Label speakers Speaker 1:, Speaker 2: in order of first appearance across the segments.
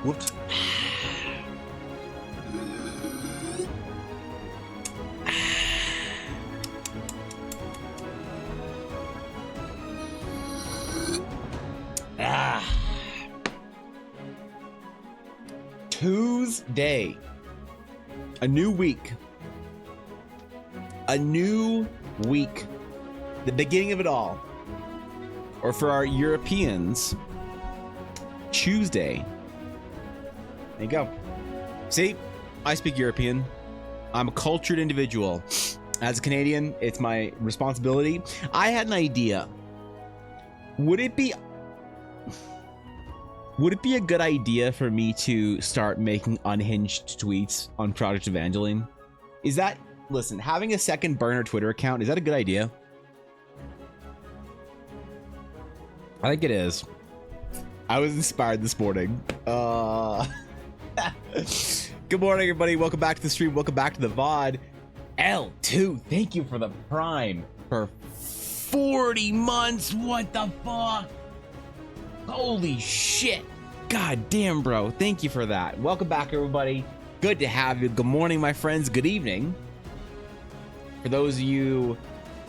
Speaker 1: What?
Speaker 2: Tuesday. A new week. A new week. The beginning of it all. Or for our Europeans, Tuesday. There you go. See, I speak European. I'm a cultured individual. As a Canadian, it's my responsibility. I had an idea. Would it be a good idea for me to start making unhinged tweets on Project Evangeline? Is that, listen, having a second burner Twitter account, is that a good idea? I think it is. I was inspired this morning. Good morning, everybody. Welcome back to the stream. Welcome back to the VOD. L2, thank you for the Prime for 40 months. What the fuck? Holy shit. God damn, bro. Thank you for that. Welcome back, everybody. Good to have you. Good morning, my friends. Good evening. For those of you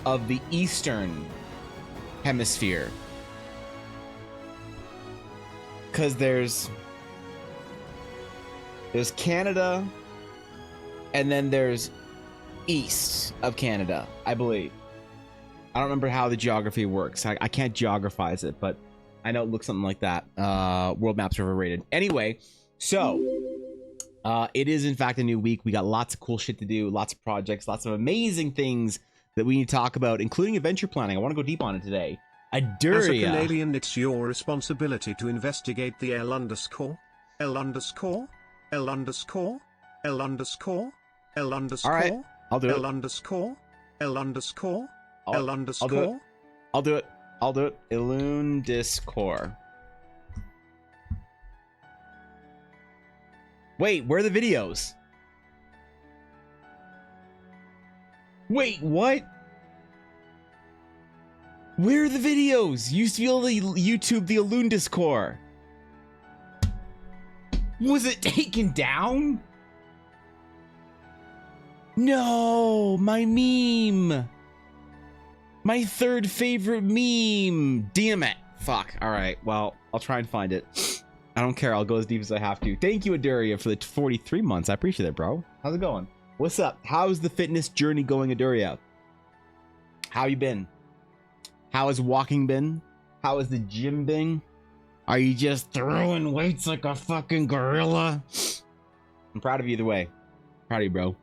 Speaker 2: of the Eastern Hemisphere. Because there's Canada, and then there's east of Canada, I believe. I don't remember how the geography works. I can't geographize it, but I know it looks something like that. World maps are overrated. Anyway, so it is in fact a new week. We got lots of cool shit to do, lots of projects, lots of amazing things that we need to talk about, including adventure planning. I want to go deep on it today. Aduria.
Speaker 1: As a Canadian, it's your responsibility to investigate the L underscore, L underscore, L underscore, L underscore, L underscore.
Speaker 2: All right, I'll do it.
Speaker 1: L underscore, L underscore, L underscore.
Speaker 2: I'll do it. Illume Discord. Wait, where are the videos? Wait, what? Where are the videos? You used to be able to YouTube the Illume Discord. Was it taken down? No, my meme. My third favorite meme. Damn it. Fuck. All right. Well, I'll try and find it. I don't care. I'll go as deep as I have to. Thank you, Aduria, for the 43 months. I appreciate it, bro. How's it going? What's up? How's the fitness journey going, Aduria? How you been? How has walking been? How has the gym been? Are you just throwing weights like a fucking gorilla? I'm proud of you either way. Proud of you, bro.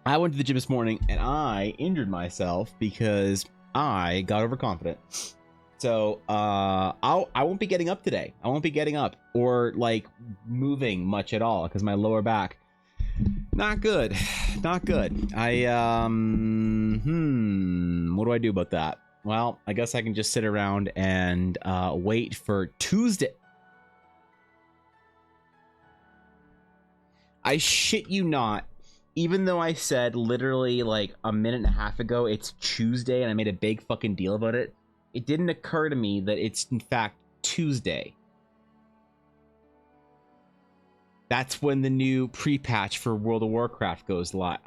Speaker 2: I went to the gym this morning and I injured myself because I got overconfident. So I won't be getting up today. I won't be getting up or like moving much at all because my lower back, not good. Not good. What do I do about that? Well, I guess I can just sit around and wait for Tuesday. I shit you not. Even though I said literally like a minute and a half ago it's Tuesday and I made a big fucking deal about it, it didn't occur to me that it's in fact Tuesday. That's when the new pre-patch for World of Warcraft goes live.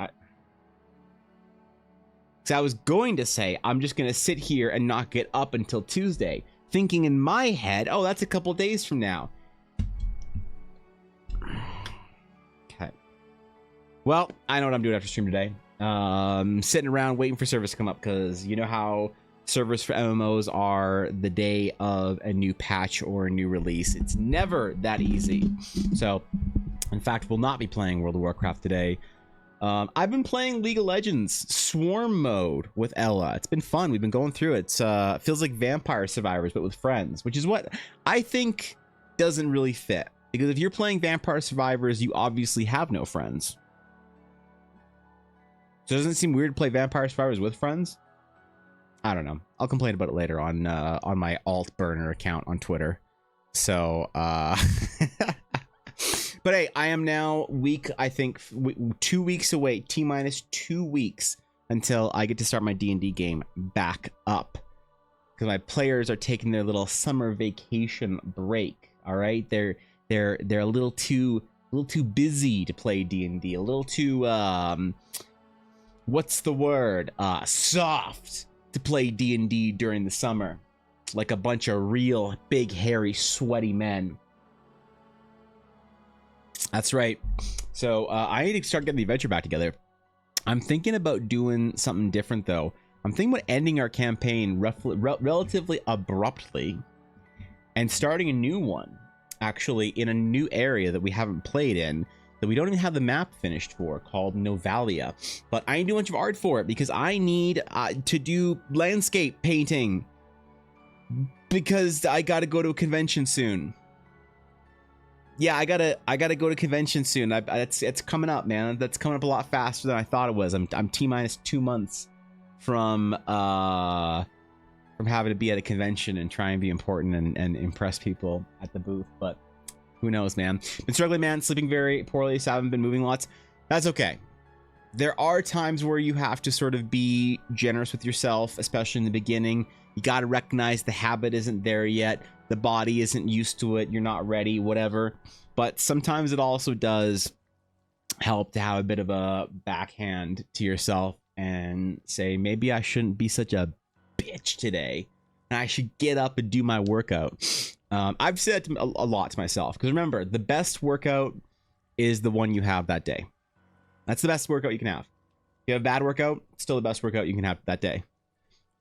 Speaker 2: So I was going to say I'm just going to sit here and not get up until Tuesday, thinking in my head, oh, that's a couple days from now. Well, I know what I'm doing after stream today. Sitting around waiting for servers to come up because you know how servers for MMOs are the day of a new patch or a new release. It's never that easy. So, in fact, we'll not be playing World of Warcraft today. I've been playing League of Legends Swarm mode with Ella. It's been fun. We've been going through it. It feels like Vampire Survivors, but with friends, which is what I think doesn't really fit. Because if you're playing Vampire Survivors, you obviously have no friends. So doesn't it seem weird to play Vampire Survivors with friends? I don't know. I'll complain about it later on my alt burner account on Twitter. So, But hey, I am now I think 2 weeks away, T-minus 2 weeks until I get to start my D&D game back up. Because my players are taking their little summer vacation break. All right, they're a little too busy to play D&D, a little too what's the word? Soft to play D&D during the summer, like a bunch of real big, hairy, sweaty men. That's right. So I need to start getting the adventure back together. I'm thinking about doing something different, though. I'm thinking about ending our campaign relatively abruptly and starting a new one, actually, in a new area that we haven't played in, that we don't even have the map finished for, called Novalia. But I need to do a bunch of art for it because I need to do landscape painting because I got to go to a convention soon. Yeah, I gotta go to convention soon. It's coming up, man. That's coming up a lot faster than I thought it was. I'm T-minus 2 months from having to be at a convention and try and be important and impress people at the booth. But who knows, man. Been struggling, man. Sleeping very poorly, so I haven't been moving lots. That's okay. There are times where you have to sort of be generous with yourself, especially in the beginning. You got to recognize the habit isn't there yet. The body isn't used to it. You're not ready, whatever. But sometimes it also does help to have a bit of a backhand to yourself and say, maybe I shouldn't be such a bitch today. And I should get up and do my workout. I've said a lot to myself. Because remember, the best workout is the one you have that day. That's the best workout you can have. If you have a bad workout, it's still the best workout you can have that day.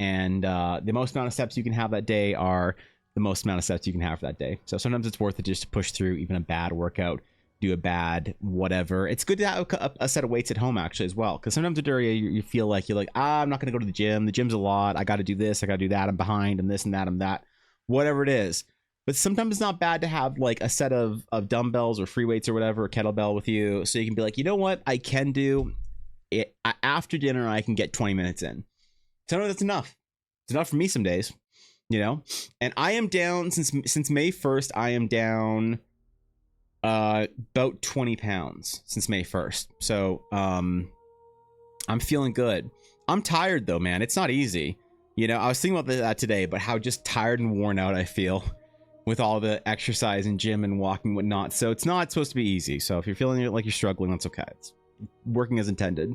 Speaker 2: And the most amount of steps you can have that day are the most amount of steps you can have for that day. So sometimes it's worth it just to push through even a bad workout, do a bad whatever. It's good to have a set of weights at home actually as well. Because sometimes you feel like you're like, I'm not going to go to the gym. The gym's a lot. I got to do this. I got to do that. I'm behind. I'm this and that. I'm that. Whatever it is. But sometimes it's not bad to have like a set of dumbbells or free weights or whatever, or kettlebell with you. So you can be like, you know what? I can do it after dinner. I can get 20 minutes in. So no, that's enough. It's enough for me some days, you know. And I am down since May 1st. I am down about 20 pounds since May 1st. So I'm feeling good. I'm tired though, man. It's not easy. You know, I was thinking about that today, but how just tired and worn out I feel with all the exercise and gym and walking and whatnot. So it's not supposed to be easy. So if you're feeling like you're struggling, that's okay. It's working as intended.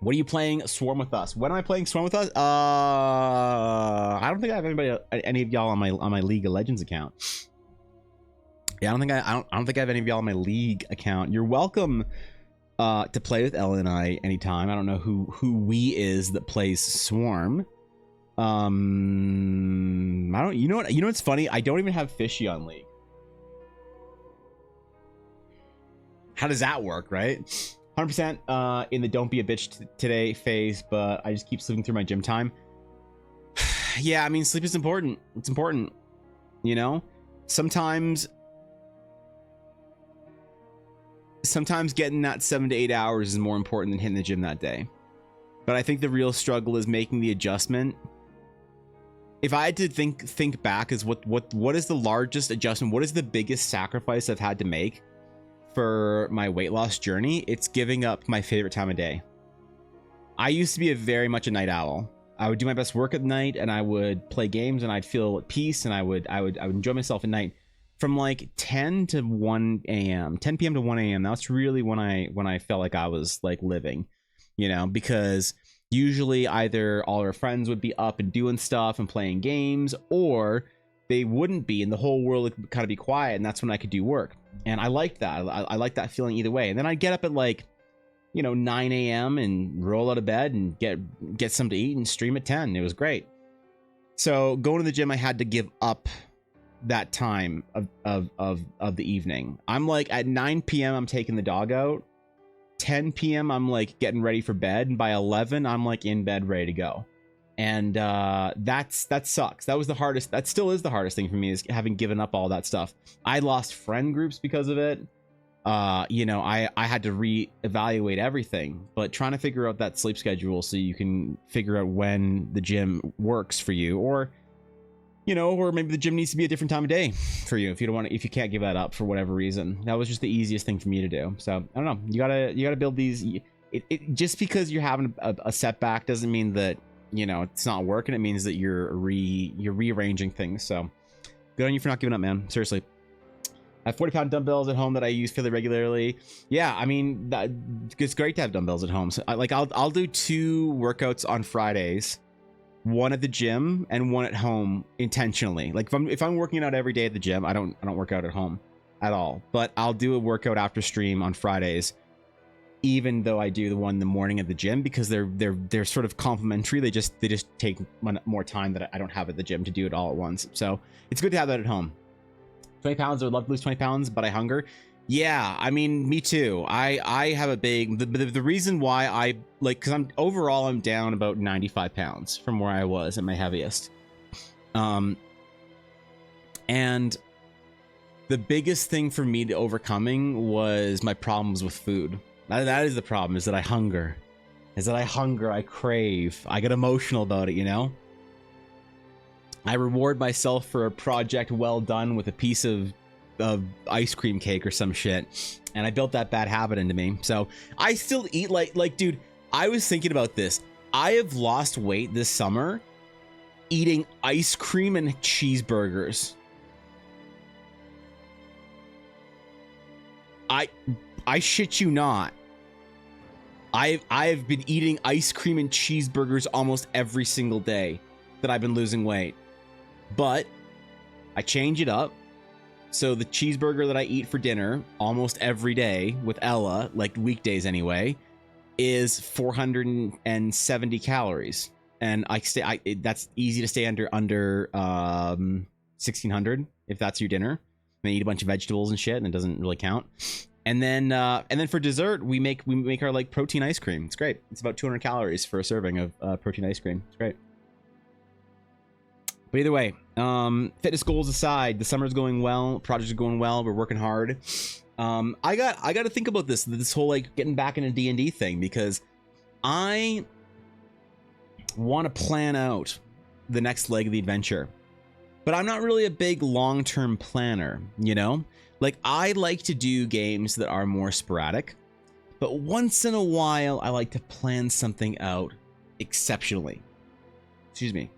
Speaker 2: What are you playing Swarm with Us? When am I playing Swarm with Us? I don't think I have any of y'all on my League of Legends account. Yeah, I don't think I have any of y'all on my League account. You're welcome to play with Ella and I anytime. I don't know who we is that plays Swarm. I don't. You know what's funny? I don't even have Fishy on League. How does that work, right? 100% in the don't be a bitch today phase, but I just keep slipping through my gym time. Yeah, I mean, sleep is important. It's important, you know. Sometimes getting that 7 to 8 hours is more important than hitting the gym that day. But I think the real struggle is making the adjustment. If I had to think back, is what is the largest adjustment? What is the biggest sacrifice I've had to make for my weight loss journey? It's giving up my favorite time of day. I used to be very much a night owl. I would do my best work at night, and I would play games, and I'd feel at peace, and I would enjoy myself at night. From like 10 to 1 a.m., 10 p.m. to 1 a.m. That's really when I felt like I was like living, you know, because usually either all our friends would be up and doing stuff and playing games, or they wouldn't be, and the whole world would kind of be quiet, and that's when I could do work. And I liked that. I liked that feeling either way. And then I'd get up at like, you know, 9 a.m. and roll out of bed and get something to eat and stream at 10. It was great. So going to the gym, I had to give up that time of the evening. I'm like at 9 p.m. I'm taking the dog out. 10 p.m. I'm like getting ready for bed, and by 11 I'm like in bed ready to go. And that sucks. That was the hardest. That still is the hardest thing for me, is having given up all that stuff. I lost friend groups because of it. You know, I had to reevaluate everything, but trying to figure out that sleep schedule so you can figure out when the gym works for you, or You know, or maybe the gym needs to be a different time of day for you if you don't want to, if you can't give that up for whatever reason. That was just the easiest thing for me to do. So I don't know. You gotta build these. It just because you're having a setback doesn't mean that, you know, it's not working. It means that you're rearranging things. So good on you for not giving up, man. Seriously. I have 40-pound dumbbells at home that I use fairly regularly. Yeah, I mean, it's great to have dumbbells at home. So I'll do 2 workouts on Fridays, one at the gym and one at home intentionally. Like if I'm working out every day at the gym, I don't work out at home at all. But I'll do a workout after stream on Fridays, even though I do the one in the morning at the gym, because they're sort of complementary. They just take more time that I don't have at the gym to do it all at once. So it's good to have that at home. 20 pounds. I would love to lose 20 pounds, but I hunger. Yeah, I mean, me too. I have a big, the reason why I like, because I'm down about 95 pounds from where I was at my heaviest. And the biggest thing for me to overcoming was my problems with food. That is the problem, is that I hunger. I crave. I get emotional about it, you know? I reward myself for a project well done with a piece of ice cream cake or some shit, and I built that bad habit into me. So I still eat like dude, I was thinking about this. I have lost weight this summer eating ice cream and cheeseburgers. I shit you not. I've been eating ice cream and cheeseburgers almost every single day that I've been losing weight. But I change it up. So the cheeseburger that I eat for dinner almost every day with Ella, like weekdays anyway, is 470 calories. And that's easy to stay under 1600 if that's your dinner. And eat a bunch of vegetables and shit, and it doesn't really count. And then for dessert, we make our like protein ice cream. It's great. It's about 200 calories for a serving of protein ice cream. It's great. But either way, fitness goals aside, the summer's going well, projects are going well, we're working hard. I got to think about this whole like getting back into D&D thing, because I want to plan out the next leg of the adventure. But I'm not really a big long-term planner, you know? Like, I like to do games that are more sporadic, but once in a while, I like to plan something out exceptionally. Excuse me.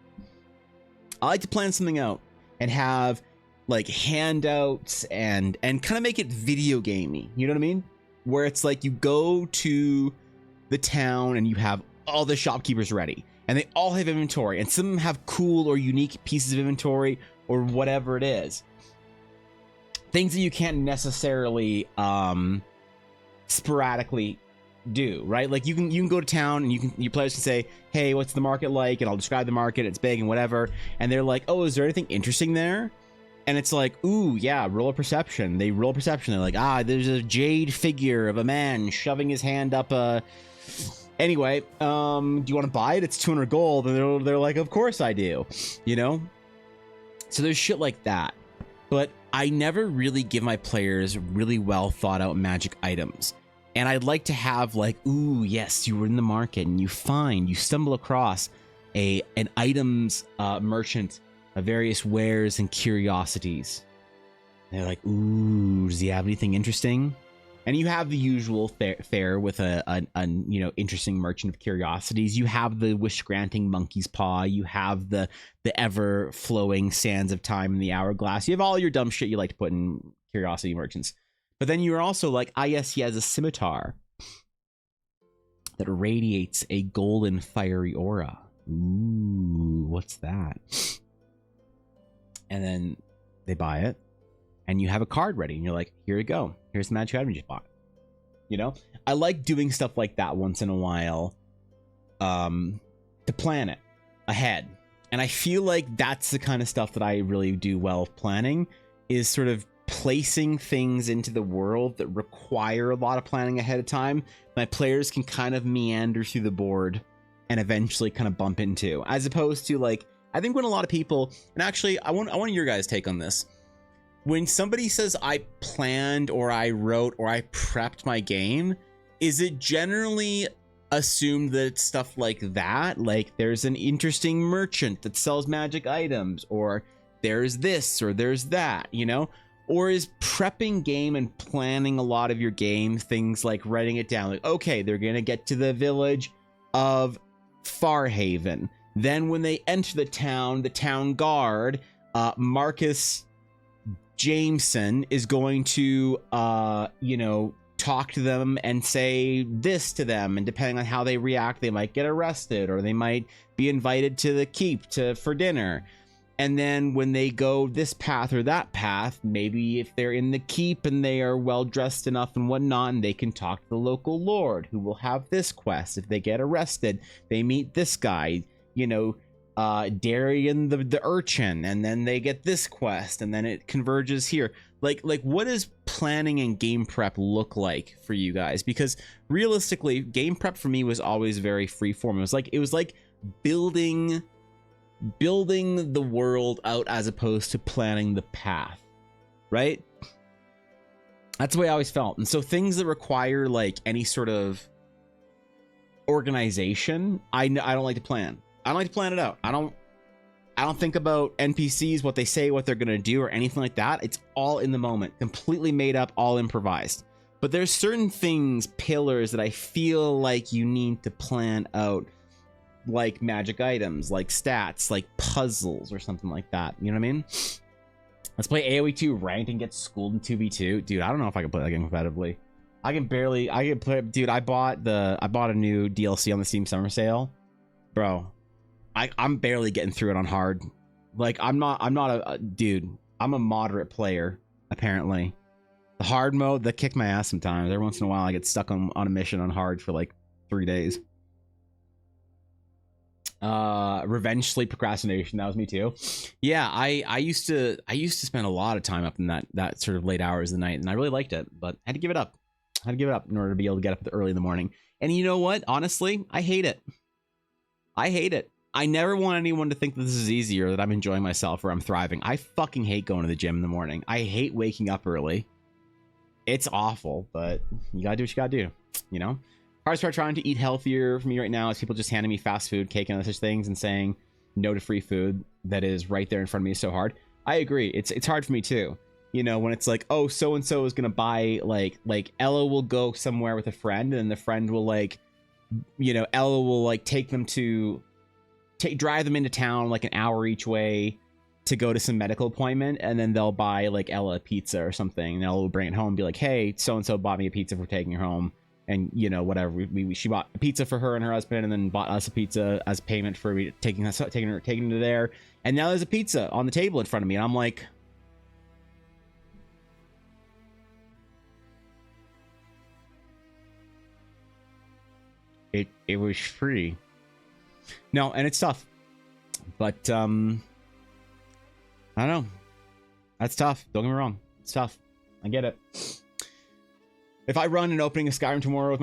Speaker 2: I like to plan something out and have like handouts and kind of make it video gamey. You know what I mean? Where it's like you go to the town and you have all the shopkeepers ready and they all have inventory, and some of them have cool or unique pieces of inventory or whatever it is. Things that you can't necessarily sporadically do, right? Like you can go to town and your players can say, hey, what's the market like? And I'll describe the market, it's big and whatever, and they're like, oh, is there anything interesting there? And it's like, ooh, yeah, roll a perception. They roll perception. They're like, there's a jade figure of a man shoving his hand up a... Anyway, do you want to buy it? It's 200 gold. And they're like, of course I do, you know? So there's shit like that. But I never really give my players really well thought out magic items. And I'd like to have like, ooh, yes, you were in the market and you stumble across an items merchant of various wares and curiosities. And they're like, ooh, does he have anything interesting? And you have the usual fare with a interesting merchant of curiosities. You have the wish-granting monkey's paw. You have the ever-flowing sands of time in the hourglass. You have all your dumb shit you like to put in curiosity merchants. But then you're also like, yes, he has a scimitar that radiates a golden fiery aura. Ooh, what's that? And then they buy it, and you have a card ready, and you're like, here you go. Here's the magic item you just bought. You know? I like doing stuff like that once in a while to plan it ahead. And I feel like that's the kind of stuff that I really do well planning, is sort of placing things into the world that require a lot of planning ahead of time. My players can kind of meander through the board and eventually kind of bump into, as opposed to like, I think when a lot of people, and actually I want your guys' take on this. When somebody says I planned or I wrote or I prepped my game, is it generally assumed that it's stuff like that, like there's an interesting merchant that sells magic items, or there's this or there's that, you know? Or is prepping game and planning a lot of your game things like writing it down, like, okay, they're gonna get to the village of Farhaven, then when they enter the town guard, Marcus Jameson, is going to you know, talk to them and say this to them, and depending on how they react, they might get arrested, or they might be invited to the keep for dinner. And then when they go this path or that path, maybe if they're in the keep and they are well dressed enough and whatnot, and they can talk to the local lord who will have this quest. If they get arrested, they meet this guy, you know, Darian the urchin, and then they get this quest, and then it converges here. Like what does planning and game prep look like for you guys? Because realistically, game prep for me was always very freeform. It was like building the world out as opposed to planning the path, right? That's the way I always felt. And so things that require like any sort of organization, I don't like to plan. I don't like to plan it out. I don't think about NPCs, what they say, what they're gonna do, or anything like that. It's all in the moment, completely made up, all improvised. But there's certain things, pillars, that I feel like you need to plan out, like magic items, like stats, like puzzles, or something like that. You know what I mean? Let's play AoE 2 ranked and get schooled in 2v2. Dude, I don't know if I can play that game competitively. I can play. Dude, I bought a new DLC on the Steam Summer Sale, bro. I'm barely getting through it on hard. Like I'm not a dude. I'm a moderate player, apparently. The hard mode, that kicked my ass sometimes. Every once in a while I get stuck on a mission on hard for like 3 days. Revenge sleep procrastination, that was me too. Yeah, I used to spend a lot of time up in that sort of late hours of the night, and I really liked it, but I had to give it up. In order to be able to get up early in the morning. And you know what? Honestly, I hate it. I never want anyone to think that this is easy, or that I'm enjoying myself, or I'm thriving. I fucking hate going to the gym in the morning. I hate waking up early. It's awful, but you gotta do what you gotta do, you know? Hardest part trying to eat healthier for me right now is people just handing me fast food, cake, and other such things, and saying no to free food that is right there in front of me is so hard. I agree. It's hard for me too. You know, when it's like, oh, so and so is gonna buy like Ella will go somewhere with a friend, and the friend will like, you know, Ella will like take them to drive them into town like an hour each way to go to some medical appointment, and then they'll buy like Ella a pizza or something, and Ella will bring it home and be like, hey, so and so bought me a pizza for taking her home. And you know, whatever, she bought a pizza for her and her husband, and then bought us a pizza as payment for taking her to there. And now there's a pizza on the table in front of me, and I'm like, it was free. No, and it's tough, but I don't know. That's tough. Don't get me wrong. It's tough. I get it. If I run an opening of Skyrim tomorrow with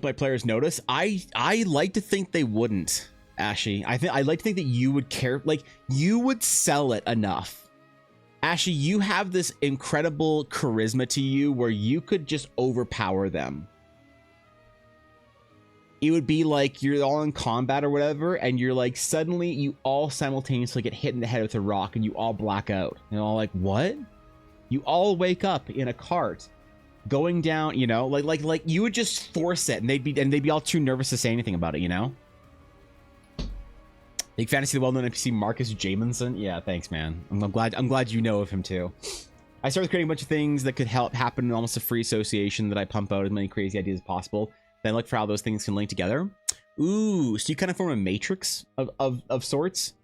Speaker 2: my players notice, I like to think they wouldn't, Ashy. I like to think that you would care, like you would sell it enough. Ashy, you have this incredible charisma to you where you could just overpower them. It would be like you're all in combat or whatever, and you're like, suddenly you all simultaneously get hit in the head with a rock, and you all black out. And all like, what? You all wake up in a cart going down, you know, like you would just force it, and they'd be all too nervous to say anything about it, you know? Big fantasy, the well-known NPC Marcus Jameson. Yeah, thanks, man. I'm glad you know of him too. I started creating a bunch of things that could help happen in almost a free association that I pump out as many crazy ideas as possible. Then look for how those things can link together. Ooh, so you kind of form a matrix of sorts.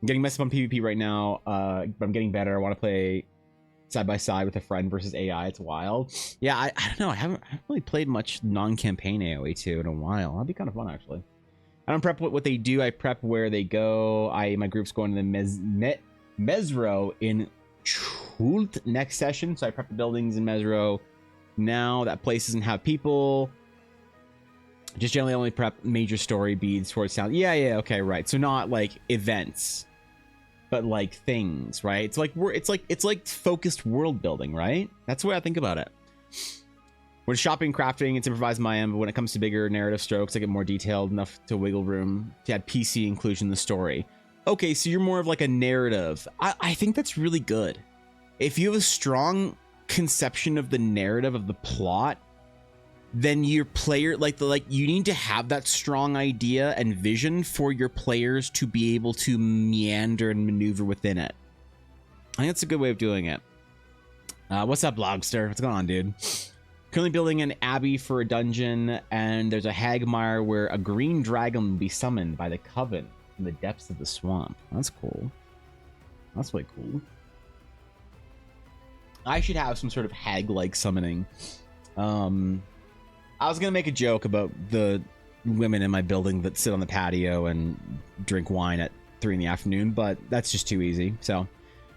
Speaker 2: I'm getting messed up on PvP right now, but I'm getting better. I want to play side by side with a friend versus AI. It's wild. Yeah, I don't know. I haven't really played much non-campaign AoE 2 in a while. That'd be kind of fun, actually. I don't prep what they do. I prep where they go. My group's going to the Mesro in Chult next session, so I prep the buildings in Mesro now. That place doesn't have people. Just generally only prep major story beads towards town. Yeah, okay, right. So not like events, but like things, right? It's like focused world building, right? That's the way I think about it. When shopping, crafting, it's improvised my end, but when it comes to bigger narrative strokes, I get more detailed enough to wiggle room to add PC inclusion in the story. Okay, so you're more of like a narrative. I think that's really good. If you have a strong conception of the narrative of the plot, then your player, you need to have that strong idea and vision for your players to be able to meander and maneuver within it. I think that's a good way of doing it. What's up, Blogster? What's going on, dude? Currently building an abbey for a dungeon, and there's a hagmire where a green dragon will be summoned by the coven from the depths of the swamp. That's cool. That's really cool. I should have some sort of hag-like summoning. I was gonna make a joke about the women in my building that sit on the patio and drink wine at 3 in the afternoon, but that's just too easy. So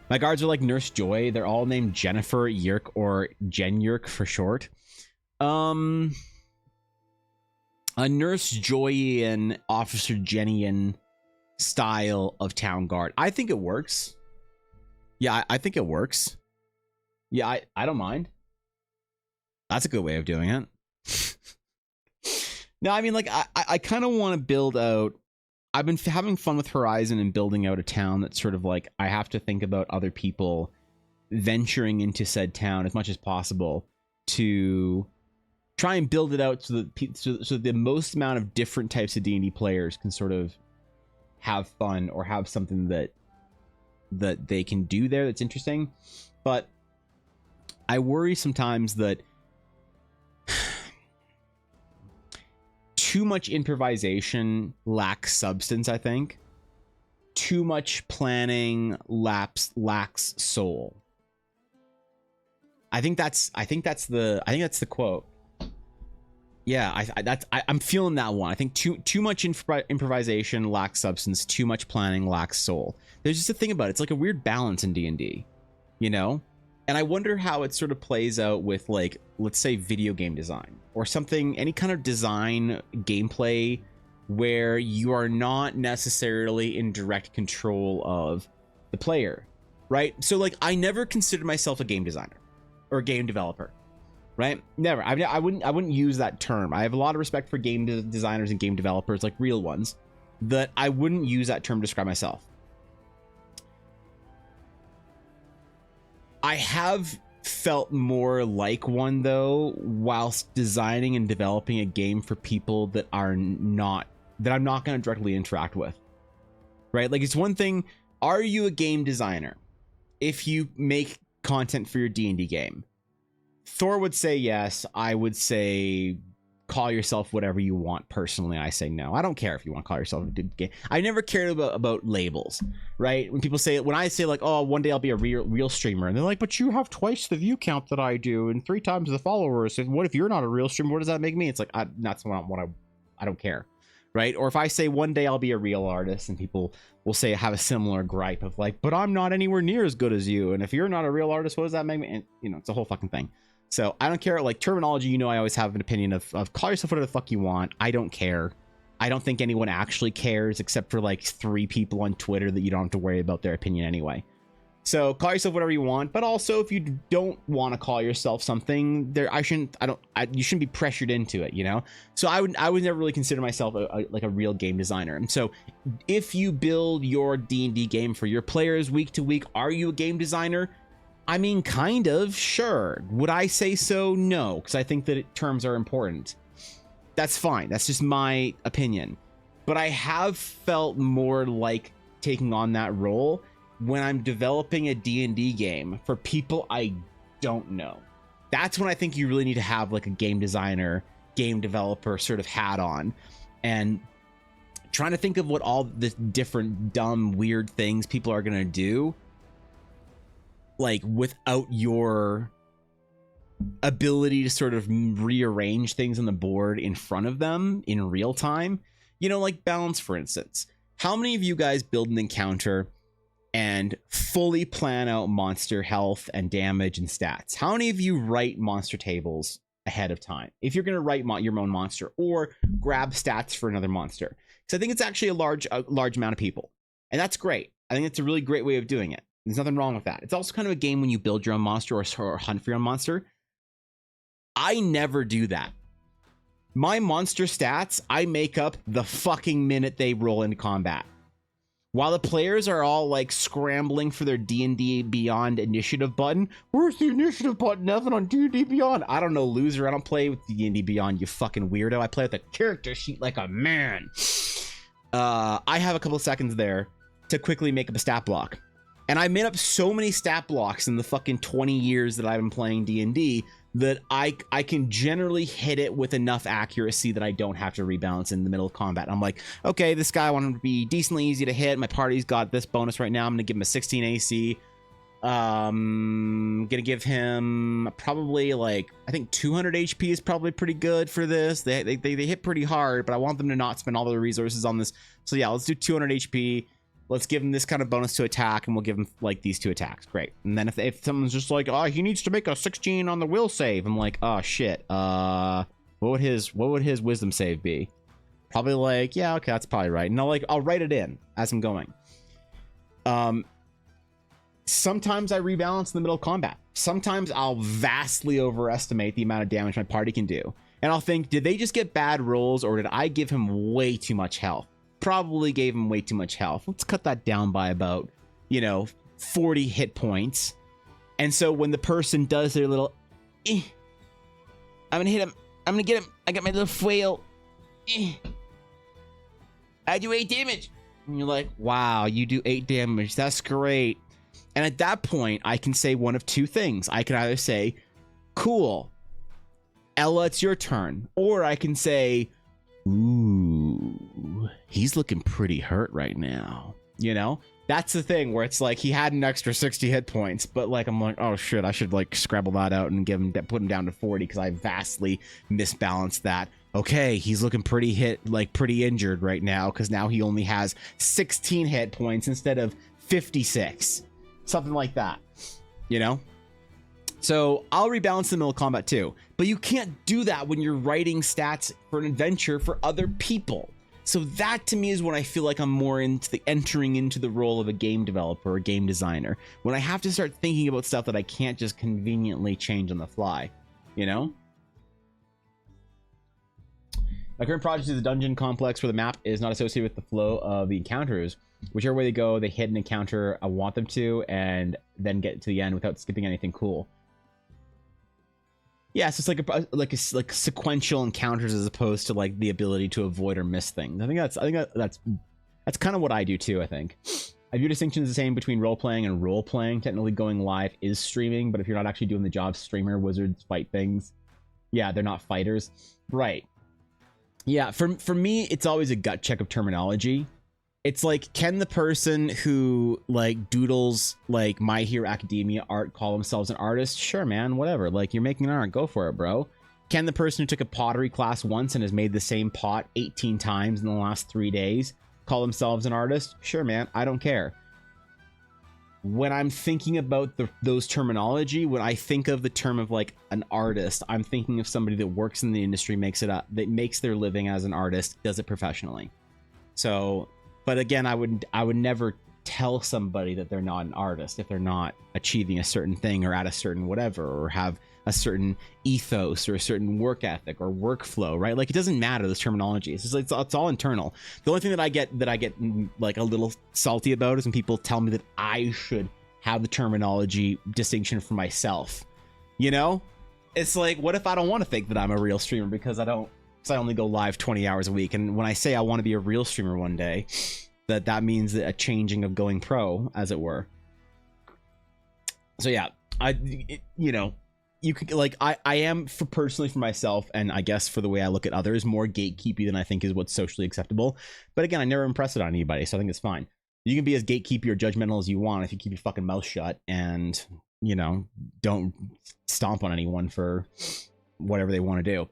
Speaker 2: my guards are like Nurse Joy. They're all named Jennifer Yerk or Jen Yerk for short. A Nurse Joyian, Officer Jennian style of town guard. I think it works. Yeah, I think it works. Yeah, I don't mind. That's a good way of doing it. No, I mean, like, I kind of want to build out. I've been having fun with Horizon and building out a town that's sort of like, I have to think about other people venturing into said town as much as possible to try and build it out so that the most amount of different types of D&D players can sort of have fun or have something that they can do there that's interesting. But I worry sometimes that too much improvisation lacks substance, I think. Too much planning lacks soul. I think that's the quote. Yeah, I'm feeling that one. I think too much improvisation lacks substance. Too much planning lacks soul. There's just a thing about it. It's like a weird balance in D&D, you know? And I wonder how it sort of plays out with, like, let's say video game design or something, any kind of design gameplay where you are not necessarily in direct control of the player, right? So, like, I never considered myself a game designer or a game developer, right? Never. I wouldn't use that term. I have a lot of respect for game designers and game developers, like real ones, that I wouldn't use that term to describe myself. I have felt more like one, though, whilst designing and developing a game for people that I'm not going to directly interact with, right? Like, it's one thing, are you a game designer if you make content for your D&D game? Thor would say yes. I would say call yourself whatever you want. Personally, I say no. I don't care if you want to call yourself a game. I never cared about labels, right? When I say like, oh, one day I'll be a real streamer, and they're like, but you have twice the view count that I do and 3 times the followers. And what if you're not a real streamer? What does that make me? It's like, that's what I don't care, right? Or if I say one day I'll be a real artist, and people will say have a similar gripe of like, but I'm not anywhere near as good as you, and if you're not a real artist, what does that make me? And you know, it's a whole fucking thing. So I don't care, like terminology, you know, I always have an opinion of call yourself whatever the fuck you want. I don't care. I don't think anyone actually cares except for like 3 people on Twitter that you don't have to worry about their opinion anyway. So call yourself whatever you want, but also if you don't want to call yourself something, you shouldn't be pressured into it, you know? So I would never really consider myself like a real game designer. And so if you build your D&D game for your players week to week, are you a game designer? I mean, kind of, sure. Would I say so? No, because I think that terms are important. That's fine. That's just my opinion. But I have felt more like taking on that role when I'm developing a D&D game for people I don't know. That's when I think you really need to have like a game designer, game developer sort of hat on, and trying to think of what all the different dumb, weird things people are going to do, like without your ability to sort of rearrange things on the board in front of them in real time. You know, like balance, for instance. How many of you guys build an encounter and fully plan out monster health and damage and stats? How many of you write monster tables ahead of time if you're going to write your own monster, or grab stats for another monster? Because I think it's actually a large amount of people, and that's great. I think it's a really great way of doing it. There's nothing wrong with that. It's also kind of a game when you build your own monster or hunt for your own monster. I never do that. My monster stats, I make up the fucking minute they roll into combat. While the players are all like scrambling for their D&D Beyond initiative button. Where's the initiative button, Evan, on D&D Beyond? I don't know, loser. I don't play with D&D Beyond, you fucking weirdo. I play with a character sheet like a man. I have a couple seconds there to quickly make up a stat block. And I made up so many stat blocks in the fucking 20 years that I've been playing D&D that I can generally hit it with enough accuracy that I don't have to rebalance in the middle of combat. I'm like, okay, this guy I want him to be decently easy to hit. My party's got this bonus right now. I'm gonna give him a 16 AC. Gonna give him probably like, I think 200 HP is probably pretty good for this. They hit pretty hard, but I want them to not spend all their resources on this. So yeah, let's do 200 HP. Let's give him this kind of bonus to attack, and we'll give him like these 2 attacks. Great. And then if someone's just like, oh, he needs to make a 16 on the will save, I'm like, oh shit. What would his wisdom save be? Probably like, yeah, okay, that's probably right. And I'll write it in as I'm going. Sometimes I rebalance in the middle of combat. Sometimes I'll vastly overestimate the amount of damage my party can do. And I'll think, did they just get bad rolls, or did I give him way too much health? Probably gave him way too much health. Let's cut that down by about, 40 hit points. And so when the person does their little, I'm gonna hit him. I'm gonna get him. I got my little flail. I do 8 damage. And you're like, wow, you do 8 damage. That's great. And at that point, I can say one of 2 things. I can either say, cool, Ella, it's your turn. Or I can say, ooh, he's looking pretty hurt right now. That's the thing where it's like he had an extra 60 hit points, but like I'm like, oh shit, I should like scrabble that out and put him down to 40 because I vastly misbalanced that. Okay, he's looking pretty injured right now because now he only has 16 hit points instead of 56, something like that. So I'll rebalance the middle of combat too, but you can't do that when you're writing stats for an adventure for other people. So that to me is when I feel like I'm more entering into the role of a game developer or game designer, when I have to start thinking about stuff that I can't just conveniently change on the fly, My current project is a dungeon complex where the map is not associated with the flow of the encounters. Whichever way they go, they hit an encounter I want them to, and then get to the end without skipping anything cool. Yeah, so it's like sequential encounters as opposed to like the ability to avoid or miss things. I think that's kind of what I do too. I think I view distinctions the same between role playing and role playing. Technically, going live is streaming, but if you're not actually doing the job, streamer wizards fight things. Yeah, they're not fighters, right? Yeah, for me, it's always a gut check of terminology. It's like, can the person who like doodles like My Hero Academia art call themselves an artist? Sure, man, whatever. Like, you're making an art, go for it, bro. Can the person who took a pottery class once and has made the same pot 18 times in the last 3 days call themselves an artist? Sure, man, I don't care. When I'm thinking about those terminology, when I think of the term of like an artist, I'm thinking of somebody that works in the industry, that makes their living as an artist, does it professionally. So, but again, I would never tell somebody that they're not an artist if they're not achieving a certain thing or at a certain whatever, or have a certain ethos or a certain work ethic or workflow, right? Like, it doesn't matter, this terminology. It's all internal. The only thing that I get like a little salty about is when people tell me that I should have the terminology distinction for myself. It's like, what if I don't want to think that I'm a real streamer because I only go live 20 hours a week? And when I say I want to be a real streamer one day, that means a changing of going pro, as it were. So yeah, you could like, I am personally for myself, and I guess for the way I look at others, more gatekeepy than I think is what's socially acceptable. But again, I never impress it on anybody, so I think it's fine. You can be as gatekeepy or judgmental as you want if you keep your fucking mouth shut and don't stomp on anyone for whatever they want to do.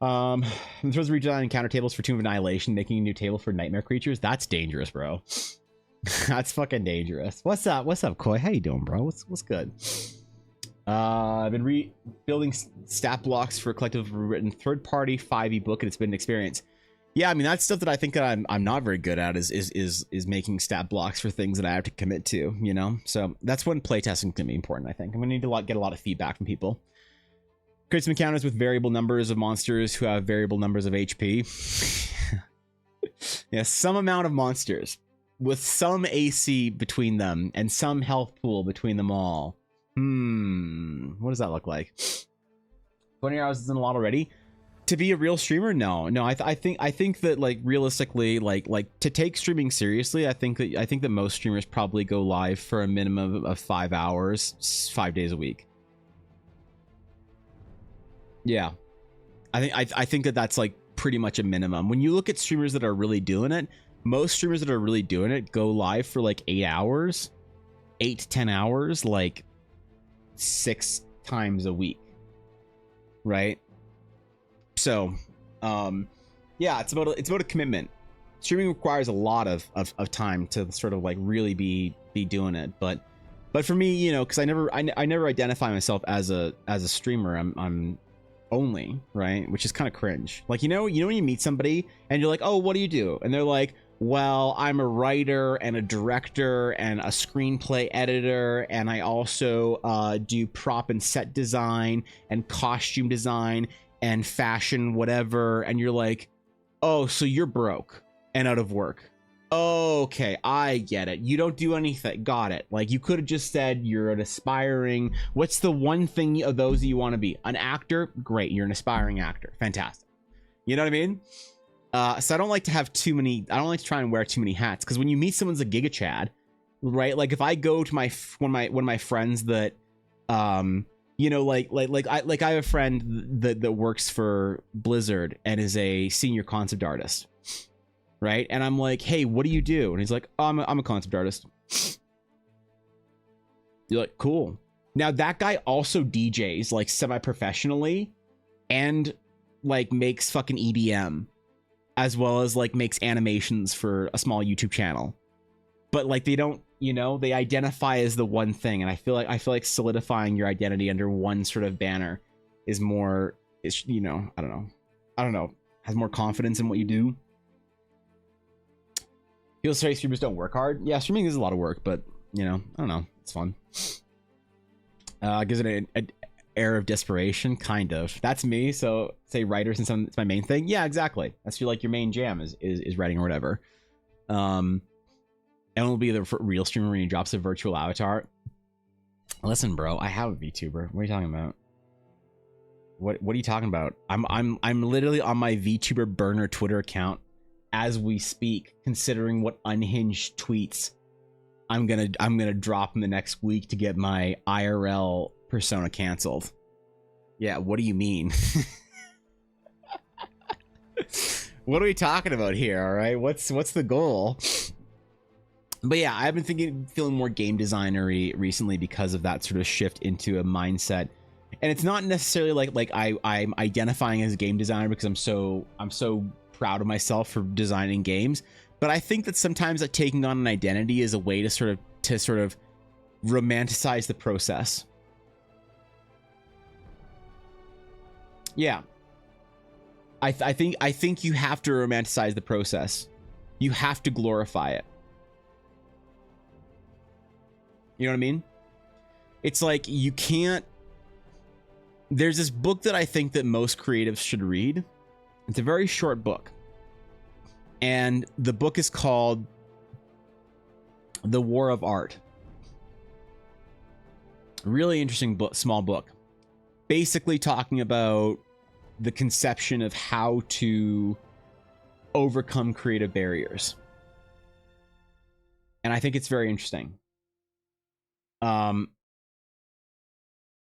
Speaker 2: I'm supposed to redesign encounter tables for Tomb of Annihilation, making a new table for nightmare creatures. That's dangerous, bro. That's fucking dangerous. What's up, Koi? How you doing, bro? What's good? I've been rebuilding stat blocks for a collective written third-party 5e book, and it's been an experience. Yeah, I mean, that's stuff that I think that I'm not very good at is making stat blocks for things that I have to commit to, So that's when playtesting can be important, I think. I'm gonna need to get a lot of feedback from people. Create some encounters with variable numbers of monsters who have variable numbers of HP. Yeah, some amount of monsters with some AC between them and some health pool between them all. What does that look like? 20 hours isn't a lot already. To be a real streamer, no. I think that, like, realistically, like to take streaming seriously, I think that most streamers probably go live for a minimum of 5 hours, 5 days a week. Yeah, I think that that's like pretty much a minimum. When you look at streamers that are really doing it, most streamers that are really doing it go live for like 8 hours, 8 to 10 hours, like 6 times a week, right? So, yeah, it's about a commitment. Streaming requires a lot of time to sort of like really be doing it, but for me, you know, because I never identify myself as a streamer. I'm only, right, which is kind of cringe. Like, you know when you meet somebody and you're like, oh, what do you do? And they're like, well, I'm a writer and a director and a screenplay editor, and I also do prop and set design and costume design and fashion, whatever. And you're like, oh, so you're broke and out of work. Okay, I get it. You don't do anything. Got it. Like, you could have just said you're an aspiring... What's the one thing of those you want to be? An actor? Great, you're an aspiring actor. Fantastic. You know what I mean? So I don't like to have too many... I don't like to try and wear too many hats, because when you meet someone's a Giga Chad, right? Like, if I go to one of my friends that... you know, like I have a friend that works for Blizzard and is a senior concept artist, right? And I'm like, hey, what do you do? And he's like, oh, I'm a concept artist. You're like, cool. Now that guy also DJs like semi-professionally and like makes fucking EDM, as well as like makes animations for a small YouTube channel. But like, they don't, you know, they identify as the one thing, and I feel like solidifying your identity under one sort of banner is more, you know, I don't know, has more confidence in what you do. People say streamers don't work hard. Yeah, streaming is a lot of work, but, you know, I don't know, it's fun. Gives it an air of desperation, kind of. That's me. So say writers and something, it's my main thing. Yeah, exactly. That's like your main jam is writing or whatever. And it'll be the real streamer when he drops a virtual avatar. Listen, bro, I have a VTuber. What are you talking about? What are you talking about? I'm literally on my VTuber burner Twitter account as we speak, considering what unhinged tweets I'm gonna drop in the next week to get my IRL persona canceled. Yeah, what do you mean? What are we talking about here? All right, what's the goal? But yeah, I've been feeling more game designery recently because of that sort of shift into a mindset. And it's not necessarily like I'm identifying as a game designer because I'm so proud of myself for designing games. But I think that sometimes that taking on an identity is a way to sort of romanticize the process. Yeah. I think you have to romanticize the process. You have to glorify it. You know what I mean? It's like you can't... There's this book that I think that most creatives should read. It's a very short book. And the book is called The War of Art. Really interesting book, small book. Basically talking about the conception of how to overcome creative barriers. And I think it's very interesting.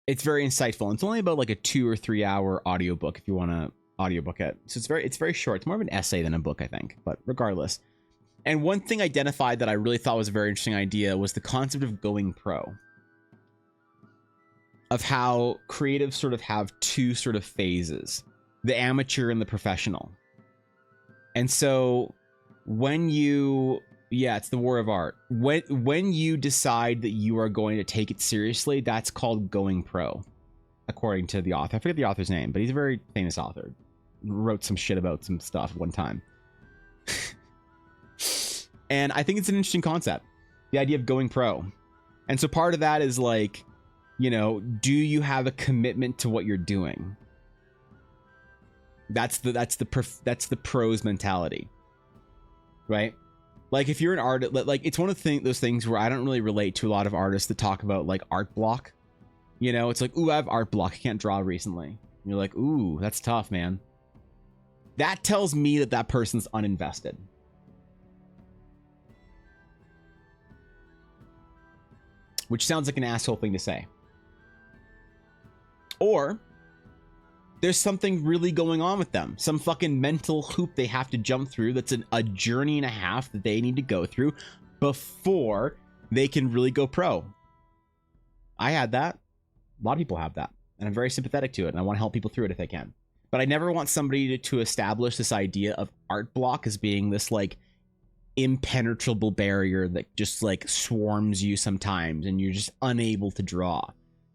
Speaker 2: It's very insightful. It's only about like a 2 or 3 hour audiobook if you want to audiobook it. So it's very short. It's more of an essay than a book, I think, but regardless. And one thing identified that I really thought was a very interesting idea was the concept of going pro. Of how creatives sort of have two sort of phases, the amateur and the professional. And so when you... Yeah, it's the war of art. When you decide that you are going to take it seriously, that's called going pro, according to the author. I forget the author's name, but he's a very famous author. Wrote some shit about some stuff one time. And I think it's an interesting concept, the idea of going pro. And so part of that is like You know, do you have a commitment to what you're doing? That's the pros mentality, right? Like if you're an artist, like it's one of those things where I don't really relate to a lot of artists that talk about like art block. You know, it's like, ooh, I have art block. I can't draw recently. And you're like, ooh, that's tough, man. That tells me that that person's uninvested. Which sounds like an asshole thing to say. Or there's something really going on with them. Some fucking mental hoop they have to jump through that's a journey and a half that they need to go through before they can really go pro. I had that. A lot of people have that. And I'm very sympathetic to it. And I want to help people through it if I can. But I never want somebody to establish this idea of art block as being this like impenetrable barrier that just like swarms you sometimes and you're just unable to draw.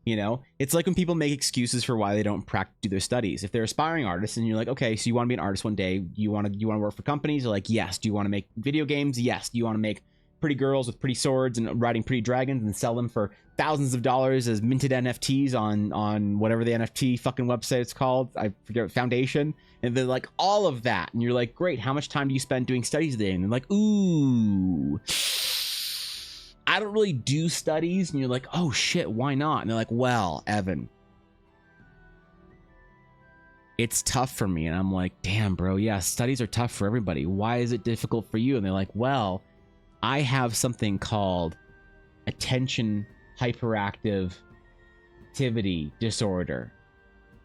Speaker 2: You know, it's like when people make excuses for why they don't do their studies. If they're aspiring artists and you're like, okay, so you want to be an artist one day, you want to work for companies? They're like, yes. Do you want to make video games? Yes. Do you want to make pretty girls with pretty swords and riding pretty dragons and sell them for thousands of dollars as minted NFTs on whatever the NFT fucking website it's called? I forget, Foundation. And they're like, all of that. And you're like, great. How much time do you spend doing studies today? And they're like, ooh, I don't really do studies. And you're like, oh shit, why not? And they're like, well, Evan, it's tough for me. And I'm like, damn, bro, yeah, studies are tough for everybody. Why is it difficult for you? And they're like, well, I have something called attention hyperactive activity disorder,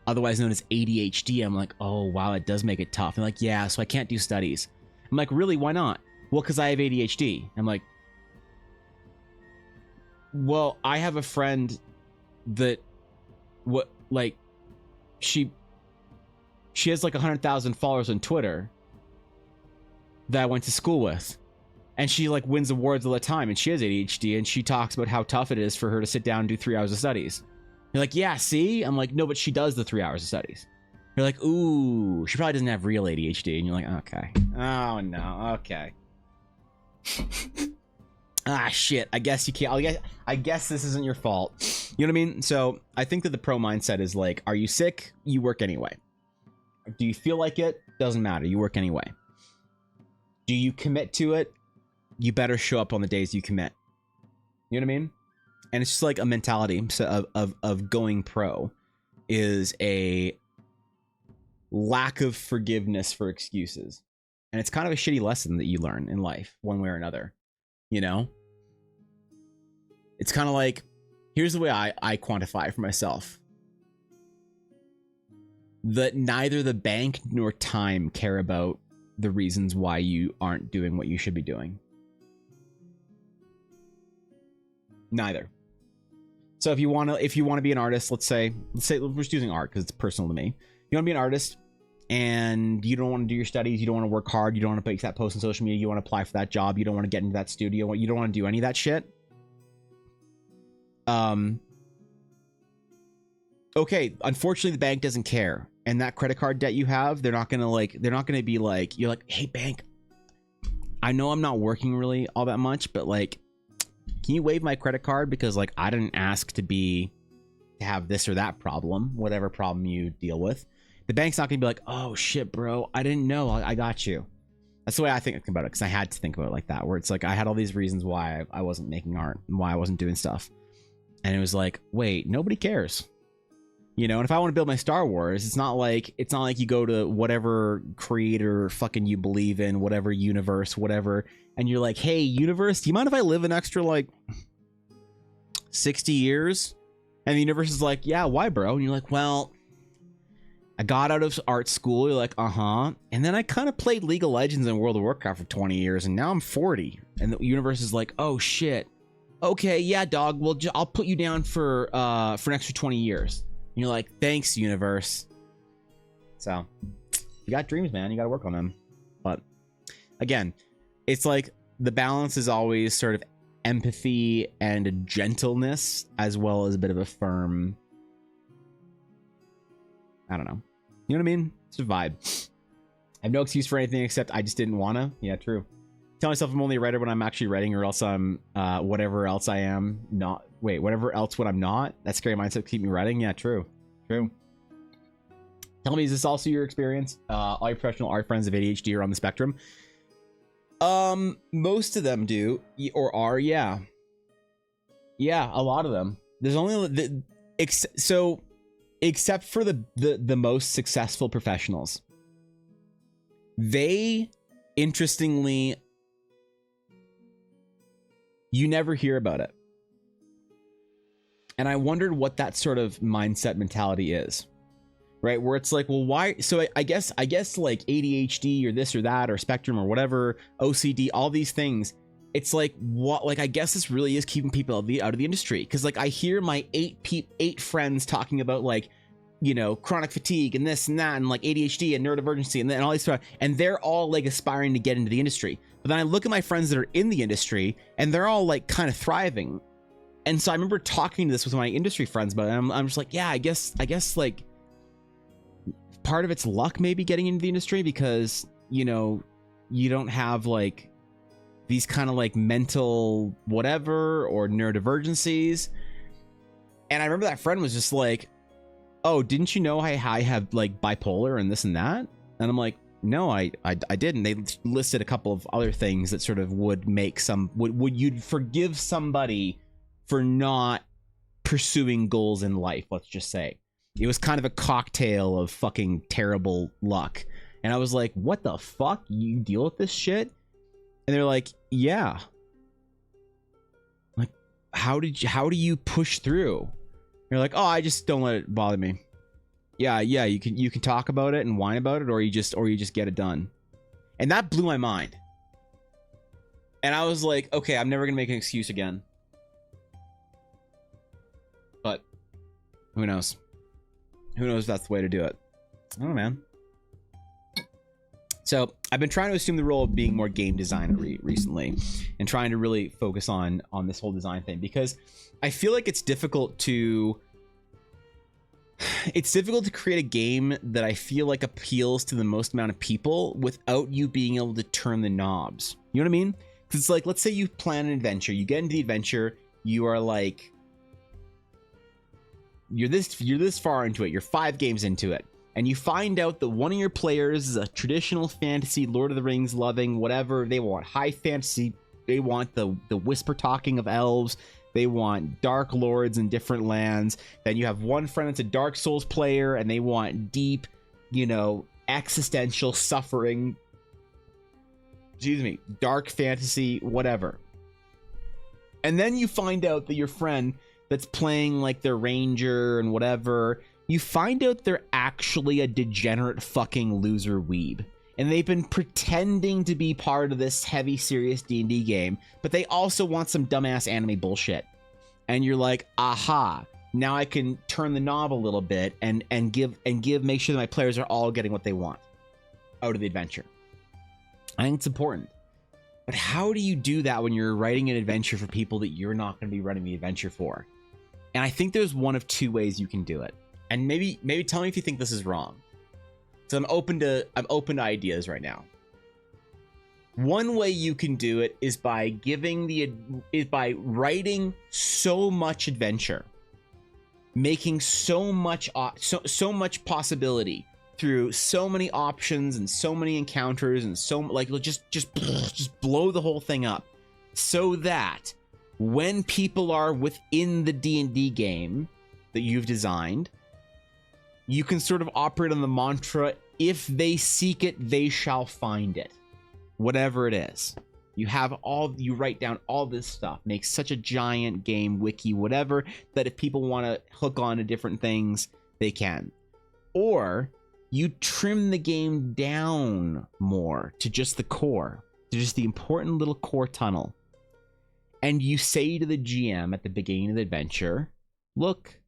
Speaker 2: otherwise known as ADHD. I'm like, oh wow, it does make it tough. And like, yeah, so I can't do studies. I'm like, really? Why not? Well, because I have ADHD. I'm like, well, I have a friend that she has like 100,000 followers on Twitter that I went to school with. And she like wins awards all the time, and she has ADHD, and she talks about how tough it is for her to sit down and do 3 hours of studies. You're like, yeah, see? I'm like, no, but she does the 3 hours of studies. You're like, ooh, she probably doesn't have real ADHD. And you're like, okay. Oh, no, okay. Ah, shit, I guess you can't. I guess this isn't your fault. You know what I mean? So I think that the pro mindset is like, are you sick? You work anyway. Do you feel like it? Doesn't matter. You work anyway. Do you commit to it? You better show up on the days you commit. You know what I mean? And it's just like a mentality of going pro is a lack of forgiveness for excuses. And it's kind of a shitty lesson that you learn in life, one way or another. You know? It's kind of like, here's the way I quantify it for myself. That neither the bank nor time care about the reasons why you aren't doing what you should be doing. Neither. So if you want to be an artist, let's say we're just using art because it's personal to me. You want to be an artist and you don't want to do your studies, you don't want to work hard, you don't want to make that post on social media, you want to apply for that job, you don't want to get into that studio, you don't want to do any of that shit. Okay, unfortunately the bank doesn't care. And that credit card debt you have, they're not going to be like, you're like, hey bank, I know I'm not working really all that much, but like, can you waive my credit card because like I didn't ask to have this or that problem, whatever problem you deal with. The bank's not gonna be like, oh shit, bro, I didn't know, I got you. That's the way I think about it, because I had to think about it like that, where it's like I had all these reasons why I wasn't making art and why I wasn't doing stuff, and it was like, wait, nobody cares, you know. And if I want to build my Star Wars, it's not like you go to whatever creator fucking you believe in, whatever universe, whatever, and you're like, hey universe, do you mind if I live an extra like 60 years? And the universe is like, yeah, why, bro? And you're like, well, I got out of art school. You're like, uh-huh. And then I kind of played League of Legends and World of Warcraft for 20 years, and now I'm 40. And the universe is like, oh shit, okay, yeah, dog, well, I'll put you down for an extra 20 years. And you're like, thanks, universe. So you got dreams, man, you got to work on them. But again, it's like the balance is always sort of empathy and a gentleness, as well as a bit of a firm, I don't know. You know what I mean? It's a vibe. I have no excuse for anything except I just didn't want to. Yeah, true. Tell myself I'm only a writer when I'm actually writing, or else I'm whatever else I am, not wait, whatever else when I'm not. That scary mindset keep me writing. Yeah, true. True. Tell me, is this also your experience? All your professional art friends of ADHD are on the spectrum. Most of them do, or are, yeah. Yeah, a lot of them. There's only except for the most successful professionals. They, interestingly, you never hear about it. And I wondered what that sort of mindset mentality is. Right, where it's like, well, why? So I guess like ADHD or this or that or spectrum or whatever, OCD, all these things. It's like, what? Like, I guess this really is keeping people out of the industry, because like I hear my eight friends talking about like, you know, chronic fatigue and this and that and like ADHD and neurodivergency and all these stuff, and they're all like aspiring to get into the industry. But then I look at my friends that are in the industry and they're all like kind of thriving. And so I remember talking to this with my industry friends, but I'm just like, yeah, I guess like. Part of it's luck maybe getting into the industry, because you know you don't have like these kind of like mental whatever or neurodivergencies. And I remember that friend was just like, oh, didn't you know I have like bipolar and this and that? And I'm like, no, I didn't. They listed a couple of other things that sort of would make would you'd forgive somebody for not pursuing goals in life, let's just say. It was kind of a cocktail of fucking terrible luck. And I was like, what the fuck? You deal with this shit? And they're like, yeah. Like, how do you push through? You're like, oh, I just don't let it bother me. Yeah, you can talk about it and whine about it, or you just get it done. And that blew my mind. And I was like, okay, I'm never gonna make an excuse again. But who knows? Who knows if that's the way to do it? I don't know, man. So I've been trying to assume the role of being more game designer recently, and trying to really focus on this whole design thing, because I feel like it's difficult to create a game that I feel like appeals to the most amount of people without you being able to turn the knobs. You know what I mean? Because it's like, let's say you plan an adventure, you get into the adventure, you are like, you're this far into it, you're 5 games into it, and you find out that one of your players is a traditional fantasy, Lord of the Rings loving, whatever. They want high fantasy, they want the whisper talking of elves, they want dark lords in different lands. Then you have one friend that's a Dark Souls player, and they want deep, you know, existential suffering, dark fantasy, whatever. And then you find out that your friend that's playing like their ranger and whatever, you find out they're actually a degenerate fucking loser weeb. And they've been pretending to be part of this heavy, serious D&D game, but they also want some dumbass anime bullshit. And you're like, aha, now I can turn the knob a little bit and make sure that my players are all getting what they want out of the adventure. I think it's important. But how do you do that when you're writing an adventure for people that you're not going to be running the adventure for? And I think there's one of 2 ways you can do it. And maybe tell me if you think this is wrong. So I'm open to ideas right now. One way you can do it is by writing so much adventure, making so much possibility through so many options and so many encounters, and so like just blow the whole thing up, so that when people are within the D&D game that you've designed, you can sort of operate on the mantra, if they seek it, they shall find it. Whatever it is. You write down all this stuff, make such a giant game wiki, whatever, that if people want to hook on to different things, they can. Or you trim the game down more to just the core, to just the important little core tunnel. And you say to the GM at the beginning of the adventure, look,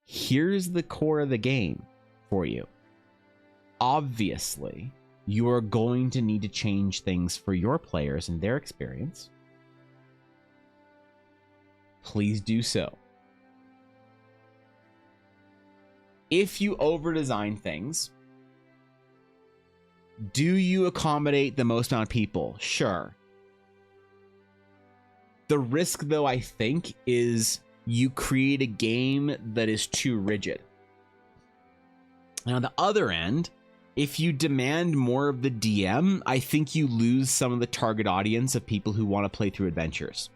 Speaker 2: here's the core of the game for you. Obviously, you are going to need to change things for your players and their experience. Please do so. If you over-design things, do you accommodate the most amount of people? Sure. The risk, though, I think, is you create a game that is too rigid. And on the other end, if you demand more of the DM, I think you lose some of the target audience of people who want to play through adventures.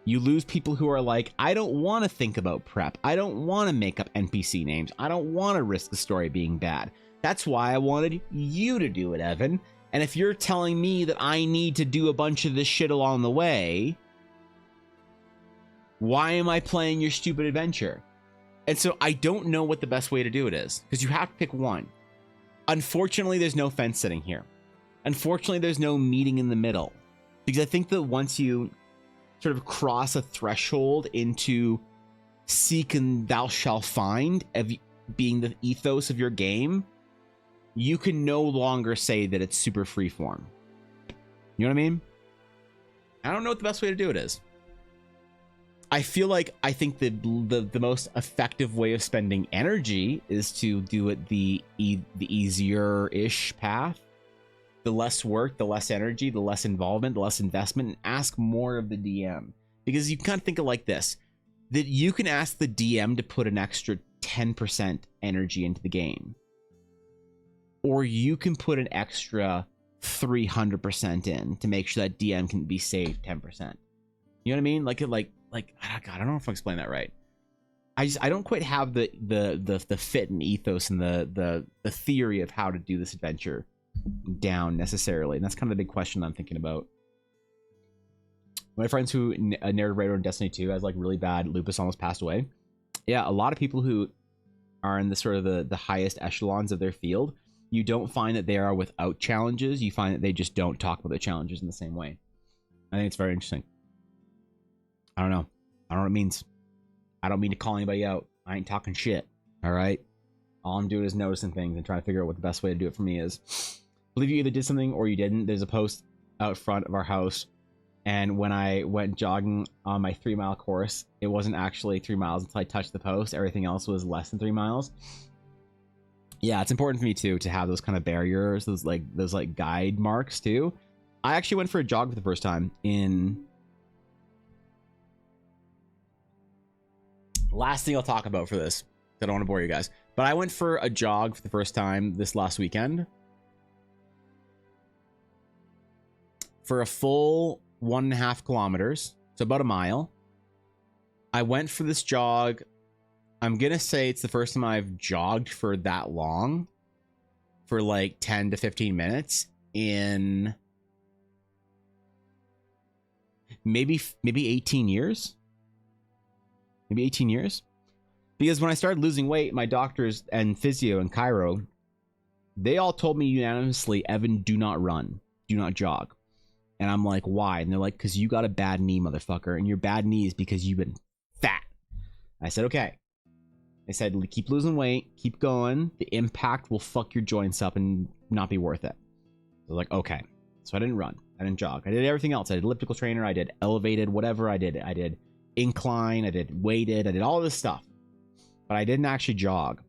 Speaker 2: You lose people who are like, I don't want to think about prep. I don't want to make up NPC names. I don't want to risk the story being bad. That's why I wanted you to do it, Evan. And if you're telling me that I need to do a bunch of this shit along the way, why am I playing your stupid adventure? And so I don't know what the best way to do it is, because you have to pick one. Unfortunately, there's no fence sitting here. Unfortunately, there's no meeting in the middle, because I think that once you sort of cross a threshold into seek and thou shalt find being the ethos of your game, you can no longer say that it's super freeform. You know what I mean? I don't know what the best way to do it is. I think the most effective way of spending energy is to do it the easier-ish path. The less work, the less energy, the less involvement, the less investment, and ask more of the DM. Because you can kind of think of it like this, that you can ask the DM to put an extra 10% energy into the game. Or you can put an extra 300% in to make sure that DM can be saved 10%. You know what I mean? God, I don't know if I explain that right. I don't quite have the fit and ethos and the theory of how to do this adventure down necessarily, and that's kind of the big question I'm thinking about. My friends who a narrative writer in Destiny 2 has like really bad lupus, almost passed away. Yeah, a lot of people who are in the sort of the highest echelons of their field, you don't find that they are without challenges. You find that they just don't talk about the challenges in the same way. I think it's very interesting. I don't know what it means. I don't mean to call anybody out. I ain't talking shit. All right. All I'm doing is noticing things and trying to figure out what the best way to do it for me is. I believe you either did something or you didn't. There's a post out front of our house, and when I went jogging on my 3-mile course, it wasn't actually 3 miles until I touched the post. Everything else was less than 3 miles. Yeah, it's important for me too to have those kind of barriers, those guide marks too. I actually went for a jog for the first time in. Last thing I'll talk about for this, I don't want to bore you guys, but I went for a jog for the first time this last weekend for a full 1.5 kilometers, so about a mile. I went for this jog. I'm gonna say it's the first time I've jogged for that long, for like 10 to 15 minutes in maybe 18 years. Maybe 18 years. Because when I started losing weight, my doctors and physio and chiro, they all told me unanimously, Evan, do not run. Do not jog. And I'm like, why? And they're like, because you got a bad knee, motherfucker. And your bad knee is because you've been fat. I said, okay. I said, keep losing weight. Keep going. The impact will fuck your joints up and not be worth it. I was like, okay. So I didn't run. I didn't jog. I did everything else. I did elliptical trainer. I did elevated, whatever I did. I did incline. I did weighted. I did all this stuff. But I didn't actually jog.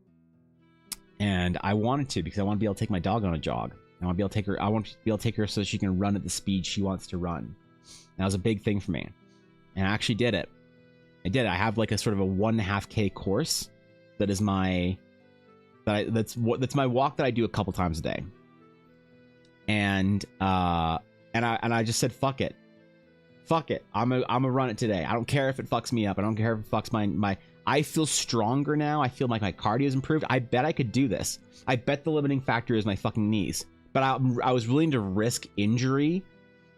Speaker 2: And I wanted to, because I want to be able to take my dog on a jog. I want to be able to take her. I want to be able to take her so she can run at the speed she wants to run. And that was a big thing for me. And I actually did it. I did it. I have like a sort of a 1.5K course that is my that's my walk that I do a couple times a day. And I just said fuck it. Fuck it. I'm gonna run it today. I don't care if it fucks me up. I don't care if it fucks my I feel stronger now. I feel like my cardio has improved. I bet I could do this. I bet the limiting factor is my fucking knees. But I was willing to risk injury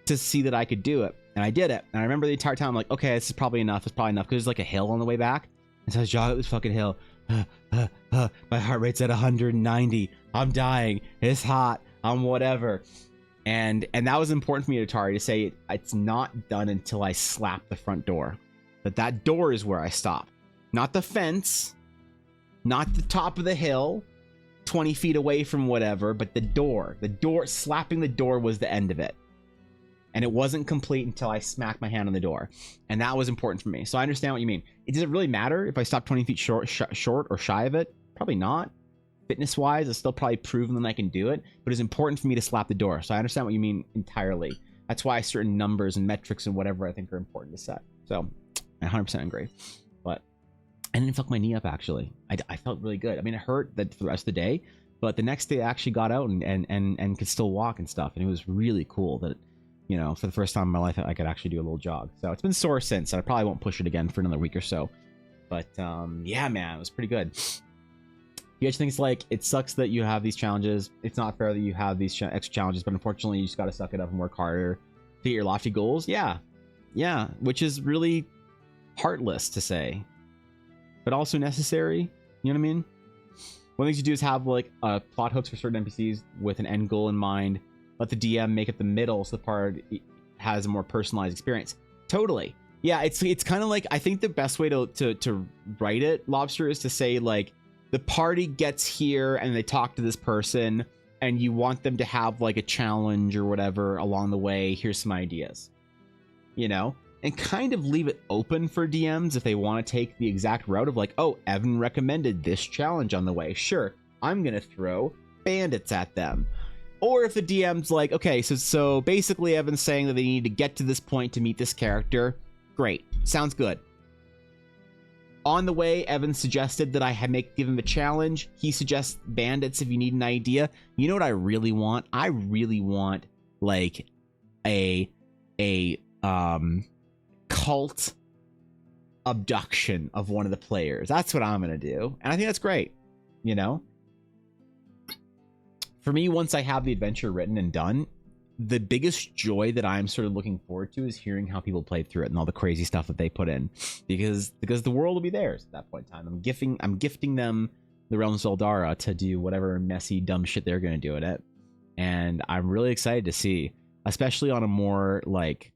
Speaker 2: to see that I could do it. And I did it. And I remember the entire time, I'm like, okay, this is probably enough. It's probably enough. Because there's like a hill on the way back. And so I was jogging up this fucking hill. My heart rate's at 190. I'm dying. It's hot. I'm whatever. And that was important for me, Atari, to say it's not done until I slap the front door. That door is where I stop. Not the fence. Not the top of the hill. 20 feet away from whatever, but the door. The door, slapping the door was the end of it. And it wasn't complete until I smacked my hand on the door. And that was important for me. So I understand what you mean. Does it really matter if I stop 20 feet short or shy of it? Probably not. Fitness-wise, it's still probably proven that I can do it. But it's important for me to slap the door. So I understand what you mean entirely. That's why certain numbers and metrics and whatever I think are important to set. So I 100% agree. But I didn't fuck my knee up, actually. I felt really good. I mean, it hurt for the rest of the day, but the next day I actually got out and could still walk and stuff. And it was really cool that, you know, for the first time in my life, I could actually do a little jog. So it's been sore since, and I probably won't push it again for another week or so. But yeah, man, it was pretty good. You guys think it's like, it sucks that you have these challenges. It's not fair that you have these extra challenges, but unfortunately you just got to suck it up and work harder to get your lofty goals. Yeah, which is really heartless to say, but also necessary. You know what I mean? One of the things you do is have like plot hooks for certain NPCs with an end goal in mind. Let the DM make it the middle so the part has a more personalized experience. Totally. Yeah, it's kind of like, I think the best way to write it, Lobster, is to say like, the party gets here and they talk to this person and you want them to have like a challenge or whatever along the way. Here's some ideas, you know, and kind of leave it open for DMs if they want to take the exact route of like, oh, Evan recommended this challenge on the way. Sure, I'm going to throw bandits at them. Or if the DM's like, okay, so basically Evan's saying that they need to get to this point to meet this character. Great. Sounds good. On the way, Evan suggested that I give him a challenge. He suggests bandits if you need an idea. You know what I really want? I really want like a cult abduction of one of the players. That's what I'm gonna do, and I think that's great. You know, for me, once I have the adventure written and done, the biggest joy that I'm sort of looking forward to is hearing how people played through it and all the crazy stuff that they put in, because the world will be theirs at that point in time. I'm gifting them the realms of Eldara to do whatever messy dumb shit they're going to do in it, and I'm really excited to see, especially on a more like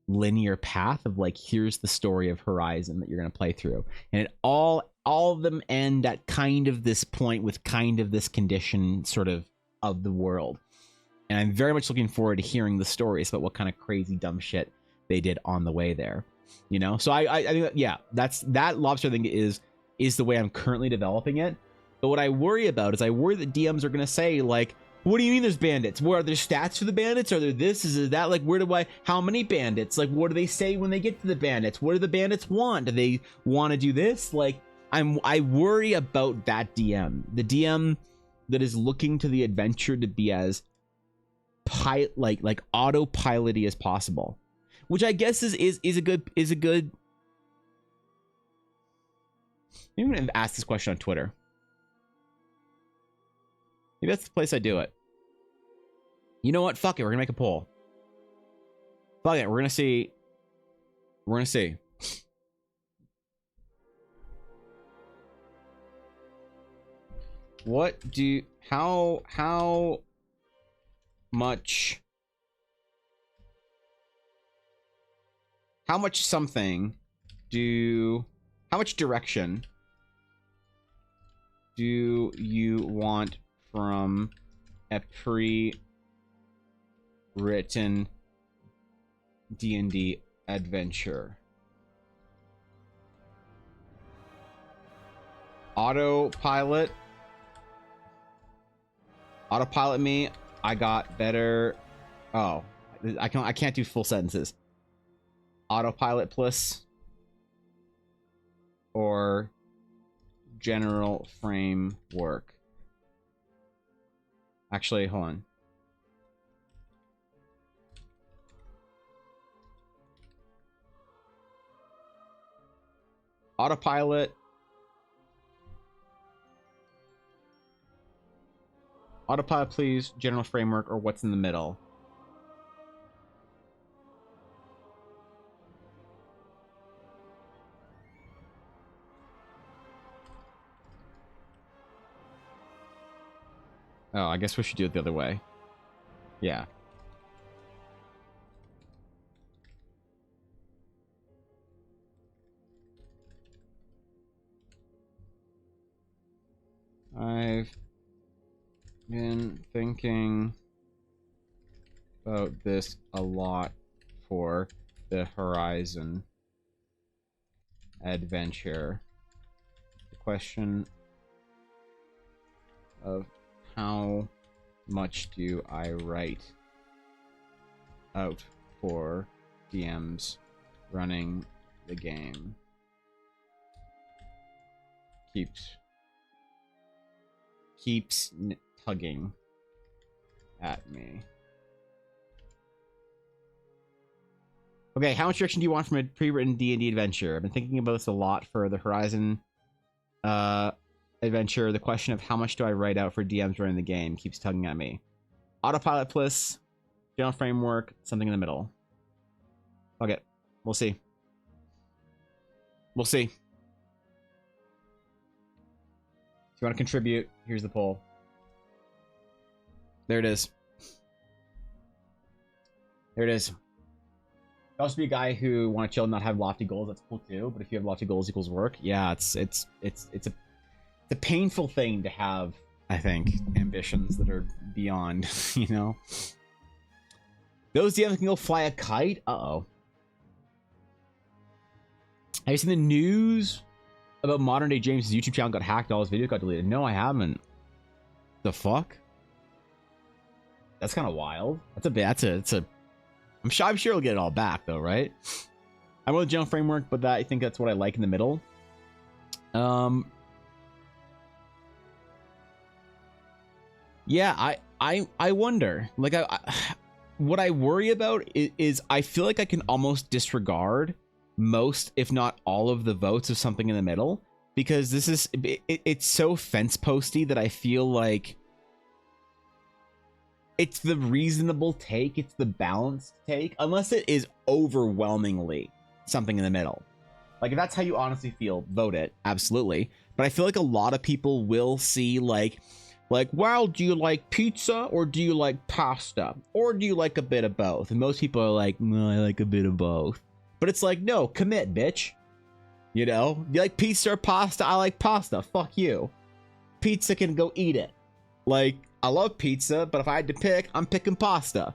Speaker 2: linear path of like, here's the story of Horizon that you're going to play through, and it all of them end at kind of this point with kind of this condition sort of the world. And I'm very much looking forward to hearing the stories about what kind of crazy dumb shit they did on the way there, you know. So I think that, yeah, that Lobster thing is the way I'm currently developing it. But what I worry about is I worry that DMs are gonna say like, what do you mean there's bandits? What are there stats for the bandits? Are there this? Is it that? Like, how many bandits? Like, what do they say when they get to the bandits? What do the bandits want? Do they want to do this? Like, I worry about that DM, the DM that is looking to the adventure to be as like autopilot-y as possible, which I guess is a good. I'm gonna ask this question on Twitter. Maybe that's the place I do it. You know what? Fuck it. We're gonna make a poll. Fuck it. We're gonna see. How much how much direction do you want from a pre-written D&D adventure? Autopilot me. I got better. Oh, I can't do full sentences. Autopilot plus or general framework. Actually, hold on. Autopilot. Autopilot, please. General framework, or what's in the middle? Oh, I guess we should do it the other way. Yeah. I've been thinking about this a lot for the Horizon adventure. The question of how much do I write out for DMs running the game keeps tugging at me. Okay, how much direction do you want from a pre-written D&D adventure? I've been thinking about this a lot for the Horizon adventure. The question of how much do I write out for DMs running the game keeps tugging at me. Autopilot plus general framework, something in the middle. Okay, we'll see. We'll see. If you want to contribute, here's the poll. There it is. There it is. You also be a guy who want to chill and not have lofty goals. That's cool too. But if you have lofty goals equals work, yeah, it's a painful thing to have. I think ambitions that are beyond, you know. Those DMs can go fly a kite. Uh-oh. Have you seen the news about modern day James' YouTube channel got hacked? All his videos got deleted. No, I haven't. The fuck? That's kind of wild. That's a. I'm sure he'll get it all back though, right? I wrote the general framework, but I think that's what I like in the middle. Yeah, I wonder. Like, what I worry about is I feel like I can almost disregard most, if not all, of the votes of something in the middle, because this is it's so fence posty that I feel like it's the reasonable take, it's the balanced take, unless it is overwhelmingly something in the middle. Like, if that's how you honestly feel, vote it, absolutely. But I feel like a lot of people will see like, well, do you like pizza or do you like pasta? Or do you like a bit of both? And most people are like, no, I like a bit of both. But it's like, no, commit, bitch. You know, you like pizza or pasta? I like pasta. Fuck you. Pizza can go eat it. Like, I love pizza, but if I had to pick, I'm picking pasta.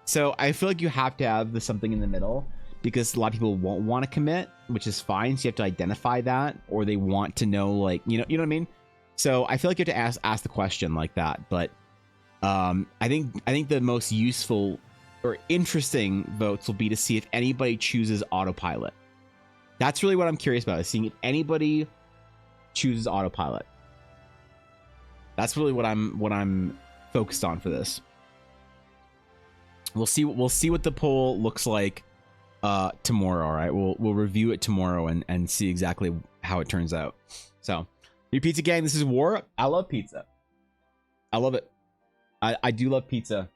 Speaker 2: So I feel like you have to have the something in the middle, because a lot of people won't want to commit, which is fine. So you have to identify that, or they want to know, like, you know what I mean? So I feel like you have to ask the question like that. But I think the most useful or interesting votes will be to see if anybody chooses autopilot. That's really what I'm curious about, is seeing if anybody chooses autopilot. That's really what I'm focused on for this. We'll see what the poll looks like tomorrow. All right, we'll review it tomorrow and see exactly how it turns out. So, new pizza gang, this is War. I love pizza. I love it. I do love pizza.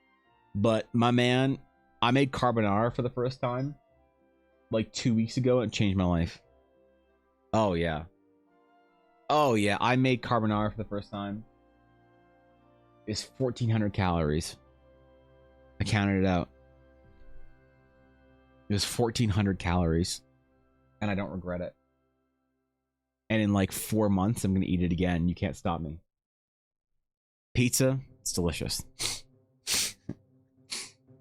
Speaker 2: But my man, I made carbonara for the first time like 2 weeks ago and it changed my life. Oh yeah. Oh yeah, I made carbonara for the first time. It's 1,400 calories. I counted it out. It was 1,400 calories. And I don't regret it. And in like 4 months, I'm going to eat it again. You can't stop me. Pizza, it's delicious.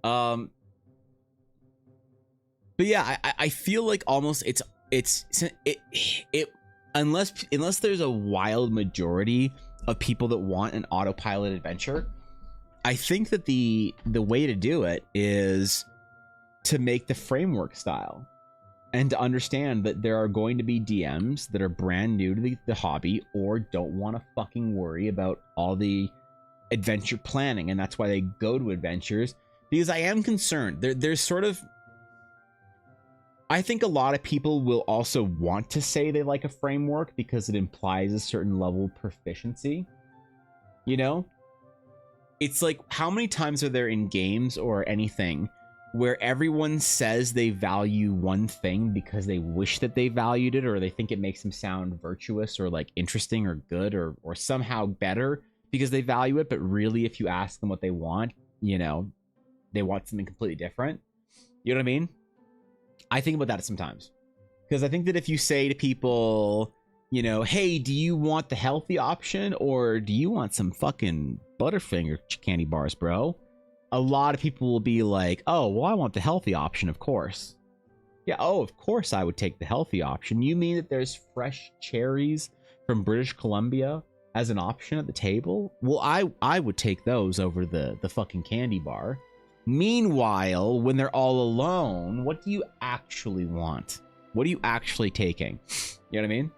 Speaker 2: But yeah, I feel like almost it unless there's a wild majority of people that want an autopilot adventure, I think that the way to do it is to make the framework style and to understand that there are going to be DMs that are brand new to the hobby or don't want to fucking worry about all the adventure planning, and that's why they go to adventures. Because I am concerned there's sort of, I think a lot of people will also want to say they like a framework because it implies a certain level of proficiency. You know? It's like, how many times are there in games or anything where everyone says they value one thing because they wish that they valued it, or they think it makes them sound virtuous or like interesting or good or somehow better because they value it, but really if you ask them what they want, you know, they want something completely different. You know what I mean? I think about that sometimes, because I think that if you say to people, you know, hey, do you want the healthy option or do you want some fucking Butterfinger candy bars, bro? A lot of people will be like, oh, well, I want the healthy option, of course. Yeah, oh, of course I would take the healthy option. You mean that there's fresh cherries from British Columbia as an option at the table? Well, I would take those over the fucking candy bar. Meanwhile, when they're all alone, what do you actually want? What are you actually taking? You know what I mean?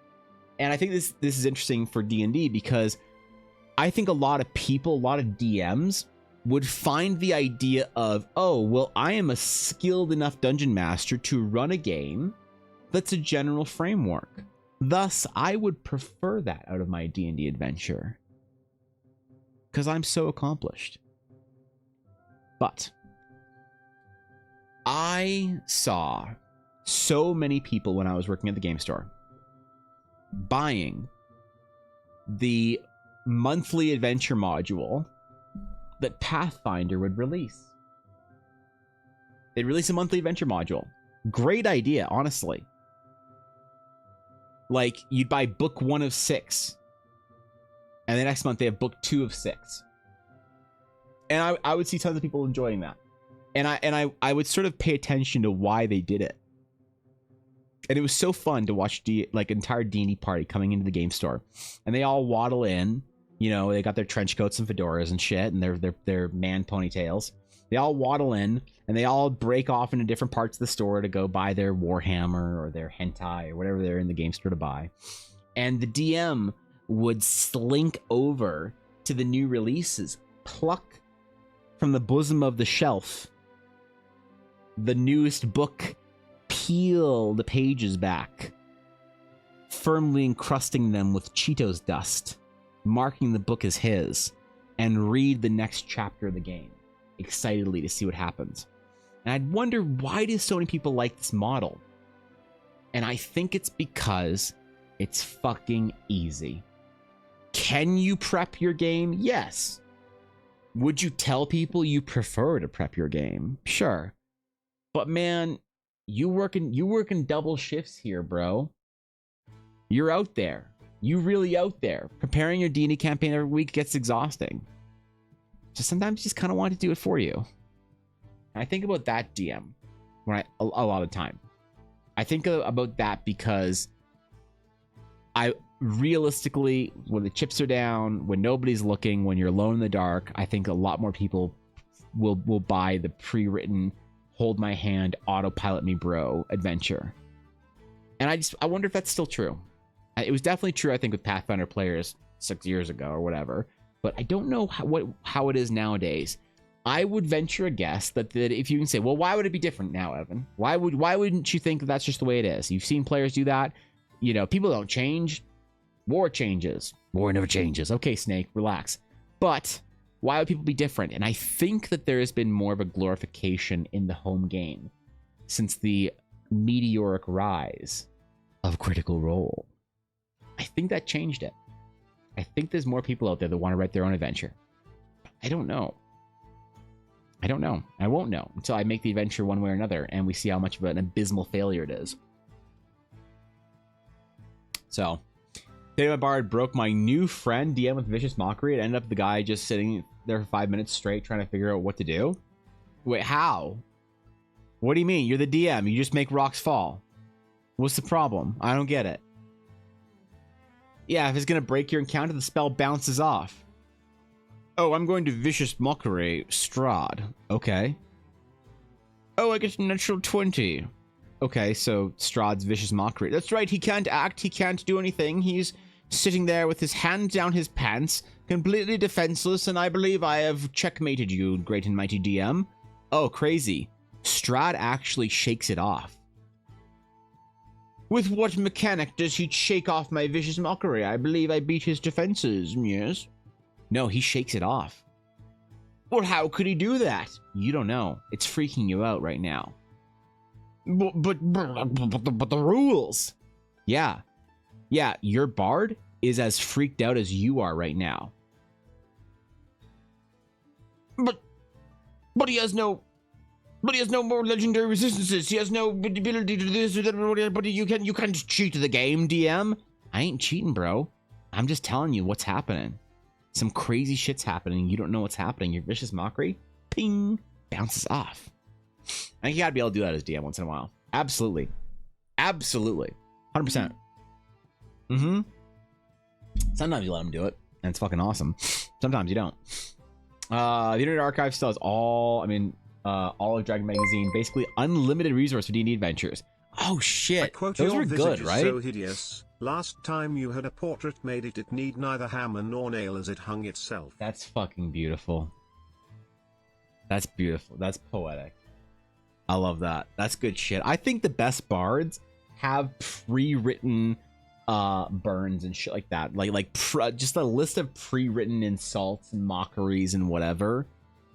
Speaker 2: And I think this is interesting for D&D because I think a lot of people, a lot of DMs would find the idea of, oh, well, I am a skilled enough dungeon master to run a game that's a general framework. Thus, I would prefer that out of my D&D adventure because I'm so accomplished. But I saw so many people when I was working at the game store buying the monthly adventure module that Pathfinder would release. They'd release a monthly adventure module. Great idea, honestly. Like, you'd buy book 1 of 6, and the next month they have book 2 of 6. And I would see tons of people enjoying that. And I would sort of pay attention to why they did it. And it was so fun to watch like entire D&D party coming into the game store, and they all waddle in. You know, they got their trench coats and fedoras and shit, and their man ponytails. They all waddle in, and they all break off into different parts of the store to go buy their Warhammer or their hentai or whatever they're in the game store to buy. And the DM would slink over to the new releases, pluck from the bosom of the shelf the newest book, peel the pages back, firmly encrusting them with Cheetos dust, marking the book as his, and read the next chapter of the game excitedly to see what happens. And I'd wonder, why do so many people like this model? And I think it's because it's fucking easy. Can you prep your game? Yes. Would you tell people you prefer to prep your game? Sure. But man, you working double shifts here, bro. You're out there. You really out there. Preparing your D&D campaign every week gets exhausting. So sometimes you just kind of want to do it for you. And I think about that DM when a lot of the time. I think about that because I realistically, when the chips are down, when nobody's looking, when you're alone in the dark, I think a lot more people will buy the pre-written hold my hand, autopilot me bro adventure. And I wonder if that's still true. It was definitely true, I think, with Pathfinder players 6 years ago or whatever, but I don't know how it is nowadays. I would venture a guess that if you can say, well, why would it be different now, Evan? Why wouldn't you think that that's just the way it is? You've seen players do that. You know, people don't change. War changes. War never changes. Okay, Snake, relax. But why would people be different? And I think that there has been more of a glorification in the home game since the meteoric rise of Critical Role. I think that changed it. I think there's more people out there that want to write their own adventure. I don't know. I won't know until I make the adventure one way or another and we see how much of an abysmal failure it is. So, today my bard broke my new friend DM with vicious mockery. It ended up the guy just sitting there for 5 minutes straight trying to figure out what to do. Wait, how? What do you mean? You're the DM. You just make rocks fall. What's the problem? I don't get it. Yeah, if it's going to break your encounter, the spell bounces off. Oh, I'm going to vicious mockery Strahd. Okay. Oh, I get a natural 20. Okay, so Strahd's vicious mockery. That's right, he can't act, he can't do anything. He's sitting there with his hand down his pants, completely defenseless, and I believe I have checkmated you, great and mighty DM. Oh, crazy. Strahd actually shakes it off. With what mechanic does he shake off my vicious mockery? I believe I beat his defenses, yes? No, he shakes it off. Well, how could he do that? You don't know. It's freaking you out right now. But the rules. Yeah, your bard is as freaked out as you are right now. But he has no more legendary resistances. He has no ability to this. But you can't cheat the game, DM. I ain't cheating, bro. I'm just telling you what's happening. Some crazy shit's happening. You don't know what's happening. Your vicious mockery, ping, bounces off. I think you gotta be able to do that as DM once in a while. Absolutely. 100%. Sometimes you let them do it, and it's fucking awesome. Sometimes you don't. The Internet Archive still has all of Dragon Magazine, basically unlimited resource for D&D adventures. Oh
Speaker 1: I
Speaker 2: shit,
Speaker 1: quote,
Speaker 2: those
Speaker 1: your
Speaker 2: were
Speaker 1: visage
Speaker 2: good,
Speaker 1: is
Speaker 2: right?
Speaker 1: so hideous. Last time you had a portrait made it need neither hammer nor nail as it hung itself.
Speaker 2: That's fucking beautiful. That's beautiful. That's poetic. I love that. That's good shit. I think the best bards have pre-written burns and shit like that. Just a list of pre-written insults and mockeries and whatever.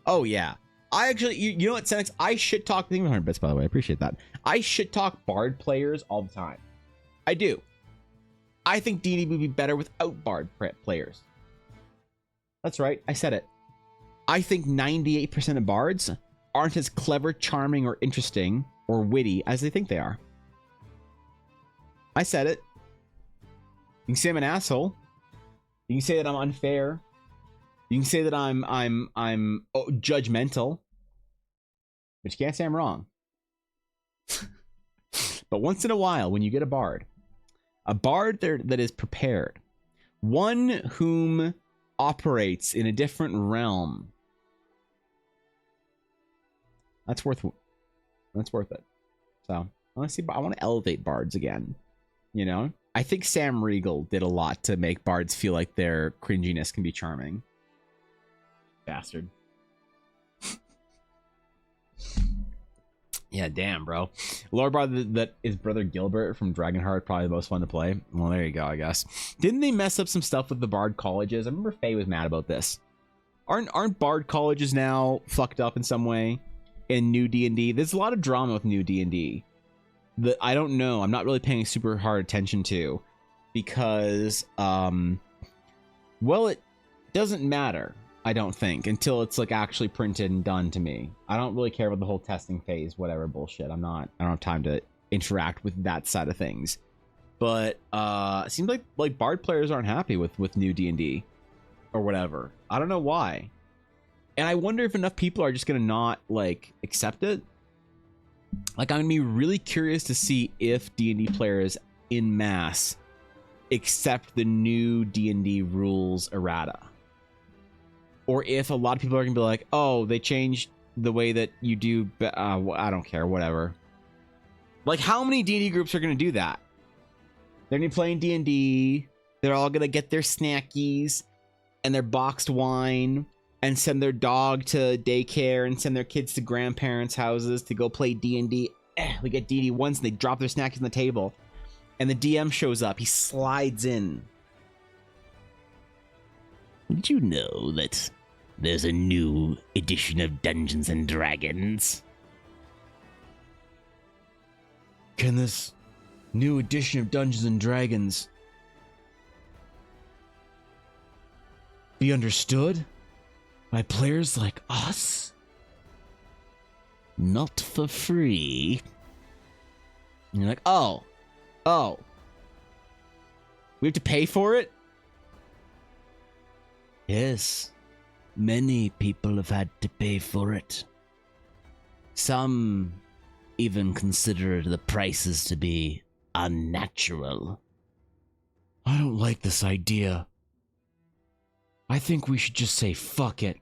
Speaker 2: Oh yeah. I actually, you know what, Senex? I shit talk. Thank you for 100 bits, by the way. I appreciate that. I shit talk bard players all the time. I do. I think D&D would be better without bard players. That's right. I said it. I think 98% of bards aren't as clever, charming, or interesting or witty as they think they are. I said it. You can say I'm an asshole. You can say that I'm unfair. You can say that I'm judgmental. But you can't say I'm wrong. But once in a while, when you get a bard there that is prepared, one whom operates in a different realm, that's worth it. So honestly, I want to elevate bards again. You know, I think Sam Riegel did a lot to make bards feel like their cringiness can be charming. Bastard. Yeah, damn, bro. Lore bard that is Brother Gilbert from Dragonheart, probably the most fun to play. Well, there you go, I guess. Didn't they mess up some stuff with the bard colleges? I remember Faye was mad about this. Aren't bard colleges now fucked up in some way in new D&D? There's a lot of drama with new D&D that I don't know. I'm not really paying super hard attention to because, well, it doesn't matter. I don't think, until it's like actually printed and done to me. I don't really care about the whole testing phase, whatever bullshit. I don't have time to interact with that side of things. But it seems like bard players aren't happy with new D&D or whatever. I don't know why. And I wonder if enough people are just gonna not like accept it. Like, I'm gonna be really curious to see if D&D players in mass accept the new D&D rules errata. Or if a lot of people are gonna be like, oh, they changed the way that you do, I don't care, whatever. Like, how many D&D groups are gonna do that? They're gonna be playing D&D, they're all gonna get their snackies and their boxed wine and send their dog to daycare and send their kids to grandparents' houses to go play D&D. We get D&D once and they drop their snacks on the table. And the DM shows up, he slides in. Did you know that there's a new edition of Dungeons and Dragons? Can this new edition of Dungeons and Dragons be understood by players like us? Not for free. And you're like, oh, we have to pay for it? Yes, many people have had to pay for it. Some even consider the prices to be unnatural. I don't like this idea. I think we should just say fuck it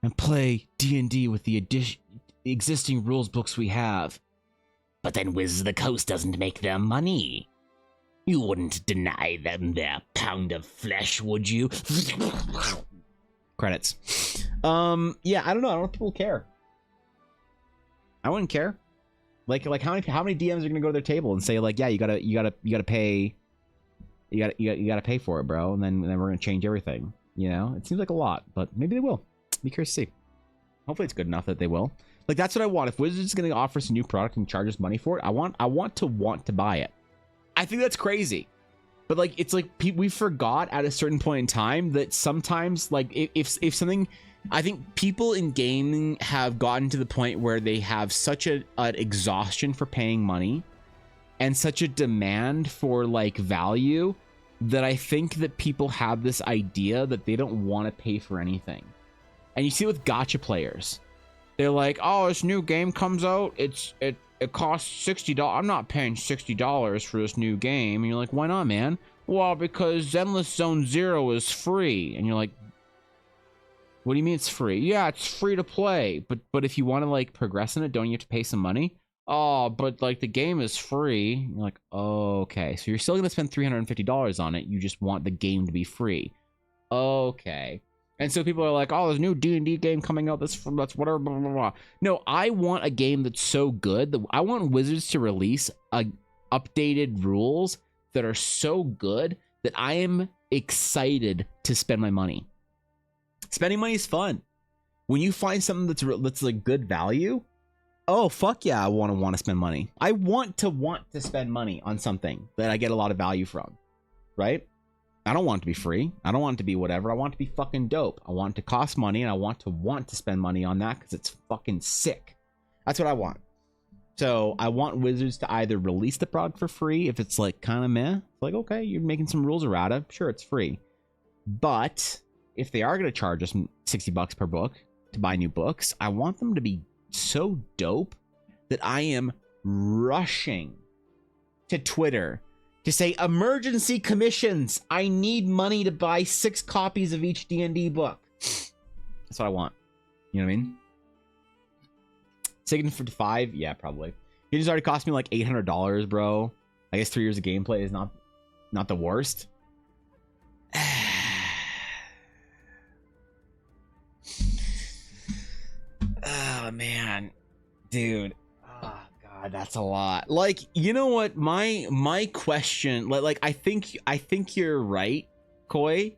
Speaker 2: and play D&D with the existing rules books we have. But then Wizards of the Coast doesn't make their money. You wouldn't deny them their pound of flesh, would you? Credits. Yeah, I don't know. I don't know if people care. I wouldn't care. Like how many DMs are gonna go to their table and say like, yeah, you gotta pay, you gotta pay for it, bro, and then we're gonna change everything. You know, it seems like a lot, but maybe they will. Be curious to see. Hopefully, it's good enough that they will. Like, that's what I want. If Wizards is gonna offer us a new product and charge us money for it, I want to buy it. I think that's crazy. But like, it's like we forgot at a certain point in time that sometimes, like, if something, I think people in gaming have gotten to the point where they have such an exhaustion for paying money and such a demand for like value that I think that people have this idea that they don't want to pay for anything. And you see it with gacha players. They're like, oh, this new game comes out, it costs $60. I'm not paying $60 for this new game. And you're like, why not, man? Well, because Endless Zone Zero is free. And you're like, what do you mean it's free? Yeah, it's free to play. But if you want to like progress in it, don't you have to pay some money? oh, but like the game is free. You're like, oh, okay, so you're still gonna spend $350 on it. You just want the game to be free. Okay. And so people are like, oh, there's a new D&D game coming out. That's whatever, blah, blah, blah. No, I want a game that's so good that I want Wizards to release updated rules that are so good that I am excited to spend my money. Spending money is fun. When you find something that's like good value, oh, fuck yeah, I want to spend money. I want to spend money on something that I get a lot of value from, right? I don't want it to be free. I don't want it to be whatever. I want it to be fucking dope. I want it to cost money, and I want to spend money on that because it's fucking sick. That's what I want. So I want Wizards to either release the product for free if it's like kind of meh. It's like, okay, you're making some rules errata. Sure, it's free. But if they are going to charge us $60 per book to buy new books, I want them to be so dope that I am rushing to Twitter to say, emergency commissions. I need money to buy 6 copies of each D&D book. That's what I want. You know what I mean? Taking for 5? Yeah, probably. It just already cost me like $800, bro. I guess 3 years of gameplay is not the worst. Oh, man. Dude. Oh, God, that's a lot. Like, you know what? My question, like I think you're right, Koi.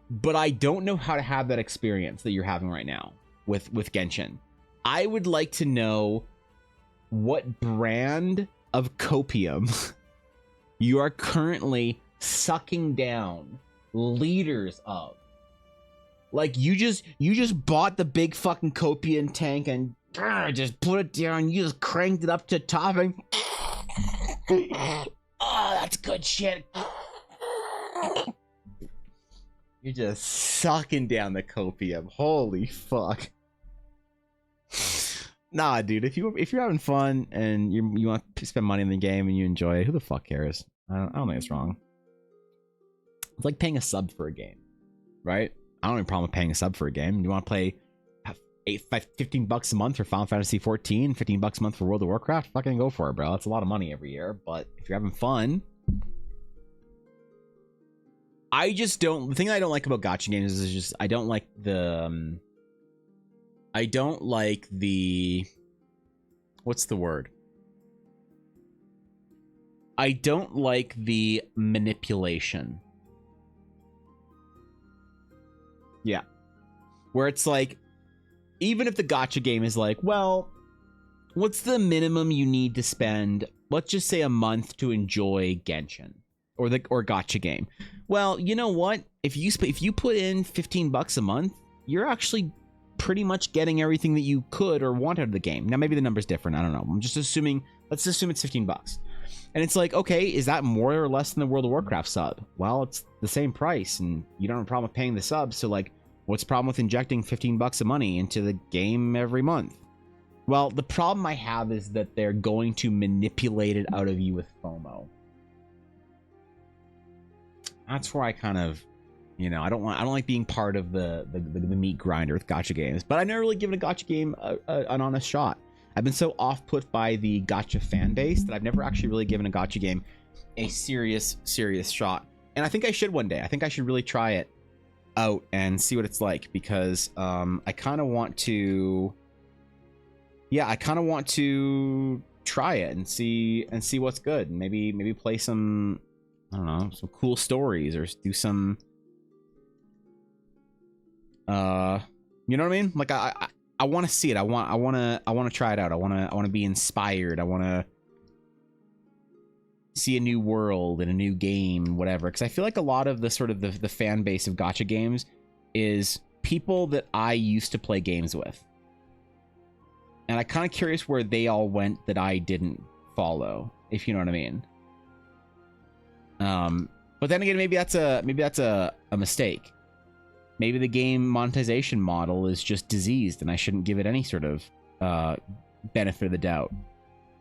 Speaker 2: But I don't know how to have that experience that you're having right now with Genshin. I would like to know what brand of copium you are currently sucking down liters of. Like you just bought the big fucking copium tank and just put it down. You just cranked it up to top and oh, that's good shit. You're just sucking down the copium. Holy fuck. Nah, dude. If you're having fun and you want to spend money in the game and you enjoy it, who the fuck cares? I don't think it's wrong. It's like paying a sub for a game, right? I don't have a problem with paying a sub for a game. You want to play $15 a month for Final Fantasy 14, $15 a month for World of Warcraft? Fucking go for it, bro. That's a lot of money every year. But if you're having fun, I just don't. The thing I don't like about gacha games is just I don't like the. What's the word? I don't like the manipulation. Yeah. Where it's like, even if the gacha game is like, well, what's the minimum you need to spend, let's just say a month to enjoy Genshin or gacha game. Well, you know what? If you put in $15 a month, you're actually pretty much getting everything that you could or want out of the game. Now, maybe the number's different. I don't know. I'm just assuming, let's assume it's $15. And it's like, okay, is that more or less than the World of Warcraft sub? Well, it's the same price and you don't have a problem with paying the sub. So like, what's the problem with injecting $15 of money into the game every month? Well, the problem I have is that they're going to manipulate it out of you with FOMO. That's where I kind of, you know, I don't like being part of the meat grinder with gacha games, but I've never really given a gacha game an honest shot. I've been so off-put by the gacha fan base that I've never actually really given a gacha game a serious shot. And I think I should one day. I think I should really try it out and see what it's like, because I kind of want to try it and see what's good, and maybe play some, I don't know, some cool stories or do some you know what I mean? Like I want to see it. I want to try it out. I want to be inspired. I want to see a new world and a new game, whatever. Because I feel like a lot of the sort of the fan base of gacha games is people that I used to play games with, and I'm kind of curious where they all went that I didn't follow, if you know what I mean. But then again, maybe that's a mistake. Maybe the game monetization model is just diseased and I shouldn't give it any sort of benefit of the doubt.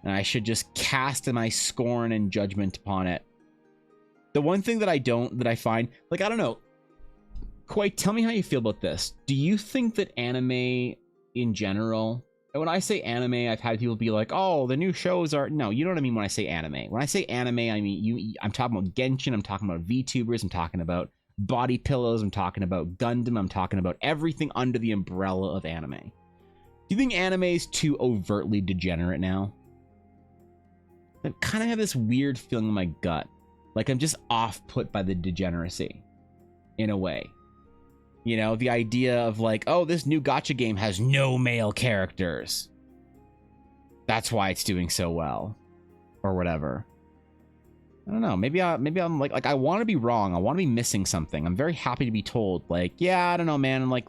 Speaker 2: And I should just cast my scorn and judgment upon it. The one thing that I find, like, I don't know, Koi, tell me how you feel about this. Do you think that anime in general when I say anime, I've had people be like, "Oh, the new shows are..." No, you know what I mean when I say anime. When I say anime, I mean I'm talking about Genshin. I'm talking about VTubers. I'm talking about body pillows. I'm talking about Gundam. I'm talking about everything under the umbrella of anime. Do you think anime is too overtly degenerate now? I kind of have this weird feeling in my gut, like I'm just off put by the degeneracy, in a way. You know, the idea of like, oh, this new gacha game has no male characters. That's why it's doing so well, or whatever. I don't know. Maybe I'm like I want to be wrong. I want to be missing something. I'm very happy to be told, like, yeah, I don't know, man. Like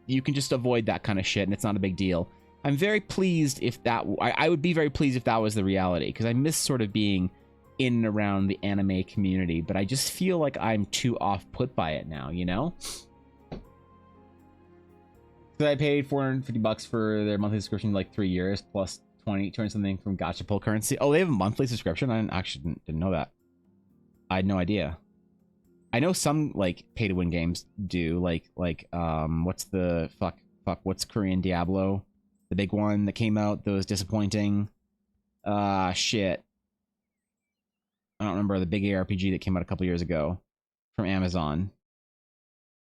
Speaker 2: you can just avoid that kind of shit, and it's not a big deal. I'm very pleased if that. I would be very pleased if that was the reality, because I miss sort of being in and around the anime community, but I just feel like I'm too off put by it now. You know. So I paid $450 for their monthly subscription, like 3 years, plus 20 something from Gacha Pull currency. Oh, they have a monthly subscription? I didn't know that. I had no idea. I know some like pay to win games do, like what's the what's Korean Diablo? The big one that came out that was disappointing. Shit. I don't remember the big ARPG that came out a couple years ago from Amazon.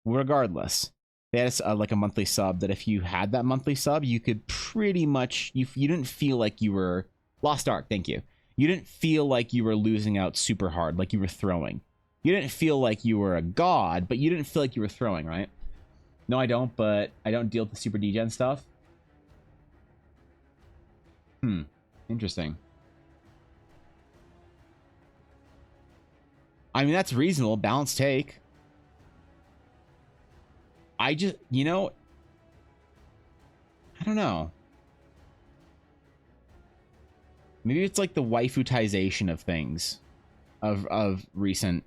Speaker 2: Regardless, they had like a monthly sub that if you had that monthly sub, you could pretty much, you didn't feel like you were Lost Ark. Thank you. You didn't feel like you were losing out super hard, like you were throwing. You didn't feel like you were a god, but you didn't feel like you were throwing, right? No, I don't, but I don't deal with the super degen stuff. Interesting. I mean, that's reasonable. Balanced take. I just, you know, I don't know. Maybe it's like the waifutization of things, of recent,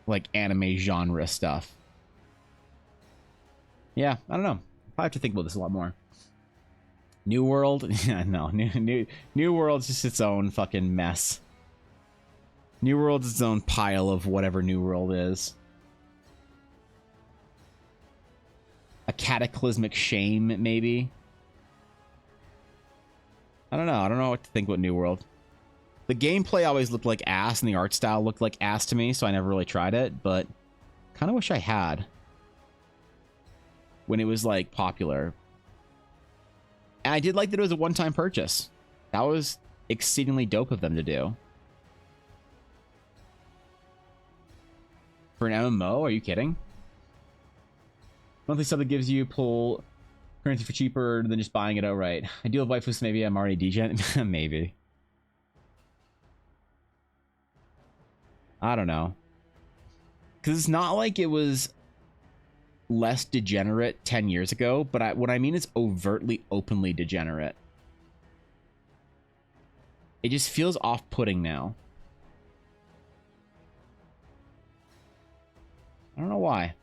Speaker 2: like, anime genre stuff. Yeah, I don't know. I have to think about this a lot more. New World? Yeah, no. New World's just its own fucking mess. New World's its own pile of whatever New World is. A cataclysmic shame, maybe. I don't know. I don't know what to think about New World. The gameplay always looked like ass, and the art style looked like ass to me, so I never really tried it, but kind of wish I had. When it was, like, popular. And I did like that it was a one-time purchase. That was exceedingly dope of them to do. For an MMO? Are you kidding? Monthly sub that gives you pull currency for cheaper than just buying it outright. I do have waifus, maybe I'm already degen. Maybe. I don't know. Because it's not like it was less degenerate 10 years ago, but what I mean is overtly, openly degenerate. It just feels off-putting now. I don't know why.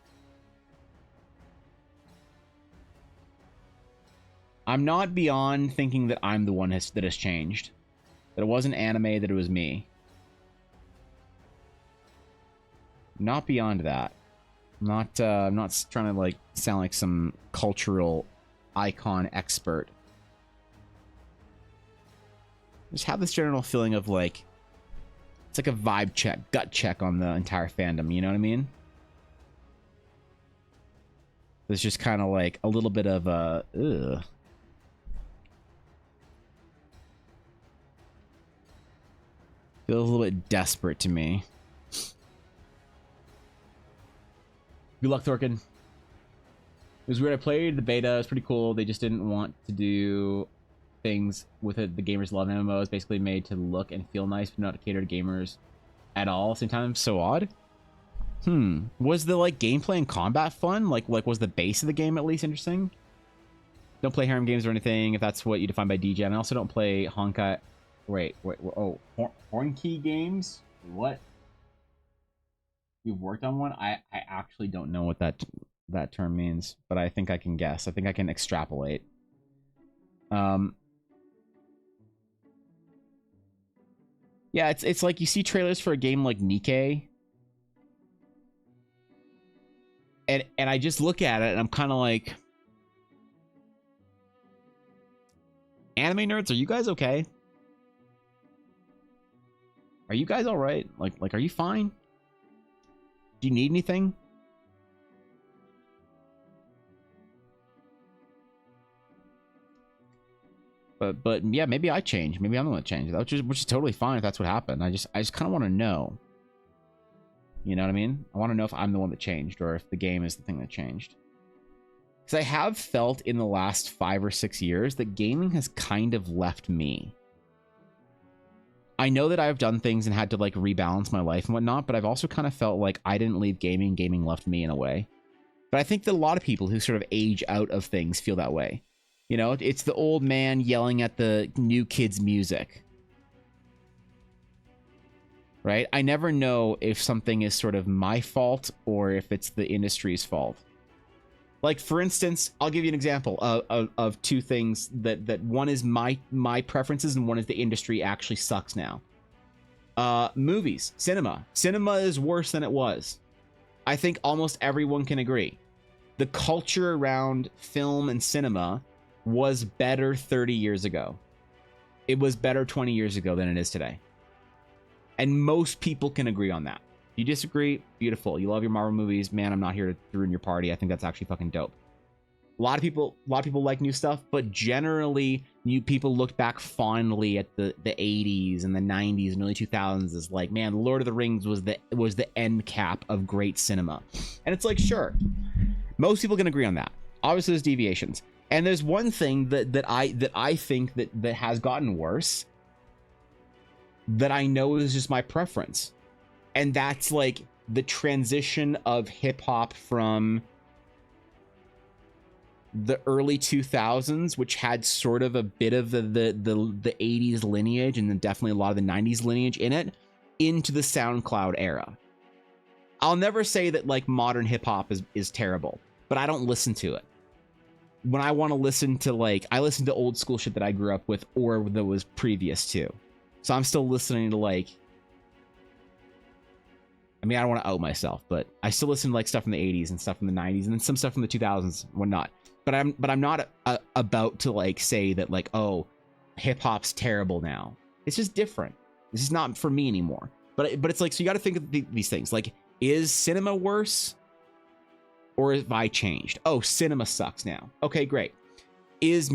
Speaker 2: I'm not beyond thinking that I'm the one that has changed. That it wasn't anime, that it was me. Not beyond that. I'm not trying to like sound like some cultural icon expert. Just have this general feeling of like it's like a vibe check, gut check on the entire fandom, you know what I mean? There's just kind of like a little bit of a ugh. Feels a little bit desperate to me. Good luck, Thorkin. It was weird. I played the beta. It was pretty cool. They just didn't want to do things with it. The gamers love MMOs. Basically made to look and feel nice, but not to cater to gamers at all. Same time, so odd. Was the like gameplay and combat fun? Like was the base of the game at least interesting? Don't play harem games or anything if that's what you define by degen. I also don't play Honkai. Wait. Oh, Hornkey games? What? You've worked on one? I actually don't know what that term means, but I think I can guess. I think I can extrapolate. Yeah, it's like you see trailers for a game like Nikkei, and I just look at it and I'm kind of like, Anime nerds, are you guys okay? Are you guys all right? Like, are you fine? Do you need anything? But yeah, maybe I change. Maybe I'm the one that changed, which is totally fine if that's what happened. I just kind of want to know. You know what I mean? I want to know if I'm the one that changed or if the game is the thing that changed. Because I have felt in the last 5 or 6 years that gaming has kind of left me. I know that I've done things and had to like rebalance my life and whatnot, but I've also kind of felt like I didn't leave gaming. Gaming left me in a way. But I think that a lot of people who sort of age out of things feel that way. You know, it's the old man yelling at the new kids' music. Right? I never know if something is sort of my fault or if it's the industry's fault. Like, for instance, I'll give you an example of two things that one is my preferences and one is the industry actually sucks now. Movies, cinema. Cinema is worse than it was. I think almost everyone can agree. The culture around film and cinema was better 30 years ago. It was better 20 years ago than it is today. And most people can agree on that. You disagree? Beautiful. You love your Marvel movies. Man, I'm not here to ruin your party. I think that's actually fucking dope. A lot of people like new stuff, but generally, new people look back fondly at the 80s and the 90s and early 2000s as like, man, Lord of the Rings was the end cap of great cinema. And it's like, sure, most people can agree on that. Obviously, there's deviations. And there's one thing that I think that has gotten worse that I know is just my preference. And that's like the transition of hip hop from the early 2000s, which had sort of a bit of the 80s lineage and then definitely a lot of the 90s lineage in it, into the SoundCloud era. I'll never say that like modern hip hop is terrible, but I don't listen to it. When I want to listen to like, I listen to old school shit that I grew up with or that was previous to. So I'm still listening to like, I mean, I don't want to out myself, but I still listen to like stuff from the 80s and stuff from the 90s and then some stuff from the 2000s and whatnot. But I'm not about to like say that like, oh, hip hop's terrible now. It's just different. This is not for me anymore. But it's like, so you got to think of these things. Like, is cinema worse? Or have I changed? Oh, cinema sucks now. Okay, great. Is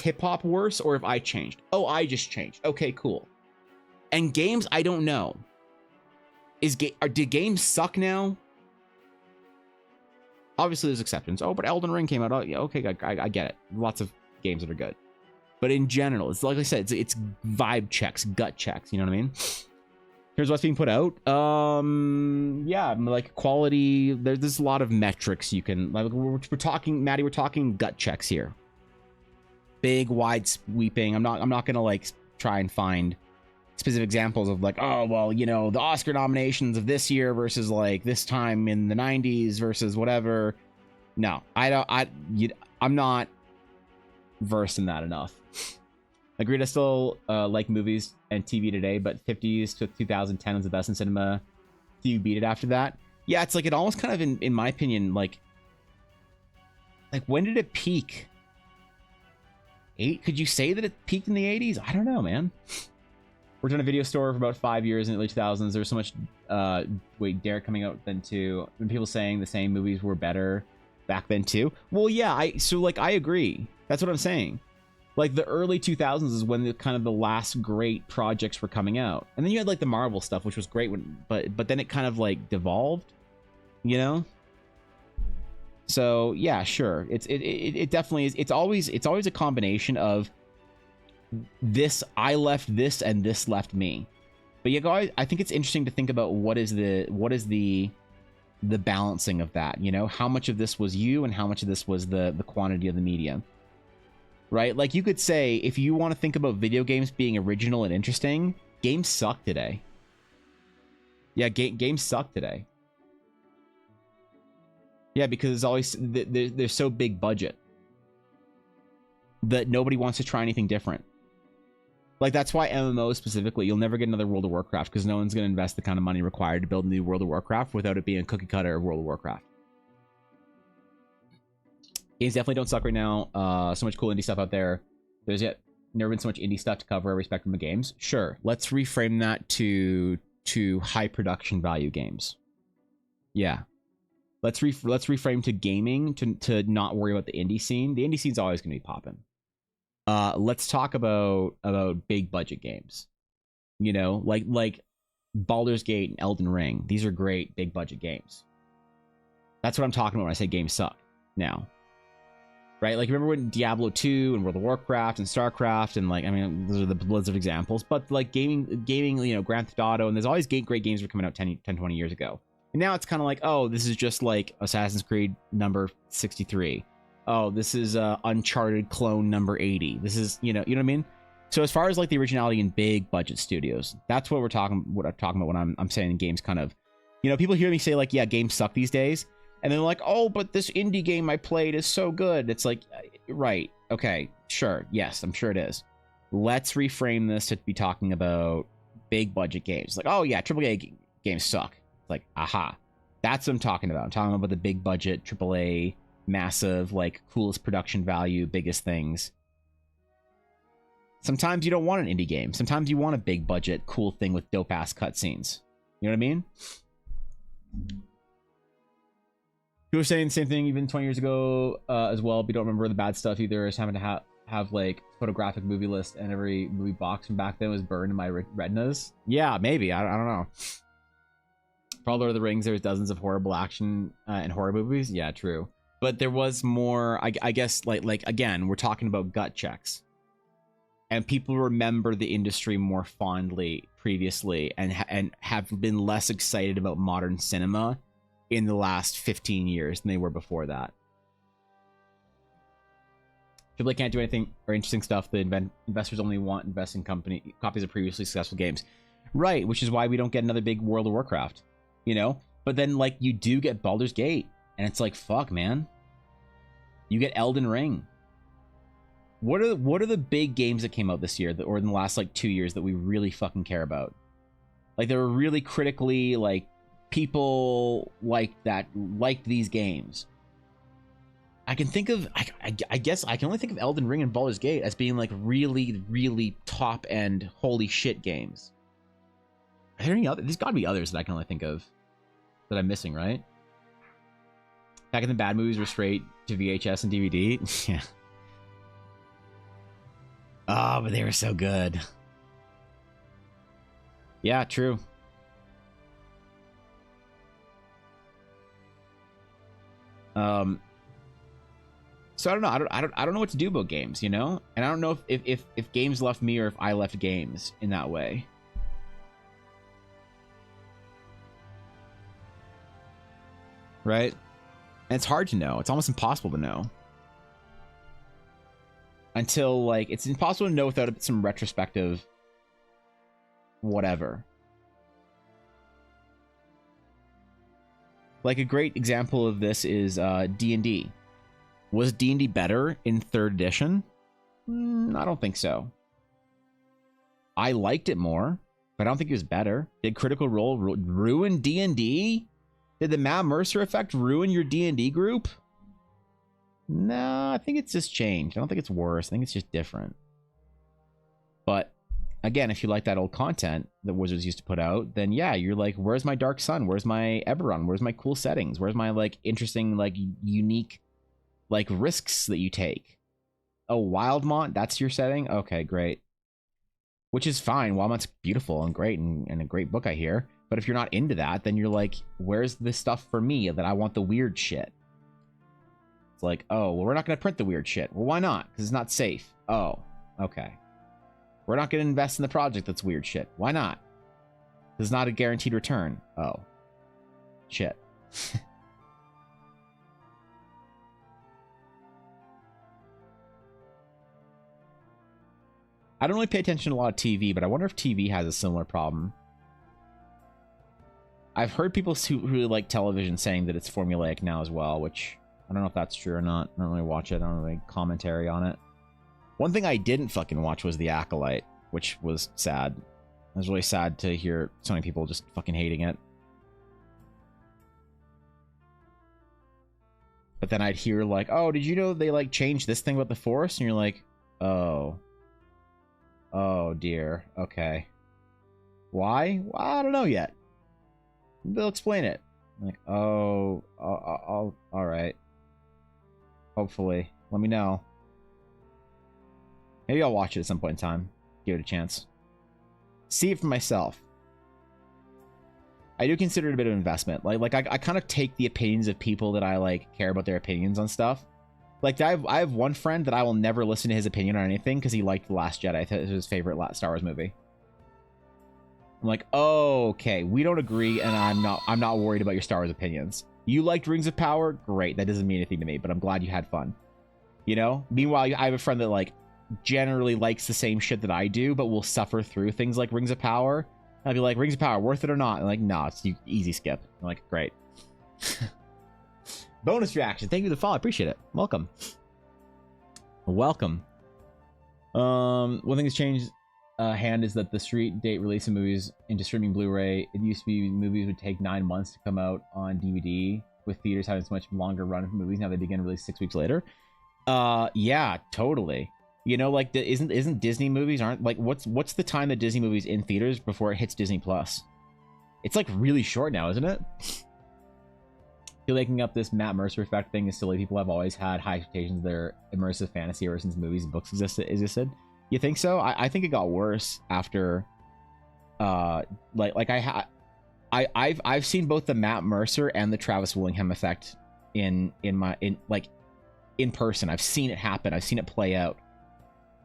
Speaker 2: hip hop worse or have I changed? Oh, I just changed. Okay, cool. And games, I don't know. Did games suck now? Obviously, there's exceptions. Oh, but Elden Ring came out. Oh, yeah, okay, I get it. Lots of games that are good. But in general, it's like I said, it's vibe checks, gut checks. You know what I mean? Here's what's being put out. Yeah, like quality. There's a lot of metrics you can. Like we're talking, Maddie. We're talking gut checks here. Big, wide sweeping. I'm not gonna like try and find specific examples of like, oh well, you know, the Oscar nominations of this year versus like this time in the 90s versus whatever. No, I'm not versed in that enough. Agreed, I still like movies and TV today, but 50s to 2010 was the best in cinema. Do you beat it after that? Yeah, it's like it almost kind of, in my opinion, like when did it peak? Could you say that it peaked in the 80s? I don't know, man. Worked on a video store for about 5 years in the early 2000s. There was so much Derek coming out then too, and people saying the same movies were better back then too. Well, yeah, I agree. That's what I'm saying. Like the early 2000s is when the last great projects were coming out, and then you had like the Marvel stuff, which was great but then it kind of like devolved, you know. So yeah, sure, it definitely is. It's always a combination of this. I left this and this left me. But yeah, guys, I think it's interesting to think about what is the balancing of that. You know, how much of this was you and how much of this was the quantity of the media. Right? Like you could say, if you want to think about video games being original and interesting, games suck today. Yeah, games suck today. Yeah, because it's always they're so big budget that nobody wants to try anything different. Like that's why MMOs specifically, you'll never get another World of Warcraft because no one's going to invest the kind of money required to build a new World of Warcraft without it being a cookie cutter of World of Warcraft. Games definitely don't suck right now. So much cool indie stuff out there. There's yet never been so much indie stuff to cover every spectrum of games. Sure, let's reframe that to high production value games. Yeah, let's reframe to gaming to not worry about the indie scene. The indie scene's always going to be popping. Let's talk about big budget games. You know, like Baldur's Gate and Elden Ring. These are great big budget games. That's what I'm talking about when I say games suck now. Right? Like, remember when Diablo 2 and World of Warcraft and StarCraft and, like, I mean, those are the Blizzard examples, but like gaming, you know, Grand Theft Auto, and there's always great games were coming out 10, 20 years ago. And now it's kind of like, oh, this is just like Assassin's Creed number 63. Oh, this is Uncharted clone number 80. This is, you know what I mean? So as far as like the originality in big budget studios, that's what I'm talking about when I'm saying games kind of, you know, people hear me say like, yeah, games suck these days. And they're like, oh, but this indie game I played is so good. It's like, right. Okay, sure. Yes, I'm sure it is. Let's reframe this to be talking about big budget games. Like, oh yeah, AAA games suck. Like, aha. That's what I'm talking about. I'm talking about the big budget, AAA, massive, like coolest production value, biggest things. Sometimes you don't want an indie game. Sometimes you want a big budget, cool thing with dope ass cutscenes. You know what I mean? People were saying the same thing even 20 years ago as well. But you don't remember the bad stuff either. Just having to have like photographic movie list, and every movie box from back then was burned in my retinas. Yeah, maybe. I don't know. For all Lord of the Rings, there's dozens of horrible action and horror movies. Yeah, true. But there was more, I guess, like again, we're talking about gut checks. And people remember the industry more fondly previously and have been less excited about modern cinema in the last 15 years than they were before that. People can't do anything or interesting stuff. The investors only want investing copies of previously successful games. Right, which is why we don't get another big World of Warcraft, you know? But then, like, you do get Baldur's Gate, and it's like, fuck, man. You get Elden Ring. What are the big games that came out this year or in the last, like, 2 years that we really fucking care about? Like, they were really critically, like, people like these games. I can think of, I guess I can only think of Elden Ring and Baldur's Gate as being like really, really top end holy shit games. Are there any other? There's got to be others that I can only think of that I'm missing, right? Back in the bad movies were straight to VHS and DVD. Yeah. Oh, but they were so good. Yeah, true. So I don't know. I don't know what to do about games, you know? And I don't know if games left me or if I left games in that way. Right? And it's hard to know. It's almost impossible to know. Until, like, it's impossible to know without some retrospective whatever. Like, a great example of this is D&D. Was D&D better in 3rd edition? I don't think so. I liked it more, but I don't think it was better. Did Critical Role ruin D&D? Did the Matt Mercer effect ruin your D&D group? No, I think it's just changed. I don't think it's worse. I think it's just different. But again, if you like that old content that Wizards used to put out, then yeah, you're like, where's my Dark Sun? Where's my Eberron? Where's my cool settings? Where's my, like, interesting, like, unique, like, risks that you take? Oh, Wildmont, that's your setting? Okay, great. Which is fine. Wildmont's beautiful and great and a great book, I hear. But if you're not into that, then you're like, where's the stuff for me that I want the weird shit? It's like, oh, well, we're not going to print the weird shit. Well, why not? Because it's not safe. Oh, okay. We're not going to invest in the project that's weird shit. Why not? Because it's not a guaranteed return. Oh. Shit. I don't really pay attention to a lot of TV, but I wonder if TV has a similar problem. I've heard people who really like television saying that it's formulaic now as well, which I don't know if that's true or not. I don't really watch it. I don't really commentary on it. One thing I didn't fucking watch was The Acolyte, which was sad. It was really sad to hear so many people just fucking hating it. But then I'd hear like, oh, did you know they like changed this thing about the Force? And you're like, oh. Oh dear. Okay. Why? Well, I don't know yet. They'll explain it. Like, oh, all right. Hopefully. Let me know. Maybe I'll watch it at some point in time. Give it a chance. See it for myself. I do consider it a bit of an investment. Like I kind of take the opinions of people that I like care about their opinions on stuff. Like I have one friend that I will never listen to his opinion on anything because he liked The Last Jedi. It was his favorite Star Wars movie. I'm like, oh, okay, we don't agree, and I'm not worried about your Star Wars opinions. You liked Rings of Power? Great. That doesn't mean anything to me, but I'm glad you had fun. You know? Meanwhile, I have a friend that like generally likes the same shit that I do, but will suffer through things like Rings of Power. I'd be like, Rings of Power, worth it or not? And like, no, it's easy skip. I'm like, great. Bonus reaction. Thank you for the follow. I appreciate it. Welcome. Welcome. One thing that's changed hand is that the street date release of movies into streaming Blu-ray. It used to be movies would take 9 months to come out on DVD, with theaters having so much longer run of movies. Now they begin release 6 weeks later. Yeah, totally. You know, like isn't Disney movies aren't like what's the time that Disney movies in theaters before it hits Disney Plus? It's like really short now, isn't it? You're making up this Matt Mercer effect thing is silly. People have always had high expectations of their immersive fantasy ever since movies and books existed. You think so? I think it got worse after I've seen both the Matt Mercer and the Travis Willingham effect in person. I've seen it happen. I've seen it play out.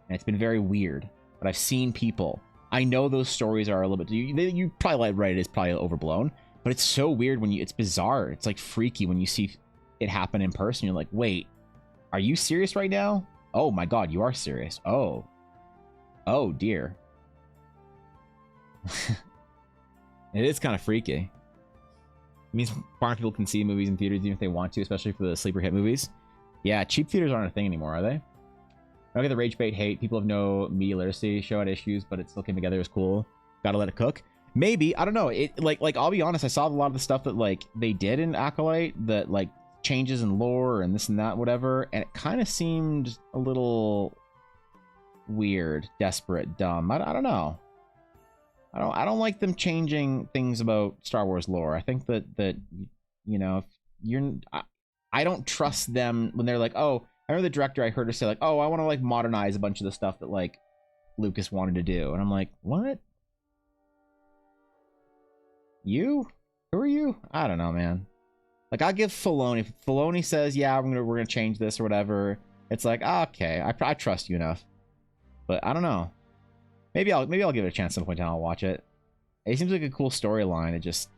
Speaker 2: And it's been very weird. But I've seen people. I know those stories are a little bit you probably like right, it is probably overblown, but it's so weird when it's bizarre. It's like freaky when you see it happen in person. You're like, wait, are you serious right now? Oh my god, you are serious. Oh dear. It is kind of freaky. It means more people can see movies in theaters even if they want to, especially for the sleeper hit movies. Yeah, cheap theaters aren't a thing anymore, are they? I don't get the rage bait hate. People have no media literacy, show had issues, but it still came together. It was cool. Gotta let it cook. Maybe, I don't know. It like I'll be honest, I saw a lot of the stuff that like they did in Acolyte, that like changes in lore and this and that, whatever, and it kind of seemed a little weird, desperate, dumb. I don't know. I don't like them changing things about Star Wars lore. I think that you know, if you're I don't trust them when they're like, oh, I remember the director, I heard her say like, oh, I want to like modernize a bunch of the stuff that like Lucas wanted to do, and I'm like, what? You? Who are you? I don't know, man. Like, I'll give Filoni. If Filoni says, yeah, we're gonna change this or whatever, it's like, okay, I trust you enough. But I don't know. Maybe I'll give it a chance at some point down. I'll watch it. It seems like a cool storyline. It just,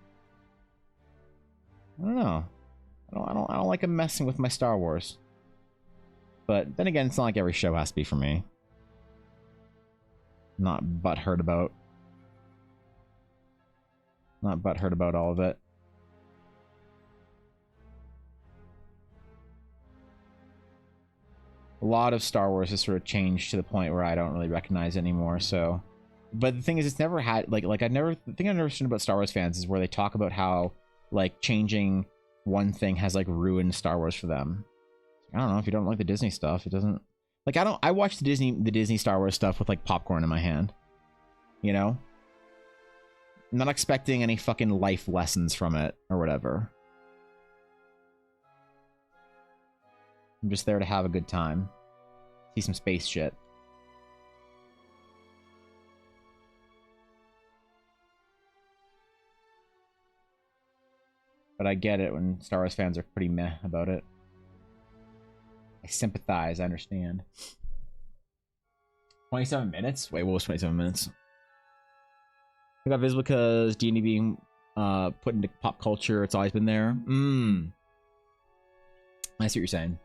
Speaker 2: I don't know. I don't like him messing with my Star Wars. But then again, it's not like every show has to be for me. Not butthurt about all of it. A lot of Star Wars has sort of changed to the point where I don't really recognize it anymore. So, but the thing is, it's never had the thing I've never understood about Star Wars fans is where they talk about how like changing one thing has like ruined Star Wars for them. I don't know, if you don't like the Disney stuff, it doesn't like I watch the Disney Star Wars stuff with like popcorn in my hand. You know? I'm not expecting any fucking life lessons from it or whatever. I'm just there to have a good time. See some space shit. But I get it when Star Wars fans are pretty meh about it. I sympathize, I understand. 27 minutes? Wait, what was 27 minutes? I got visible because D&D being put into pop culture, it's always been there. I see what you're saying.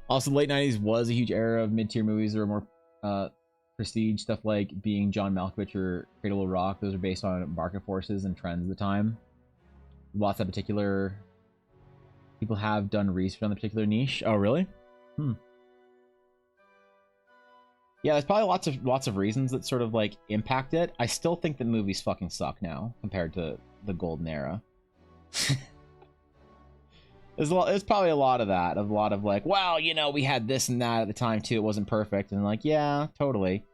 Speaker 2: Also, the late 90s was a huge era of mid-tier movies that were more prestige, stuff like being John Malkovich or Cradle of Rock. Those are based on market forces and trends at the time. Lots of particular people have done research on the particular niche. Oh, really? Yeah, there's probably lots of reasons that sort of like impact it. I still think the movies fucking suck now compared to the golden era. There's probably a lot of that, of a lot of like, well, you know, we had this and that at the time too. It wasn't perfect, and like, yeah, totally.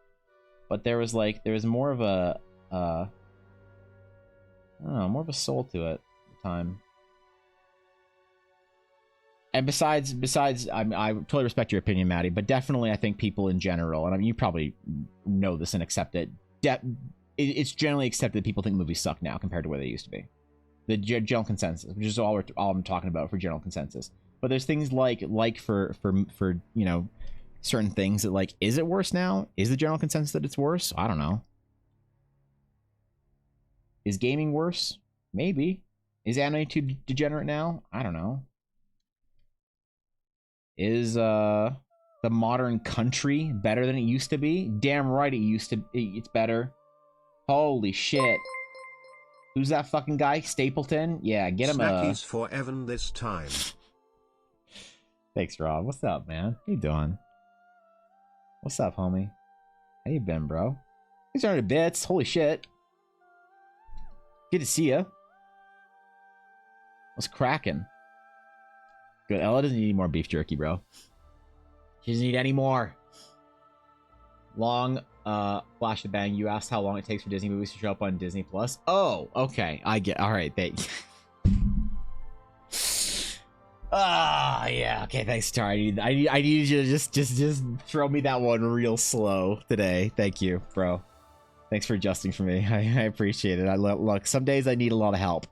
Speaker 2: but there was more of a I don't know, more of a soul to it at the time. And besides, I totally respect your opinion, Maddie, but definitely I think people in general, and I mean, you probably know this and accept it, it's generally accepted that people think movies suck now compared to where they used to be. The general consensus, which is all I'm talking about for general consensus. But there's things like for you know, certain things that, like, is it worse now? Is the general consensus that it's worse? I don't know. Is gaming worse? Maybe. Is anime too degenerate now? I don't know. Is the modern country better than it used to be? Damn right it's better. Holy shit. Who's that fucking guy? Stapleton? Yeah, get him
Speaker 1: Snackies for Evan this time.
Speaker 2: Thanks, Rob. What's up, man? How you doing? What's up, homie? How you been, bro? These aren't bits. Holy shit. Good to see ya. What's cracking? Good. Ella doesn't need any more beef jerky, bro. She doesn't need any more. Long flash to bang. You asked how long it takes for Disney movies to show up on Disney Plus. Oh, okay. I get. All right. Yeah. Okay. Thanks, Tar. I need you to just throw me that one real slow today. Thank you, bro. Thanks for adjusting for me. I appreciate it. Look, some days I need a lot of help.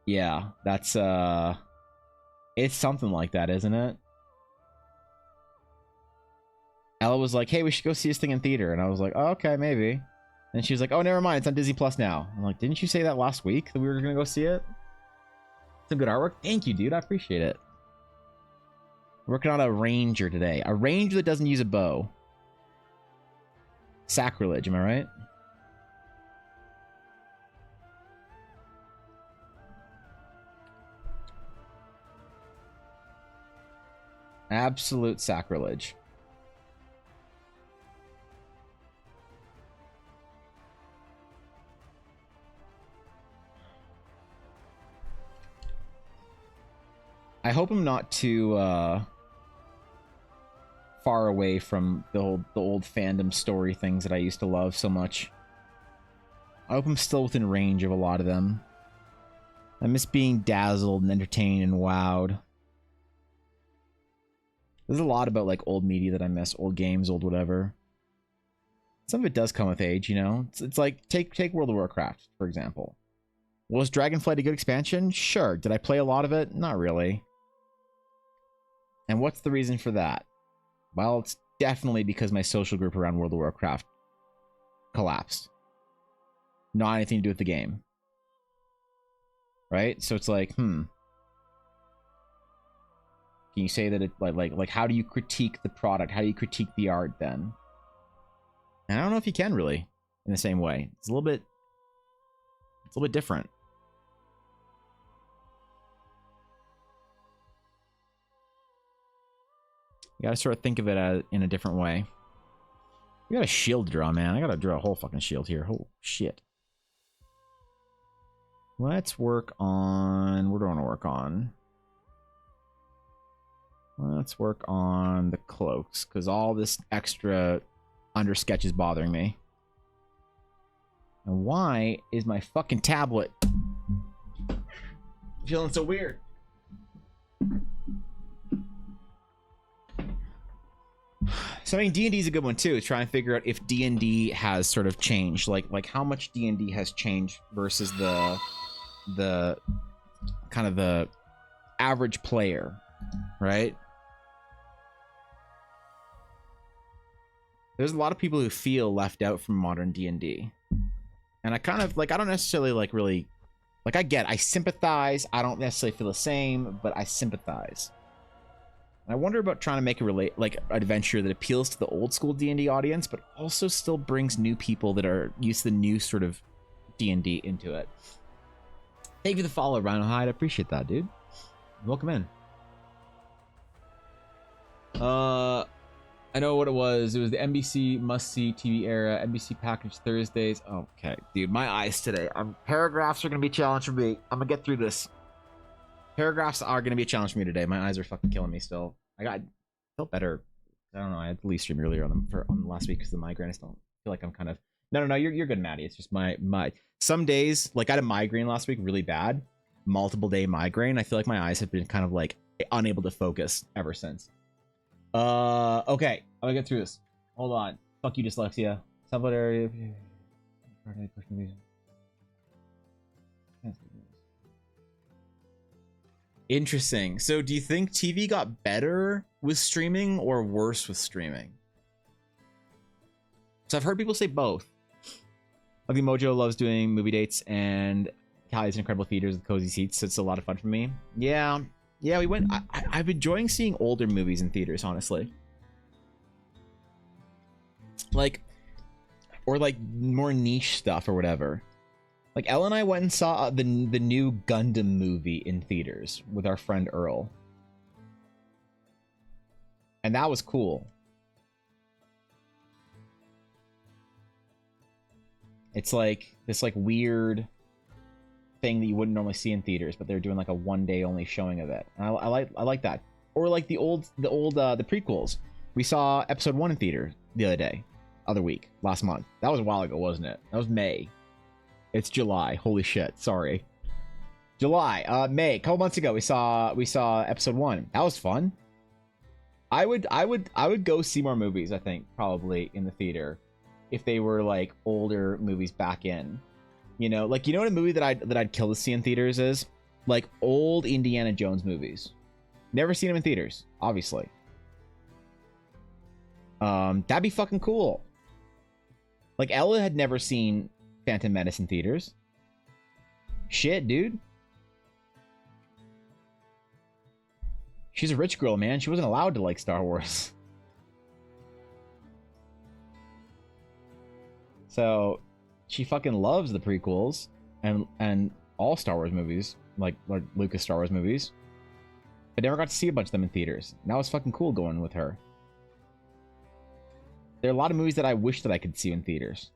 Speaker 2: Yeah, that's it's something like that, isn't it? Ella was like, "Hey, we should go see this thing in theater," and I was like, "Oh, okay, maybe." And she was like, "Oh, never mind, it's on Disney Plus now." I'm like, "Didn't you say that last week that we were gonna go see it?" Some good artwork. Thank you, dude. I appreciate it. Working on a ranger today. A ranger that doesn't use a bow. Sacrilege, am I right? Absolute sacrilege. I hope I'm not too far away from the old fandom story things that I used to love so much. I hope I'm still within range of a lot of them. I miss being dazzled and entertained and wowed. There's a lot about, like, old media that I miss, old games, old whatever. Some of it does come with age, you know. It's like take World of Warcraft, for example. Was Dragonflight a good expansion? Sure. Did I play a lot of it? Not really. And what's the reason for that? Well, it's definitely because my social group around World of Warcraft collapsed. Not anything to do with the game. Right? So it's like, Can you say that it like how do you critique the product? How do you critique the art then? And I don't know if you can really in the same way. It's a little bit different. You gotta sort of think of it as in a different way. We got a shield draw, man. I gotta draw a whole fucking shield here. Oh shit. Let's work on. What do I want to work on? Let's work on the cloaks, because all this extra under sketch is bothering me. And why is my fucking tablet feeling so weird? So I mean, D&D is a good one too. Trying to figure out if D&D has sort of changed, like how much D&D has changed versus the kind of the average player, right? There's a lot of people who feel left out from modern D&D. And I kind of, like, I don't necessarily, like, really... Like, I sympathize. I don't necessarily feel the same, but I sympathize. And I wonder about trying to make an adventure that appeals to the old-school D&D audience, but also still brings new people that are used to the new sort of D&D into it. Thank you for the follow, Rhino Hyde. I appreciate that, dude. Welcome in. I know what it was. It was the NBC must-see TV era, NBC package Thursdays. Okay, dude, my eyes today. Paragraphs are going to be a challenge for me. I'm going to get through this. Paragraphs are going to be a challenge for me today. My eyes are fucking killing me still. I felt better I don't know. I had the least stream earlier on the last week because of the migraine. I still feel like I'm kind of no. You're good, Maddie. It's just my some days like I had a migraine last week, really bad, multiple day migraine. I feel like my eyes have been kind of like unable to focus ever since. Okay, I'm gonna get through this. Hold on. Fuck you, dyslexia. Sublet area. Interesting. So do you think TV got better with streaming or worse with streaming? So I've heard people say both. Like Mojo loves doing movie dates and Callie's Incredible Theaters with cozy seats, so it's a lot of fun for me. Yeah, we went. I'm enjoying seeing older movies in theaters, honestly. Like, or like more niche stuff or whatever. Like Elle and I went and saw the new Gundam movie in theaters with our friend Earl. And that was cool. It's like this like weird thing that you wouldn't normally see in theaters, but they're doing like a one-day only showing of it. And I like that. Or like the prequels. We saw episode 1 in theater the other week, last month. That was a while ago, wasn't it? That was May. It's July. Holy shit. Sorry. July. May. A couple months ago, we saw episode 1. That was fun. I would go see more movies, I think, probably in the theater if they were like older movies back in. You know, like, you know what a movie that I'd kill to see in theaters is? Like old Indiana Jones movies. Never seen them in theaters, obviously. That'd be fucking cool. Like Ella had never seen Phantom Menace in theaters. Shit, dude. She's a rich girl, man. She wasn't allowed to like Star Wars. So she fucking loves the prequels and all Star Wars movies, like Lucas Star Wars movies. I never got to see a bunch of them in theaters. And that was fucking cool going with her. There are a lot of movies that I wish that I could see in theaters.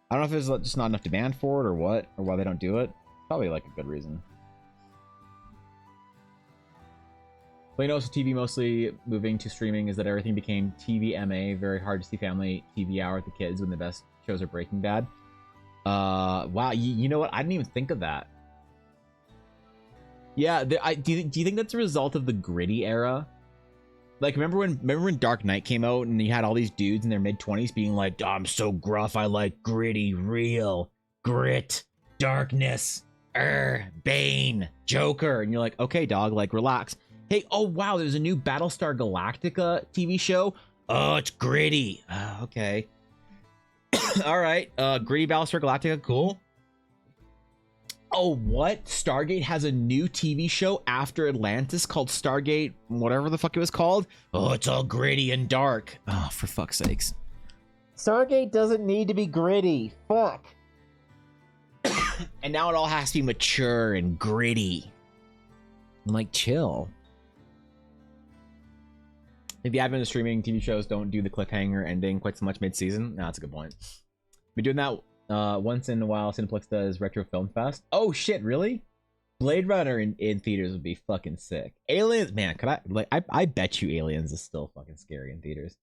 Speaker 2: I don't know if there's just not enough demand for it or what, or why they don't do it. Probably like a good reason. But you know, so TV mostly moving to streaming is that everything became TVMA, very hard to see family TV hour with the kids when the best shows are Breaking Bad. Wow, you know what? I didn't even think of that. Yeah, do you think that's a result of the gritty era? Like, remember when Dark Knight came out and you had all these dudes in their mid-20s being like, oh, I'm so gruff, I like gritty, real, grit, darkness, Bane, Joker. And you're like, okay, dog, like, relax. Hey, oh, wow, there's a new Battlestar Galactica TV show. Oh, it's gritty. Okay. All right, gritty Battlestar Galactica, cool. Oh, what? Stargate has a new TV show after Atlantis called Stargate, whatever the fuck it was called. Oh, it's all gritty and dark. Oh, for fuck's sakes. Stargate doesn't need to be gritty. Fuck. And now it all has to be mature and gritty. I'm like, chill. If the advent of streaming TV shows don't do the cliffhanger ending quite so much mid-season. No, that's a good point. Been doing that once in a while. Cineplex does Retro Film Fest. Oh shit, really? Blade Runner in theaters would be fucking sick. Aliens, man, could I bet you Aliens is still fucking scary in theaters.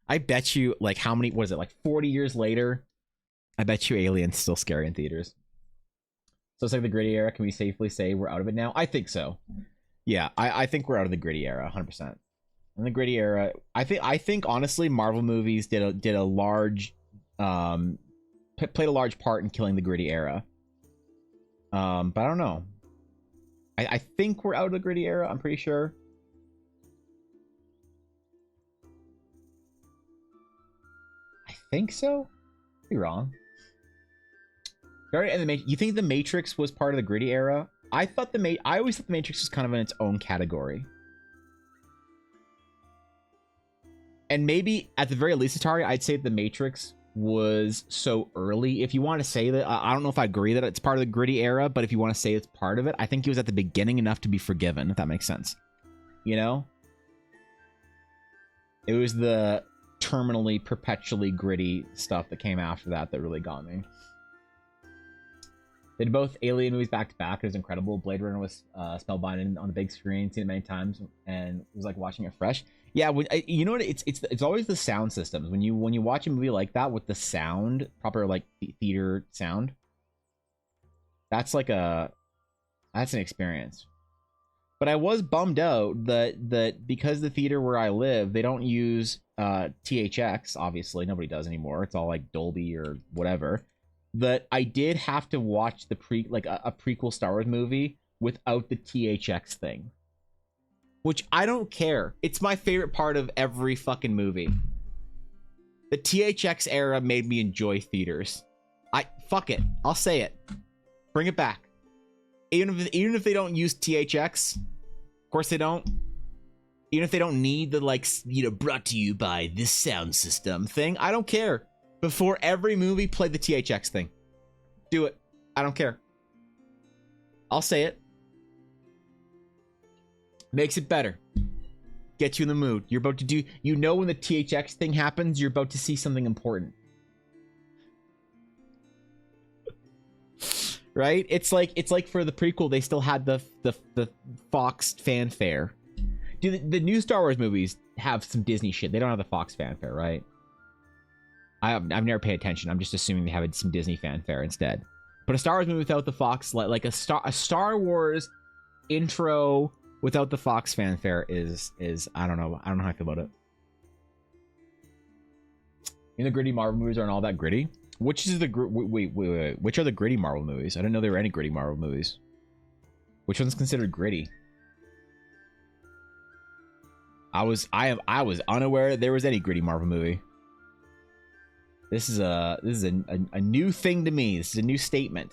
Speaker 2: I bet you, like, how many, what is it, like 40 years later? I bet you Aliens still scary in theaters. So it's like the gritty era. Can we safely say we're out of it now? I think so. Yeah, I think we're out of the gritty era, 100%. In the gritty era, I think honestly, Marvel movies did a large played a large part in killing the gritty era. But I don't know. I think we're out of the gritty era. I'm pretty sure. I think so. Be wrong. You think the Matrix was part of the gritty era? I always thought the Matrix was kind of in its own category. And maybe at the very least, Atari, I'd say the Matrix was so early. If you want to say that, I don't know if I agree that it's part of the gritty era, but if you want to say it's part of it, I think it was at the beginning enough to be forgiven, if that makes sense. You know? It was the terminally, perpetually gritty stuff that came after that that really got me. They did both Alien movies back to back. It was incredible. Blade Runner was spellbinding on the big screen, seen it many times, and it was like watching it fresh. Yeah, you know what? It's always the sound systems. When you watch a movie like that with the sound, proper like theater sound, that's an experience. But I was bummed out that because the theater where I live, they don't use THX. Obviously, nobody does anymore. It's all like Dolby or whatever. That I did have to watch the a prequel Star Wars movie without the THX thing, which I don't care. It's my favorite part of every fucking movie. The THX era made me enjoy theaters. Fuck it. I'll say it. Bring it back. Even if they don't use THX, of course they don't. Even if they don't need the brought to you by this sound system thing, I don't care. Before every movie, play the THX thing. Do it. I don't care. I'll say it. Makes it better. Gets you in the mood. You're about to do... You know when the THX thing happens, you're about to see something important. Right? It's like for the prequel, they still had the Fox fanfare. Dude, the new Star Wars movies have some Disney shit. They don't have the Fox fanfare, right? I've never paid attention. I'm just assuming they have some Disney fanfare instead. But a Star Wars movie without the Fox, like a Star Wars intro without the Fox fanfare is I don't know how I feel about it. You know, the gritty Marvel movies aren't all that gritty. Which is the wait, which are the gritty Marvel movies? I didn't know there were any gritty Marvel movies. Which one's considered gritty? I was unaware there was any gritty Marvel movie. This is a new thing to me. This is a new statement.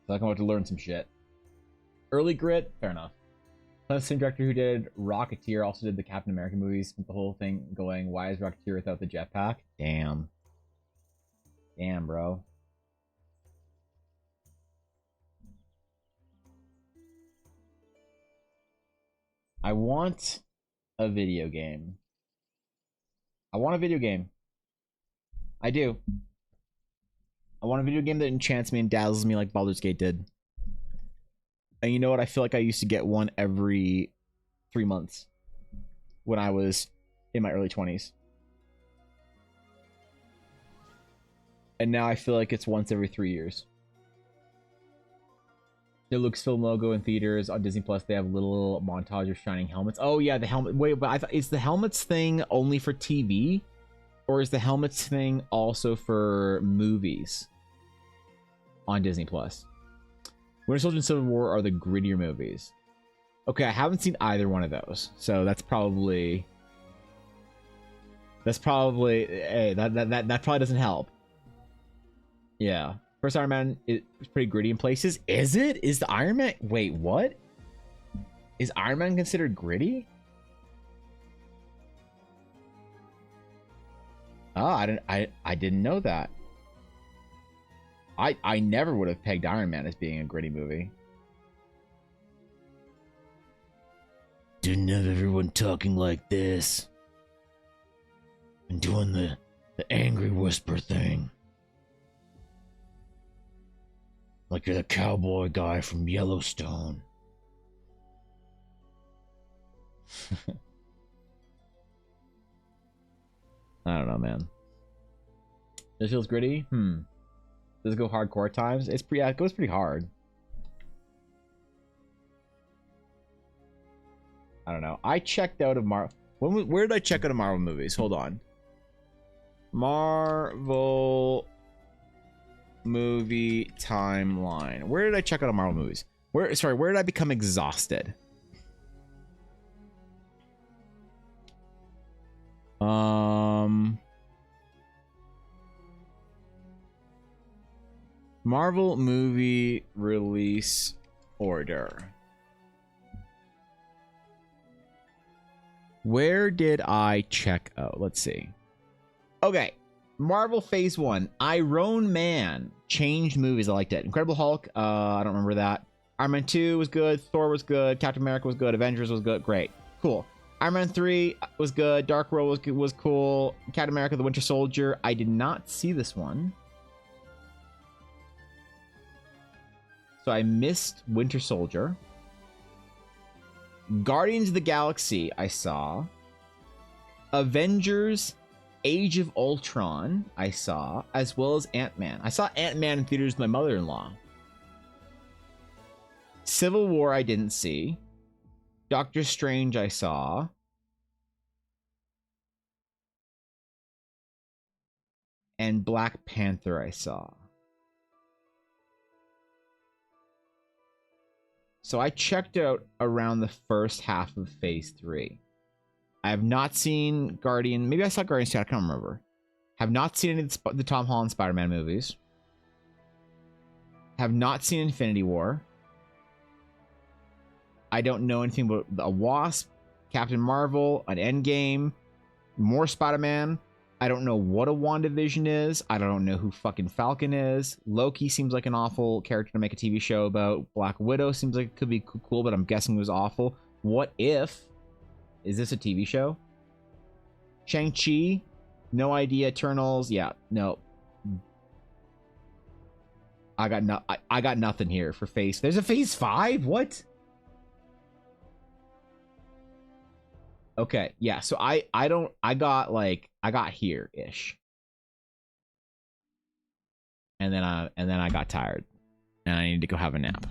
Speaker 2: So I'm about to learn some shit. Early grit, fair enough. The same director who did Rocketeer also did the Captain America movies with the whole thing going, why is Rocketeer without the jetpack? Damn. Damn, bro. I want a video game. I want a video game. I do. I want a video game that enchants me and dazzles me like Baldur's Gate did. And you know what? I feel like I used to get one every 3 months when I was in my early 20s. And now I feel like it's once every 3 years. The Lucasfilm logo in theaters on Disney Plus. They have a little montage of shining helmets. Oh yeah, the helmet. Wait, but I thought, is the helmets thing only for TV, or is the helmets thing also for movies on Disney Plus? Winter Soldier and Civil War are the grittier movies. Okay, I haven't seen either one of those, so that's probably hey, that probably doesn't help. Yeah, first Iron Man is pretty gritty in places. Is it? Is the Iron Man? Wait, what? Is Iron Man considered gritty? Oh, I didn't know that. I never would have pegged Iron Man as being a gritty movie. Didn't have everyone talking like this and doing the angry whisper thing. Like you're the cowboy guy from Yellowstone. I don't know, man. This feels gritty? Does it go hardcore at times? It's pretty. Yeah, it goes pretty hard. I don't know. I checked out of Marvel. Where did I check out of Marvel movies? Hold on. Marvel movie timeline. Where did I check out of Marvel movies? Where did I become exhausted? Marvel movie release order. Where did I check out? Let's see. Okay. Marvel Phase 1. Iron Man. Changed movies. I liked it. Incredible Hulk. I don't remember that. Iron Man 2 was good. Thor was good. Captain America was good. Avengers was good. Great. Cool. Iron Man 3 was good. Dark World was cool. Captain America, The Winter Soldier. I did not see this one. So I missed Winter Soldier. Guardians of the Galaxy I saw. Avengers Age of Ultron I saw, as well as Ant-Man. I saw Ant-Man in theaters with my mother-in-law. Civil War I didn't see. Doctor Strange I saw. And Black Panther I saw. So I checked out around the first half of Phase 3. I have not seen Guardian. Maybe I saw Guardians 2. I can't remember. Have not seen any of the Tom Holland Spider-Man movies. Have not seen Infinity War. I don't know anything about a Wasp, Captain Marvel, an Endgame, more Spider-Man. I don't know what a WandaVision is. I don't know who fucking Falcon is. Loki seems like an awful character to make a TV show about. Black Widow seems like it could be cool, but I'm guessing it was awful. What If? Is this a TV show? Shang-Chi? No idea. Eternals? Yeah, no. I got nothing here for Phase. There's a Phase 5? What? Okay, yeah. So I got here-ish. And then I got tired. And I needed to go have a nap.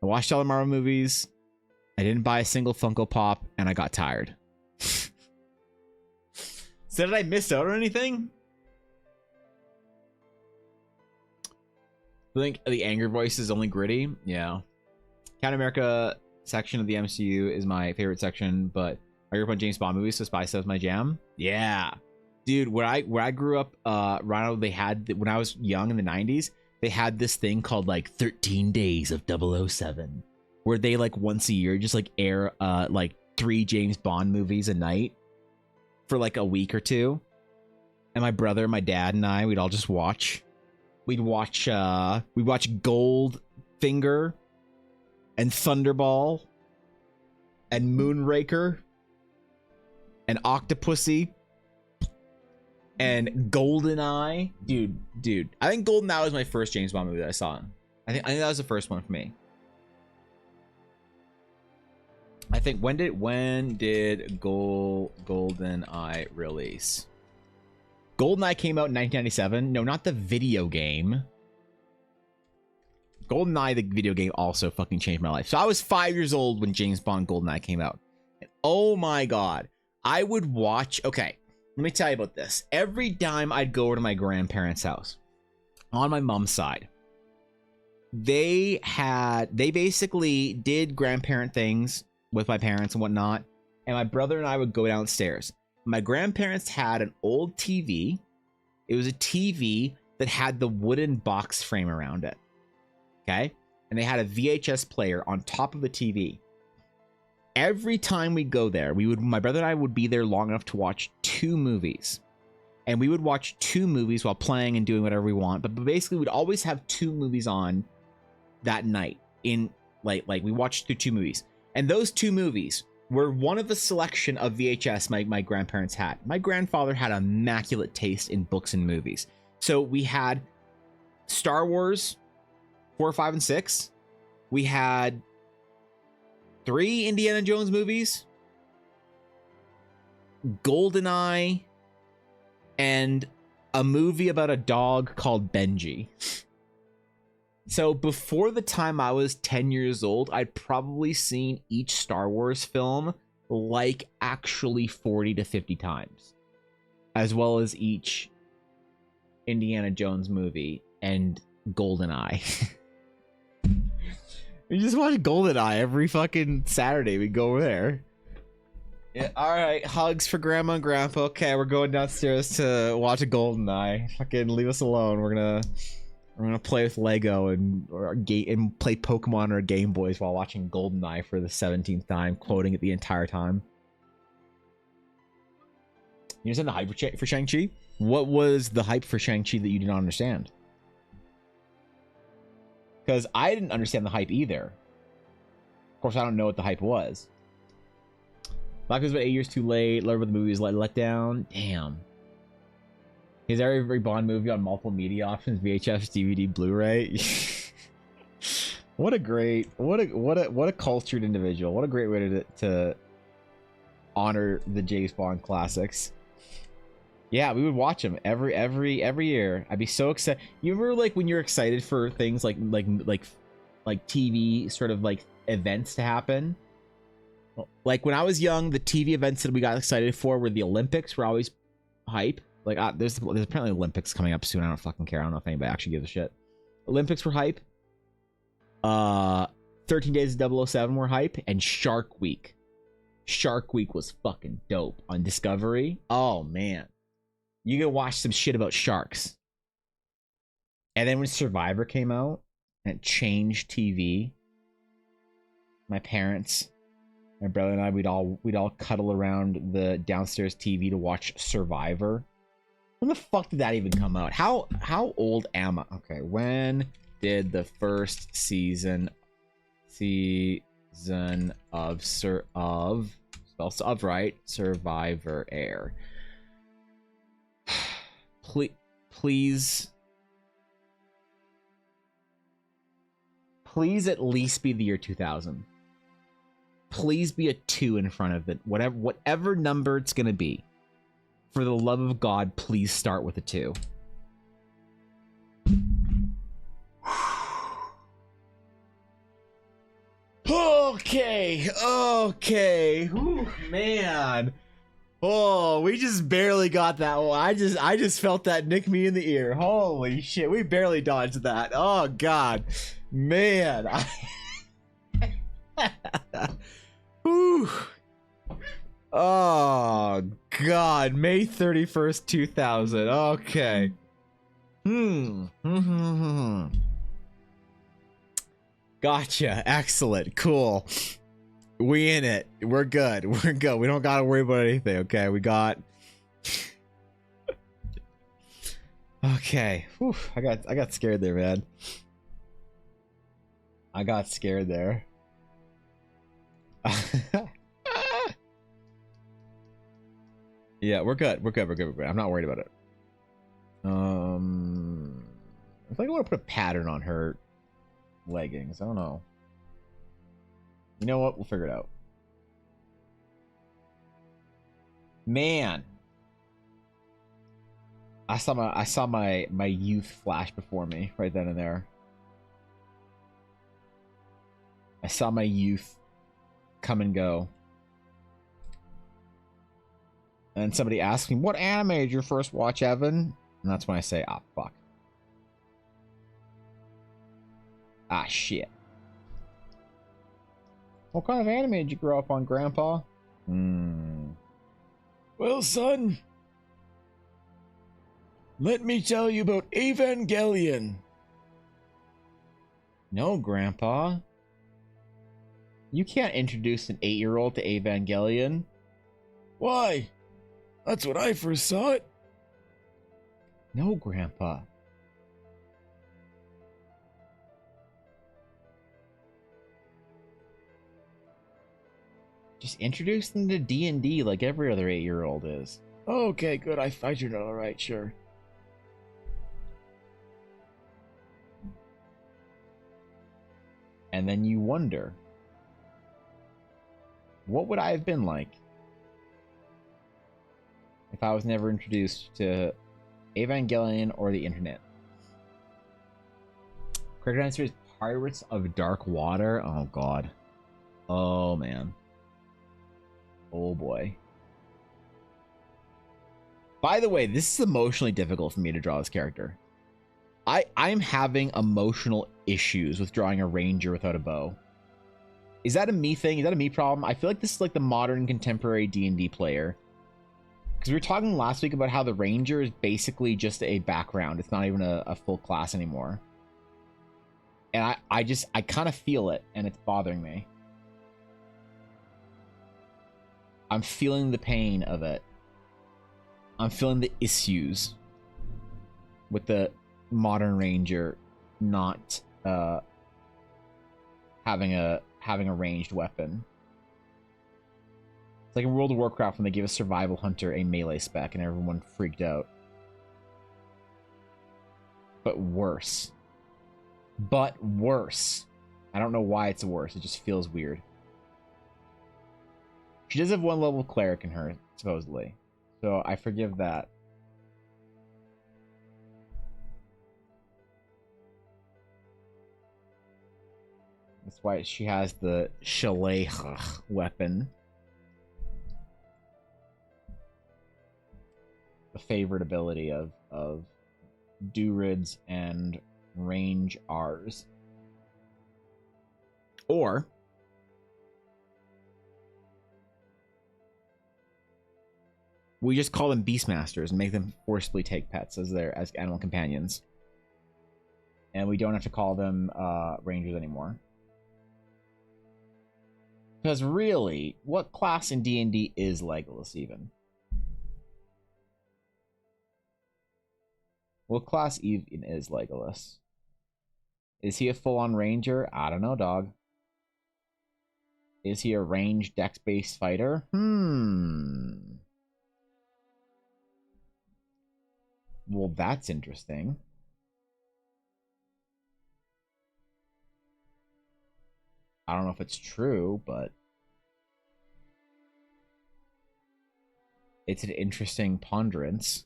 Speaker 2: I watched all the Marvel movies. I didn't buy a single Funko Pop, and I got tired. So did I miss out on anything? I think the Angry Voice is only gritty. Yeah. Captain America section of the MCU is my favorite section, but I grew up on James Bond movies, so Spy Stuff's my jam. Yeah. Dude, where I grew up, Rhino, they had, when I was young in the 90s, they had this thing called like 13 Days of 007. Where they like once a year just like air like 3 James Bond movies a night for like a week or two. And my brother, my dad, and I, we'd all just watch. We'd watch Goldfinger and Thunderball and Moonraker and Octopussy and Goldeneye. Dude. I think Goldeneye was my first James Bond movie that I saw. I think that was the first one for me. I think when did GoldenEye release? GoldenEye came out in 1997. No, not the video game. GoldenEye, the video game, also fucking changed my life. So I was 5 years old when James Bond GoldenEye came out. And oh my god, I would watch. Okay, let me tell you about this. Every time I'd go over to my grandparents' house, on my mom's side, they basically did grandparent things with my parents and whatnot, and my brother and I would go downstairs. My grandparents had an old TV. It was a TV that had the wooden box frame around it. Okay? And they had a VHS player on top of the TV. Every time we go there, my brother and I would be there long enough to watch 2 movies. And we would watch 2 movies while playing and doing whatever we want. But basically, we'd always have 2 movies on that night. In like we watched through 2 movies. And those 2 movies were one of a selection of VHS my grandparents had. My grandfather had immaculate taste in books and movies. So we had Star Wars 4, 5, and 6. We had 3 Indiana Jones movies, GoldenEye, and a movie about a dog called Benji. So before the time I was 10 years old, I'd probably seen each Star Wars film like actually 40 to 50 times, as well as each Indiana Jones movie and GoldenEye. We just watch GoldenEye every fucking Saturday. We go over there. Yeah, all right, hugs for Grandma and Grandpa. Okay, we're going downstairs to watch a GoldenEye. Fucking leave us alone. We're gonna play with Lego and play Pokemon or Game Boys while watching GoldenEye for the 17th time, quoting it the entire time. You understand the hype for Shang-Chi? What was the hype for Shang-Chi that you did not understand? Because I didn't understand the hype either. Of course, I don't know what the hype was. Black was about 8 years too late. Learned what the movie was let down. Damn. He's every Bond movie on multiple media options: VHS, DVD, Blu-ray. What a cultured individual. What a great way to honor the James Bond classics. Yeah, we would watch them every year. I'd be so excited. You remember like when you're excited for things like TV sort of like events to happen? Like when I was young, the TV events that we got excited for were the Olympics. Were always hype. Like there's apparently Olympics coming up soon. I don't fucking care. I don't know if anybody actually gives a shit. Olympics were hype. 13 Days of 007 were hype, and Shark Week. Shark Week was fucking dope on Discovery. Oh man, you can watch some shit about sharks. And then when Survivor came out and it changed TV, my parents, my brother and I, we'd all cuddle around the downstairs TV to watch Survivor. When the fuck did that even come out? How old am I? Okay, when did the first season of Survivor air? Please at least be the year 2000. Please be a 2 in front of it. Whatever number it's gonna be. For the love of God, please start with a 2. Okay. Whew, man. Oh, we just barely got that one. I just felt that nick me in the ear. Holy shit, we barely dodged that. Oh God, man. Whew. Oh God, May 31st, 2000. Okay. Gotcha. Excellent. Cool. We in it. We're good. We don't gotta worry about anything. Okay. We got. Okay. Whew. I got scared there, man. I got scared there. Yeah, we're good. We're good. I'm not worried about it. I think I want to put a pattern on her leggings. I don't know. You know what? We'll figure it out. Man, I saw my youth flash before me right then and there. I saw my youth come and go. And somebody asked me, "What anime did you first watch, Evan?" And that's when I say, "Ah, fuck. Ah, shit. What kind of anime did you grow up on, Grandpa?" Well, son, let me tell you about Evangelion. No, Grandpa. You can't introduce an 8-year-old to Evangelion. Why? That's when I first saw it. No, Grandpa. Just introduce them to D&D like every other 8-year-old is. Okay, good. I should know. All right, sure. And then you wonder, what would I have been like if I was never introduced to Evangelion or the internet? Correct answer is Pirates of Dark Water. Oh God. Oh man. Oh boy. By the way, this is emotionally difficult for me to draw this character. I'm having emotional issues with drawing a ranger without a bow. Is that a me thing? Is that a me problem? I feel like this is like the modern contemporary D&D player. Because we were talking last week about how the ranger is basically just a background. It's not even a full class anymore. And I kind of feel it, and it's bothering me. I'm feeling the pain of it. I'm feeling the issues with the modern ranger not having a ranged weapon. It's like in World of Warcraft when they gave a survival hunter a melee spec and everyone freaked out. But worse. But worse. I don't know why it's worse. It just feels weird. She does have one level cleric in her, supposedly. So I forgive that. That's why she has the Shaleigh weapon. The favorite ability of Durids and range Rs. Or we just call them Beastmasters and make them forcibly take pets as animal companions. And we don't have to call them Rangers anymore. Because really, what class in D&D is Legolas even? What class even is Legolas? Is he a full-on ranger? I don't know, dog. Is he a ranged dex-based fighter? Well, that's interesting. I don't know if it's true, but it's an interesting ponderance.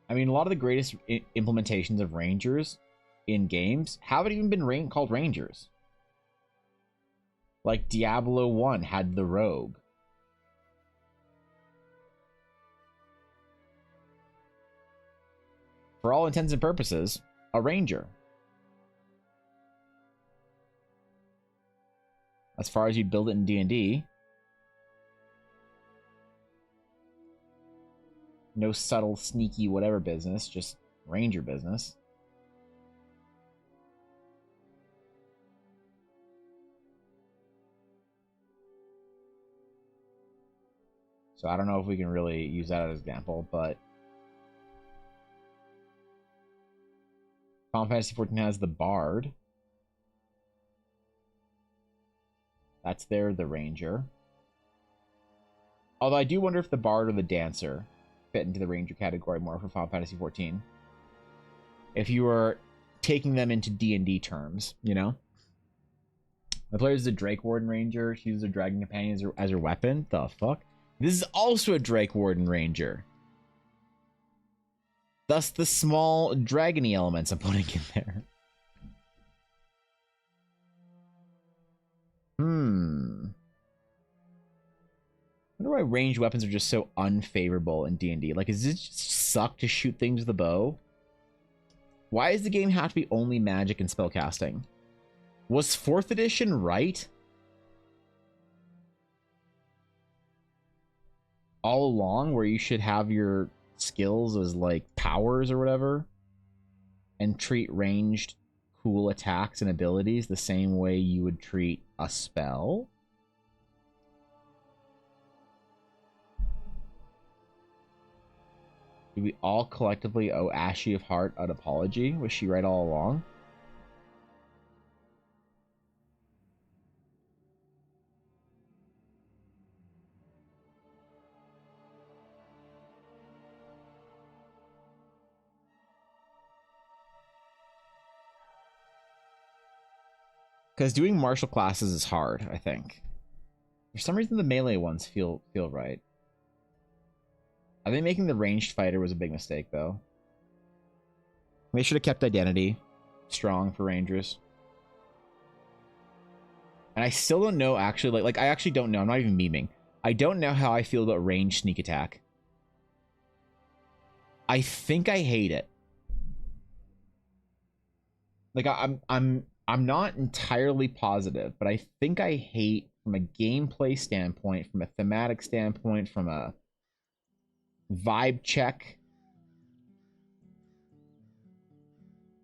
Speaker 2: I mean, a lot of the greatest implementations of Rangers in games haven't even been called Rangers. Like Diablo 1 had the Rogue. For all intents and purposes, a Ranger. As far as you build it in D&D. No subtle, sneaky, whatever business, just Ranger business. So I don't know if we can really use that as an example, but Final Fantasy XIV has the Bard. That's the Ranger. Although I do wonder if the Bard or the Dancer fit into the Ranger category more for Final Fantasy XIV. If you were taking them into D&D terms, you know? My player is a Drake Warden Ranger. She uses a Dragon Companion as her weapon. The fuck? This is also a Drake Warden Ranger. Thus the small dragony elements I'm putting in there. I wonder why ranged weapons are just so unfavorable in D&D. Like, does it just suck to shoot things with a bow? Why does the game have to be only magic and spellcasting? Was 4th edition right? All along, where you should have your skills as, like, powers or whatever? And treat ranged cool attacks and abilities the same way you would treat a spell? Do we all collectively owe Ashy of Heart an apology? Was she right all along? Because doing martial classes is hard, I think. For some reason, the melee ones feel right. I think making the ranged fighter was a big mistake, though. They should have kept identity strong for rangers. And I still don't know, actually, like I actually don't know. I'm not even memeing. I don't know how I feel about ranged sneak attack. I think I hate it. Like I'm not entirely positive, but I think I hate from a gameplay standpoint, from a thematic standpoint, from a vibe check. I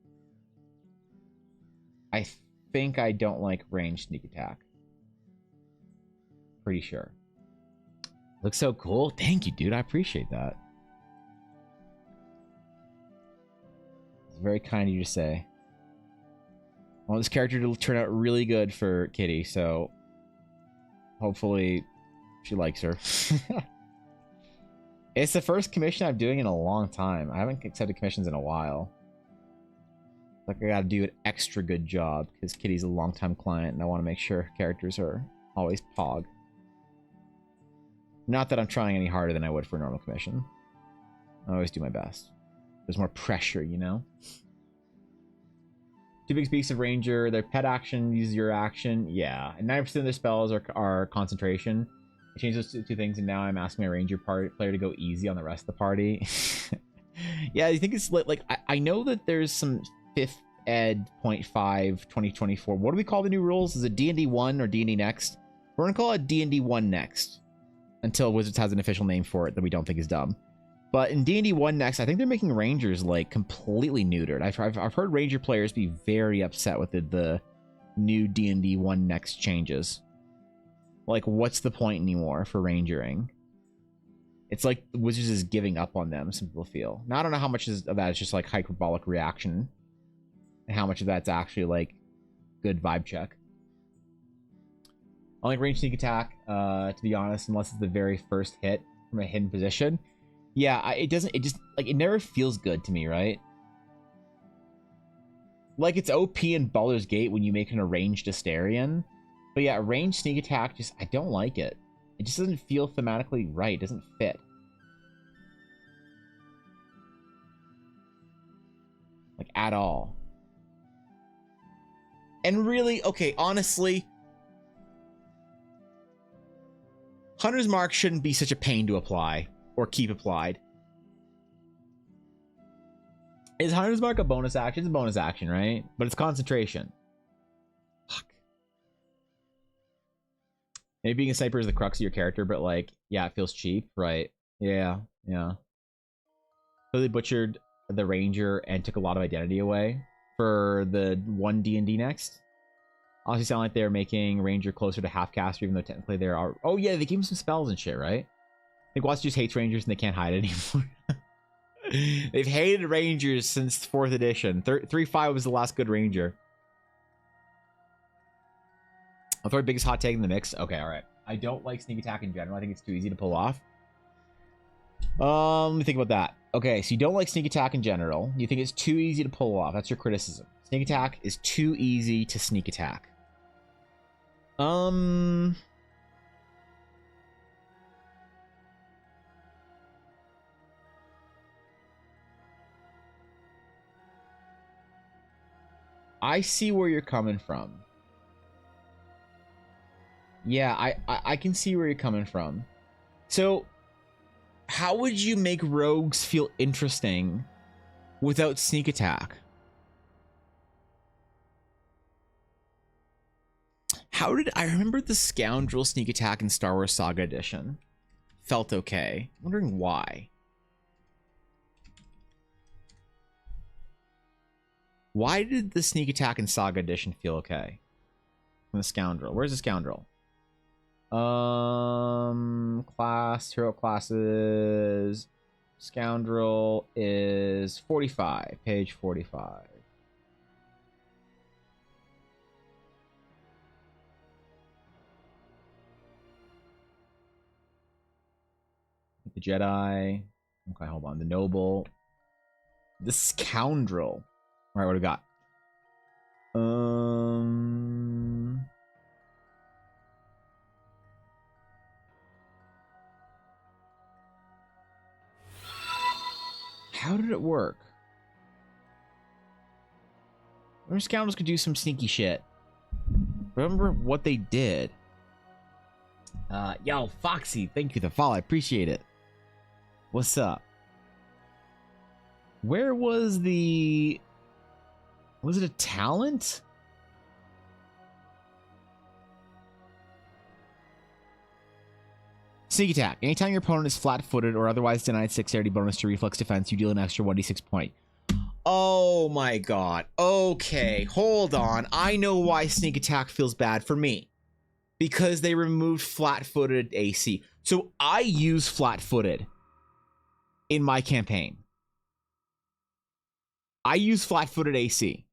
Speaker 2: think I hate I think I don't like range sneak attack. Pretty sure. Looks so cool. Thank you, dude. I appreciate that. It's very kind of you to say. I want this character to turn out really good for Kitty, so hopefully she likes her. It's the first commission I'm doing in a long time. I haven't accepted commissions in a while. Like, I gotta do an extra good job because Kitty's a long-time client and I want to make sure characters are always pog. Not that I'm trying any harder than I would for a normal commission. I always do my best. There's more pressure, you know? Two big speaks of Ranger. Their pet action uses your action. Yeah. And 9% of their spells are concentration. I changed those two things, and now I'm asking my Ranger player to go easy on the rest of the party. Yeah, you think it's like I know that there's some 5th ed 0.5 2024. What do we call the new rules? Is it D&D 1 or D&D Next? We're going to call it D&D 1 Next. Until Wizards has an official name for it that we don't think is dumb. But in D&D 1 Next, I think they're making Rangers, like, completely neutered. I've heard Ranger players be very upset with the new D&D 1 Next changes. Like, what's the point anymore for Rangering? It's like Wizards is giving up on them, some people feel. Now, I don't know how much of that is just, like, hyperbolic reaction. And how much of that's actually, like, good vibe check. I like range sneak attack, to be honest, unless it's the very first hit from a hidden position. Yeah, it never feels good to me, right? Like, it's OP in Baldur's Gate when you make an arranged Astarion. But yeah, range sneak attack, I don't like it. It just doesn't feel thematically right. It doesn't fit. Like, at all. And really, okay, honestly, Hunter's Mark shouldn't be such a pain to apply or keep applied. Is Hunter's Mark a bonus action? It's a bonus action, right? But it's concentration. Fuck. Maybe being a sniper is the crux of your character, but like, yeah, it feels cheap, right? Yeah, yeah. Really butchered the Ranger and took a lot of identity away for the one D&D Next. Honestly, sound like they're making Ranger closer to half caster, even though technically they are. Oh yeah, they gave him some spells and shit, right? I think Watts just hates Rangers and they can't hide it anymore. They've hated Rangers since 4th edition. 3.5 was the last good Ranger. I'll throw the biggest hot take in the mix. Okay, all right. I don't like sneak attack in general. I think it's too easy to pull off. Let me think about that. Okay, so you don't like sneak attack in general. You think it's too easy to pull off. That's your criticism. Sneak attack is too easy to sneak attack. I see where you're coming from. Yeah, I can see where you're coming from. So, how would you make rogues feel interesting without sneak attack? How did I remember the scoundrel sneak attack in Star Wars Saga Edition? Felt okay. I'm wondering why. Why did the sneak attack in Saga Edition feel okay? From the scoundrel. Where's the scoundrel? Class, hero classes. Scoundrel is 45. Page 45. The Jedi. Okay, hold on. The noble. The scoundrel. All right, what do we got? How did it work? Remember, scoundrels could do some sneaky shit. Remember what they did. Yo, Foxy, thank you for the follow. I appreciate it. What's up? Where was the... Was it a talent? Sneak attack. Anytime your opponent is flat-footed or otherwise denied dexterity bonus to reflex defense, you deal an extra 1d6 point. Oh my god. Okay, hold on. I know why sneak attack feels bad for me. Because they removed flat-footed AC. So I use flat-footed in my campaign. I use flat-footed AC.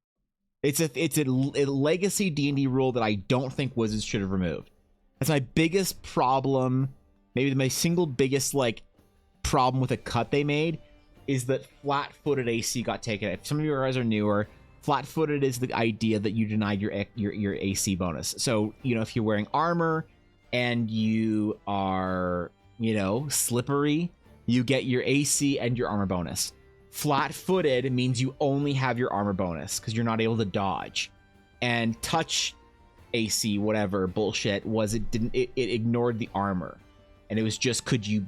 Speaker 2: It's a legacy D&D rule that I don't think Wizards should have removed. That's my biggest problem. Maybe my single biggest like problem with a cut they made is that flat-footed AC got taken. If some of you guys are newer, flat-footed is the idea that you denied your AC bonus. So, you know, if you're wearing armor and you are, you know, slippery, you get your AC and your armor bonus. Flat-footed means you only have your armor bonus because you're not able to dodge. And touch AC, whatever bullshit was, it ignored the armor. And it was just could you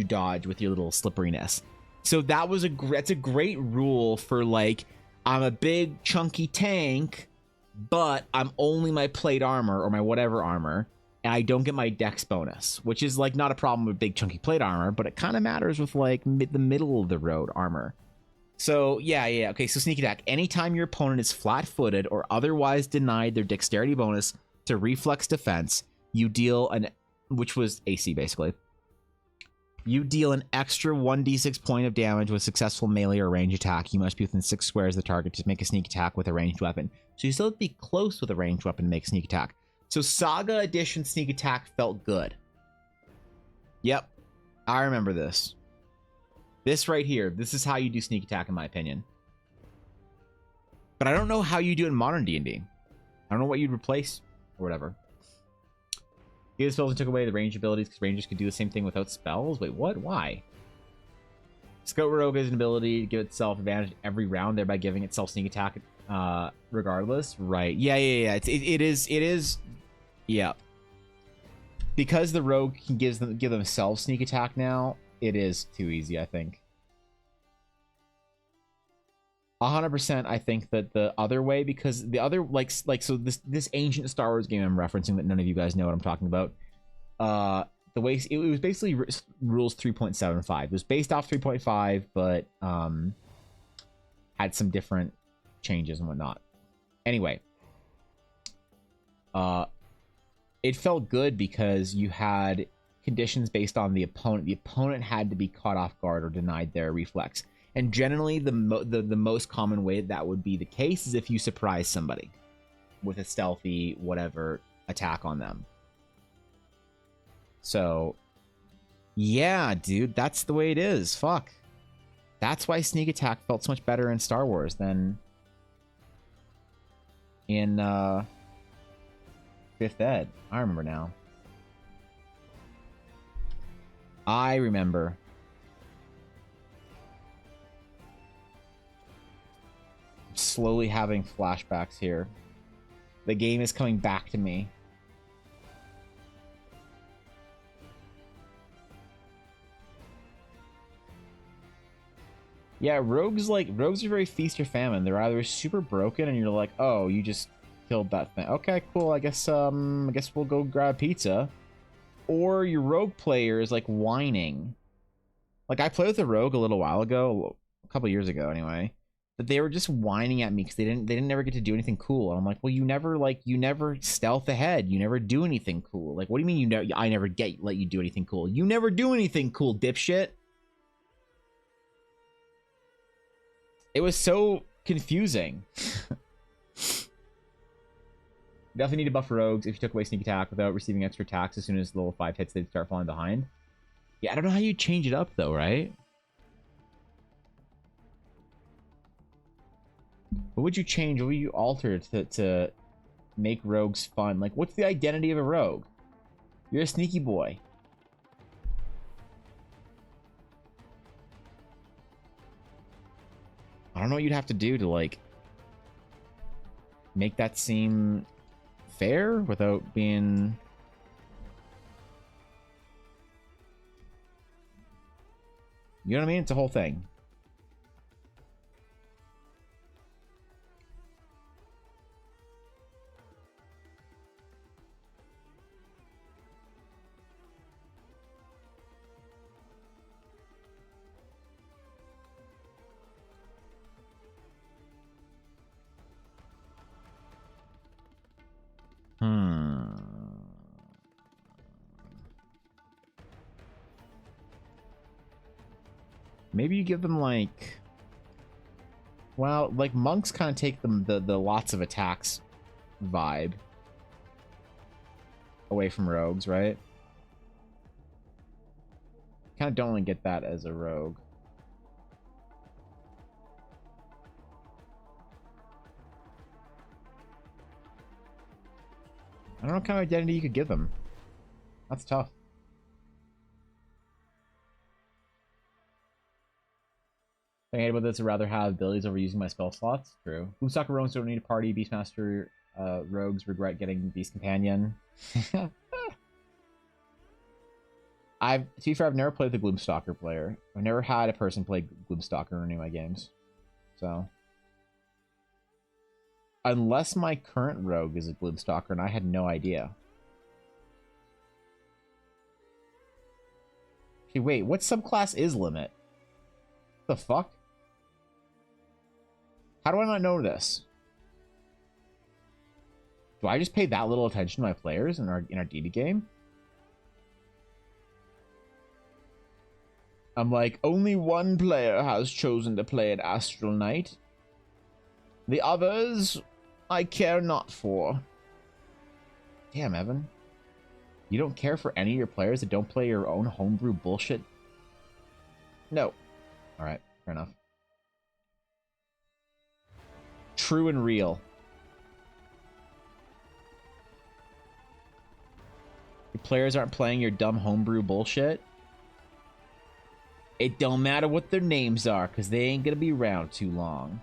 Speaker 2: dodge with your little slipperiness. So that was that's a great rule for like, I'm a big chunky tank, but I'm only my plate armor or my whatever armor, and I don't get my dex bonus, which is like not a problem with big chunky plate armor, but it kind of matters with like the middle of the road armor. So yeah. Okay, so sneak attack. Anytime your opponent is flat-footed or otherwise denied their dexterity bonus to reflex defense, you deal which was AC basically. You deal an extra 1d6 point of damage with successful melee or range attack. You must be within 6 squares of the target to make a sneak attack with a ranged weapon. So you still have to be close with a ranged weapon to make a sneak attack. So Saga Edition sneak attack felt good. Yep, I remember this. This right here, this is how you do sneak attack in my opinion. But I don't know how you do it in modern D&D. I don't know what you'd replace or whatever. Gave the spells and took away the range abilities because rangers could do the same thing without spells. Wait, what? Why? Scout Rogue has an ability to give itself advantage every round, thereby giving itself sneak attack regardless. Right. Yeah. It is. Yeah. Because the Rogue can give themselves sneak attack now, it is too easy, I think. 100%, I think that the other way, because the other so this ancient Star Wars game I'm referencing that none of you guys know what I'm talking about. The way it was basically rules 3.75. It was based off 3.5, but had some different changes and whatnot. Anyway, it felt good because you had conditions based on the opponent. The opponent had to be caught off guard or denied their reflex. And generally, the most common way that would be the case is if you surprise somebody with a stealthy whatever attack on them. So, yeah, dude, that's the way it is. Fuck. That's why sneak attack felt so much better in Star Wars than in 5th Ed. I remember now. I remember. Slowly having flashbacks here. The game is coming back to me. Yeah, rogues are very feast or famine. They're either super broken and you're like, oh, you just killed that thing. Okay, cool. I guess we'll go grab pizza. Or your rogue player is like whining. Like I played with a rogue a little while ago, a couple years ago anyway. That they were just whining at me because they didn't ever get to do anything cool. And I'm like, well, you never stealth ahead. You never do anything cool. Like, what do you mean I never let you do anything cool? You never do anything cool, dipshit. It was so confusing. Definitely need to buff rogues. If you took away sneak attack without receiving extra attacks, as soon as level 5 hits, they'd start falling behind. Yeah, I don't know how you change it up though, right? What would you change? What would you alter to make rogues fun? Like, what's the identity of a rogue? You're a sneaky boy. I don't know what you'd have to do to, like, make that seem fair without being... You know what I mean? It's a whole thing. Maybe you give them like, well, like monks kind of take them the lots of attacks vibe away from rogues, right? Kind of don't really get that as a rogue. I don't know what kind of identity you could give them. That's tough. I hate about this. I'd rather have abilities over using my spell slots. True. Boomstalker rogues don't need a party. Beastmaster rogues regret getting Beast Companion. To be fair, I've never played the Gloomstalker player. I've never had a person play Gloomstalker in any of my games. So. Unless my current rogue is a Gloomstalker and I had no idea. Okay, wait, what subclass is Limit? What the fuck? How do I not know this? Do I just pay that little attention to my players in our DD game? I'm like, only one player has chosen to play an Astral Knight. The others, I care not for. Damn, Evan. You don't care for any of your players that don't play your own homebrew bullshit? No. Alright, fair enough. True and real. Your players aren't playing your dumb homebrew bullshit? It don't matter what their names are, because they ain't gonna be around too long.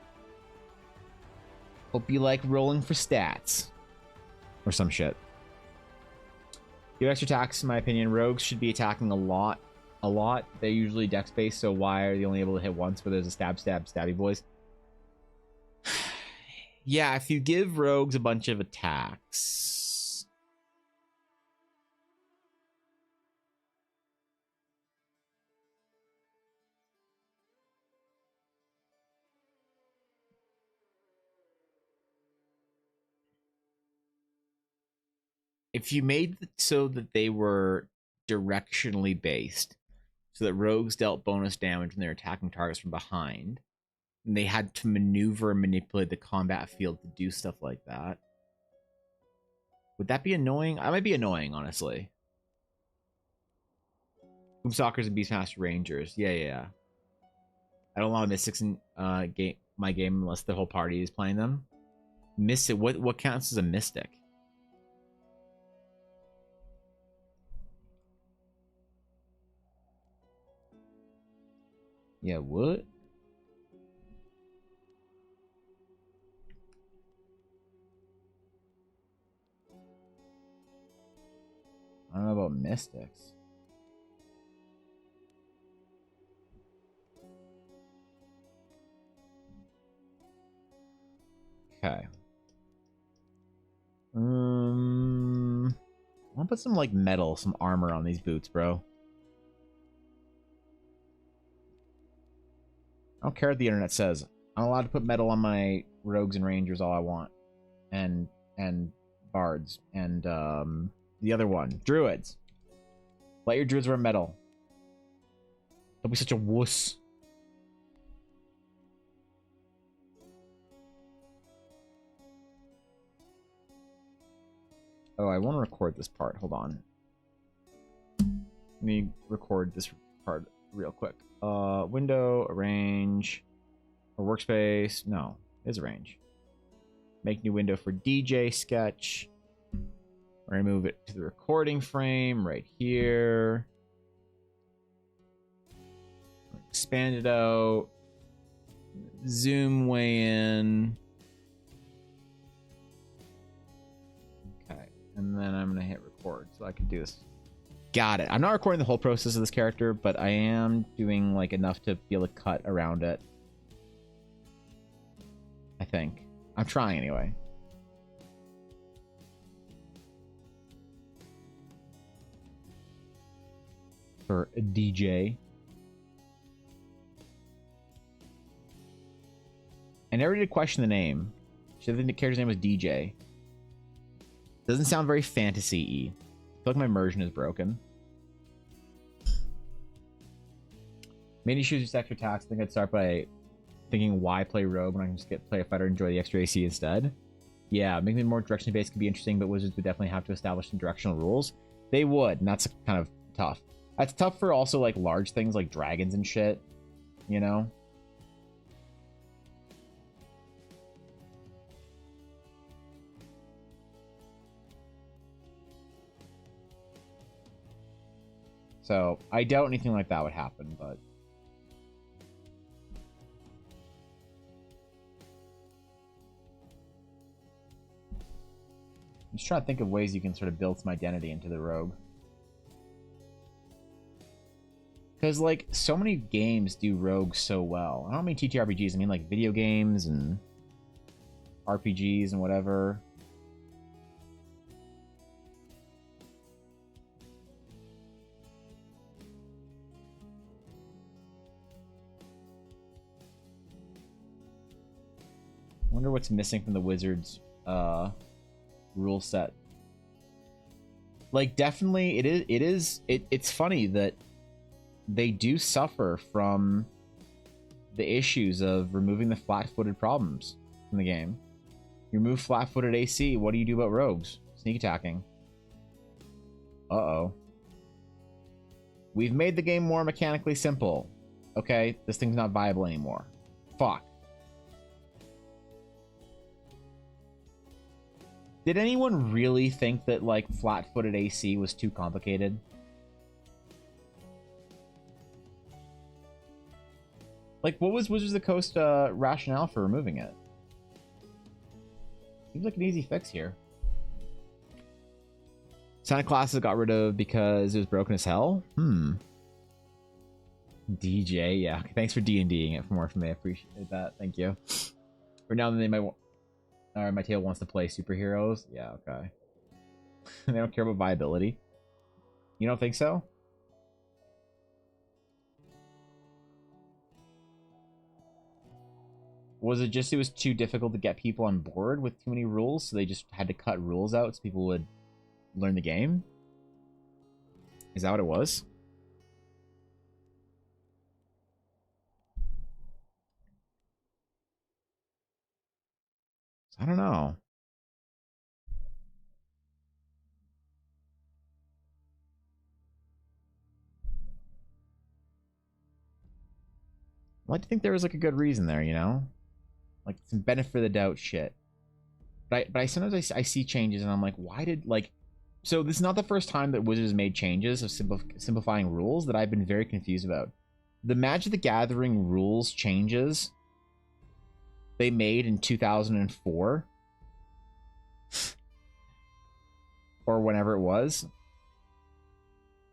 Speaker 2: Hope you like rolling for stats. Or some shit. Give extra attacks, in my opinion. Rogues should be attacking a lot. A lot. They're usually dex-based, so why are they only able to hit once where there's a stabby boys? Yeah, if you give rogues a bunch of attacks... If you made it so that they were directionally based, so that rogues dealt bonus damage when they're attacking targets from behind, and they had to maneuver and manipulate the combat field to do stuff like that, would that be annoying? I might be annoying, honestly. Boomstalkers and Beastmaster Rangers. Yeah. I don't allow mystics in my game unless the whole party is playing them. Mystic. What counts as a mystic? Yeah, what? I don't know about mystics. Okay. I'll put some like metal, some armor on these boots, bro. I don't care what the internet says. I'm allowed to put metal on my rogues and rangers all I want. And bards. And the other one. Druids. Let your druids wear metal. Don't be such a wuss. Oh, I want to record this part. Hold on. Let me record this part real quick. Window, arrange, or workspace. No, it's arrange. Make new window for DJ sketch. We're gonna move it to the recording frame right here. Expand it out. Zoom way in. Okay, and then I'm gonna hit record so I can do this. Got it. I'm not recording the whole process of this character, but I am doing like enough to be able to cut around it. I think. I'm trying anyway. For a DJ. I never did question the name. Should think the character's name was DJ. Doesn't sound very fantasy-y. I feel like my immersion is broken. Main issues with extra attacks. I think I'd start by thinking why play rogue when I can just play a fighter and enjoy the extra AC instead. Yeah, making it more direction based could be interesting, but Wizards would definitely have to establish some directional rules. They would, and that's kind of tough. That's tough for also like large things like dragons and shit, you know? So I doubt anything like that would happen, but I'm just trying to think of ways you can sort of build some identity into the rogue. Because, like, so many games do rogue so well. I don't mean TTRPGs, I mean, like, video games and RPGs and whatever. I wonder what's missing from the Wizards rule set. Like, definitely, it's funny that they do suffer from the issues of removing the flat-footed problems from the game. You remove flat-footed AC, what do you do about rogues? Sneak attacking. Uh-oh. We've made the game more mechanically simple. Okay, this thing's not viable anymore. Fuck. Did anyone really think that, like, flat-footed AC was too complicated? Like, what was Wizards of the Coast rationale for removing it? Seems like an easy fix here. Sonic Classes got rid of because it was broken as hell? DJ, yeah. Thanks for D&Ding it for more from me. I appreciate that. Thank you. For now, then they might want... Alright, my tail wants to play superheroes. Yeah, okay. They don't care about viability. You don't think so? Was it just it was too difficult to get people on board with too many rules, so they just had to cut rules out so people would learn the game? Is that what it was? I don't know. I like to think there was like a good reason there, you know? Like some benefit of the doubt shit. But I sometimes I see changes and I'm like, why did like... So this is not the first time that Wizards made changes of simplifying rules that I've been very confused about. The Magic the Gathering rules changes they made in 2004 or whenever it was,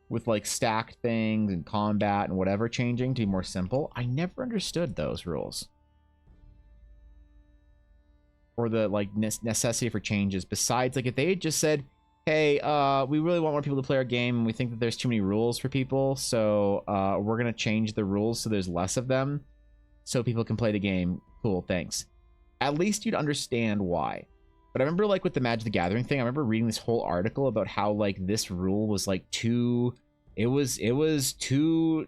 Speaker 2: with like stacked things and combat and whatever changing to be more simple. I never understood those rules. Or the like necessity for changes. Besides, like if they had just said, hey, we really want more people to play our game and we think that there's too many rules for people, so we're gonna change the rules so there's less of them so people can play the game. Cool, thanks. At least you'd understand why. But I remember like with the Magic the Gathering thing, I remember reading this whole article about how like this rule was like too... It was too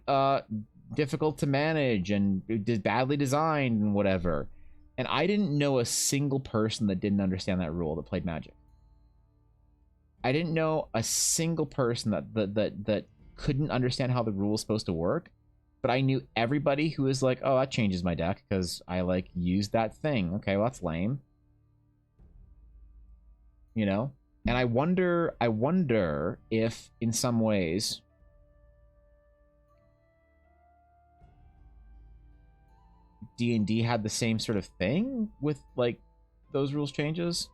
Speaker 2: difficult to manage and badly designed and whatever. And I didn't know a single person that didn't understand that rule that played Magic. I didn't know a single person that couldn't understand how the rule is supposed to work. But I knew everybody who was like, oh, that changes my deck because I like used that thing. Okay, well that's lame. You know? And I wonder if in some ways D&D had the same sort of thing with like those rules changes.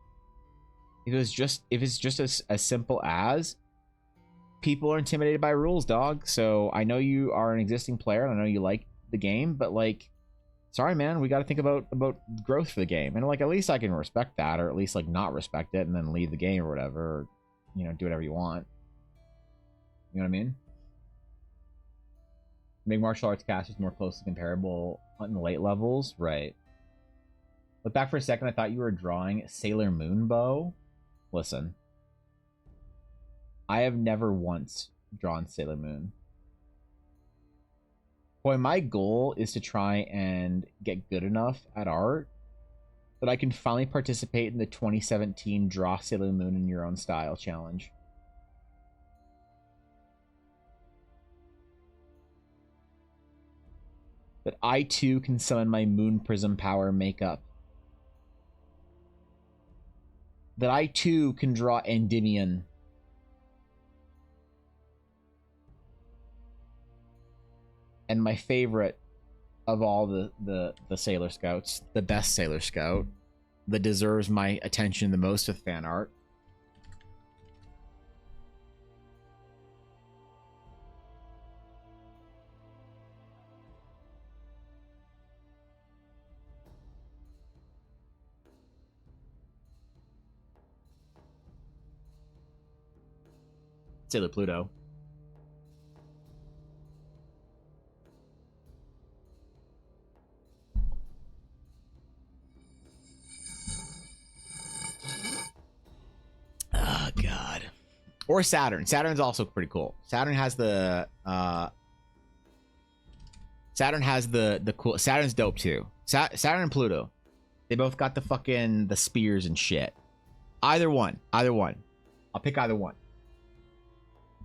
Speaker 2: If it's just as simple as people are intimidated by rules, dog. So I know you are an existing player and I know you like the game, but like, sorry man, we got to think about growth for the game. And like at least I can respect that, or at least like not respect it and then leave the game or whatever, or, you know, do whatever you want. You know what I mean? Make martial arts casters more closely comparable in the late levels, right? Look back for a second, I thought you were drawing Sailor Moon bow. Listen, I have never once drawn Sailor Moon. Boy, my goal is to try and get good enough at art that I can finally participate in the 2017 Draw Sailor Moon in Your Own Style challenge. That I too can summon my Moon Prism power makeup. That I too can draw Endymion. And my favorite of all the Sailor Scouts, the best Sailor Scout, that deserves my attention the most with fan art. Sailor Pluto. Oh god. Or Saturn. Saturn's also pretty cool. Saturn has the cool. Saturn's dope too. Saturn and Pluto. They both got the spears and shit. Either one. I'll pick either one.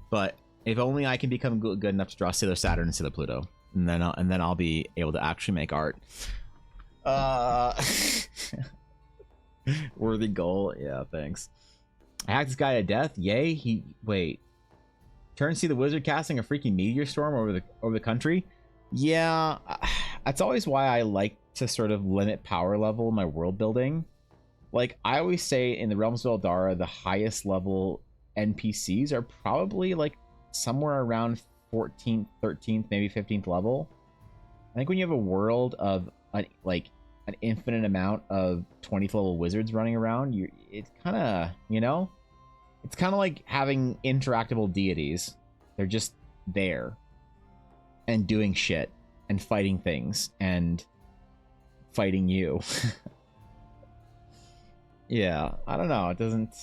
Speaker 2: But if only I can become good enough to draw Sailor Saturn and Sailor Pluto, and then I'll be able to actually make art. Worthy goal. Yeah, thanks. I hacked this guy to death. Yay. Wait. Turn see the wizard casting a freaking meteor storm over the country. Yeah, that's always why I like to sort of limit power level in my world building. Like I always say, in the realms of Eldara, the highest level NPCs are probably like somewhere around 14th, 13th, maybe 15th level. I think when you have a world of an infinite amount of 20th level wizards running around, it's kind of, it's kind of like having interactable deities. They're just there and doing shit and fighting things and fighting you. Yeah, I don't know. It doesn't.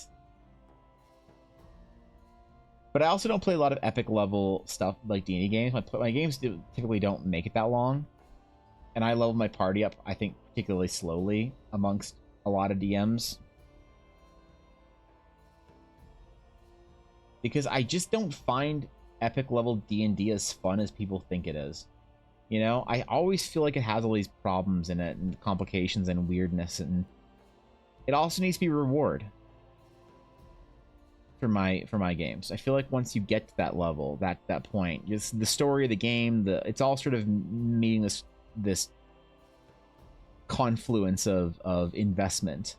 Speaker 2: But I also don't play a lot of epic level stuff like D&D games. My games typically don't make it that long. And I level my party up, I think, particularly slowly amongst a lot of DMs. Because I just don't find epic level D&D as fun as people think it is. I always feel like it has all these problems in it and complications and weirdness, and it also needs to be reward for my games. I feel like once you get to that level, that point, just the story of the game, it's all sort of meeting this confluence of investment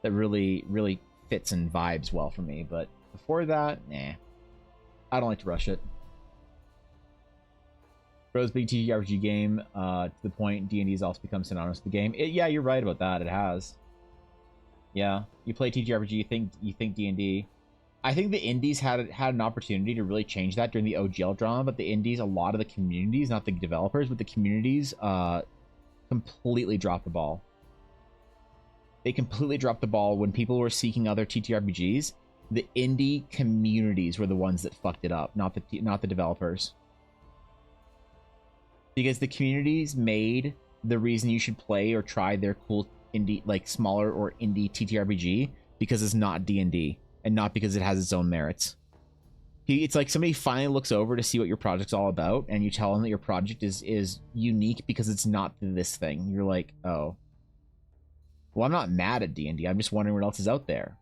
Speaker 2: that really fits and vibes well for me. But before that, nah, I don't like to rush it. Bro's big TTRPG game, to the point D&D has also become synonymous with the game. Yeah, you're right about that. It has. Yeah, you play TTRPG, you think D&D. I think the indies had an opportunity to really change that during the OGL drama, but the indies, a lot of the communities, not the developers, but the communities, completely dropped the ball. They completely dropped the ball when people were seeking other TTRPGs. The indie communities were the ones that fucked it up, not the developers. Because the communities made the reason you should play or try their cool indie, like smaller or indie TTRPG, because it's not D&D and not because it has its own merits. It's like somebody finally looks over to see what your project's all about, and you tell them that your project is unique because it's not this thing. You're like, oh, well, I'm not mad at D&D. I'm just wondering what else is out there.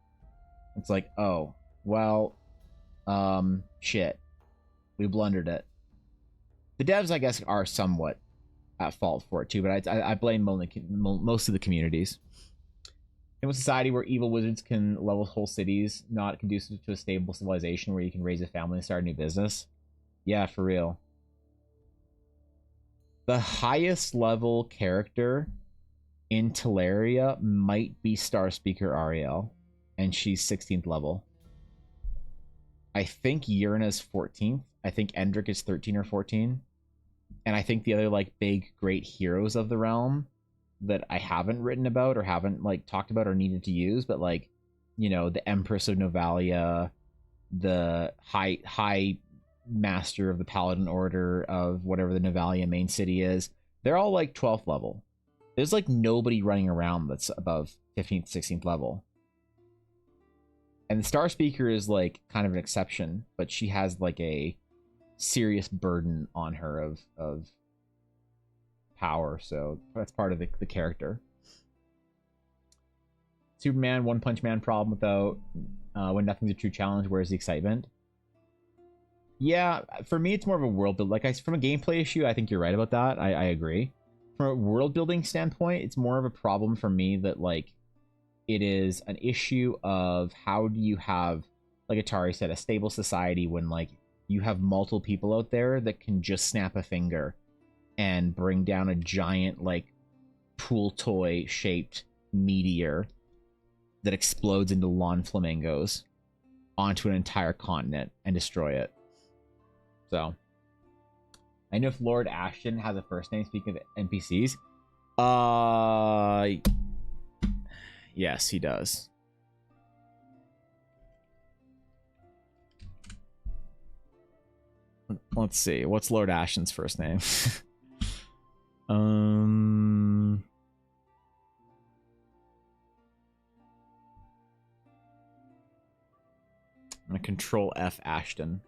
Speaker 2: It's like, oh, well, shit, we blundered it. The devs, I guess, are somewhat at fault for it too, but I blame most of the communities. In a society where evil wizards can level whole cities, not conducive to a stable civilization where you can raise a family and start a new business. Yeah, for real. The highest level character in Teleria might be Star Speaker Ariel, and she's 16th level. I think Yurna's 14th. I think Endrick is 13 or 14. And I think the other like big great heroes of the realm that I haven't written about or haven't like talked about or needed to use, but like, the Empress of Novalia, the high master of the Paladin Order of whatever the Navalia main city is. They're all like 12th level. There's like nobody running around that's above 15th, 16th level. And the Star Speaker is like kind of an exception, but she has like a serious burden on her of power, so that's part of the character. Superman, One Punch Man problem without when nothing's a true challenge, where's the excitement? Yeah, for me it's more of a world build. Like from a gameplay issue, I think you're right about that. I agree. From a world building standpoint, it's more of a problem for me that like it is an issue of how do you have, like Atari said, a stable society when like you have multiple people out there that can just snap a finger and bring down a giant like pool toy shaped meteor that explodes into lawn flamingos onto an entire continent and destroy it. So I know if Lord Ashton has a first name, speaking of NPCs, yes, he does. Let's see. What's Lord Ashton's first name? I'm gonna control F Ashton.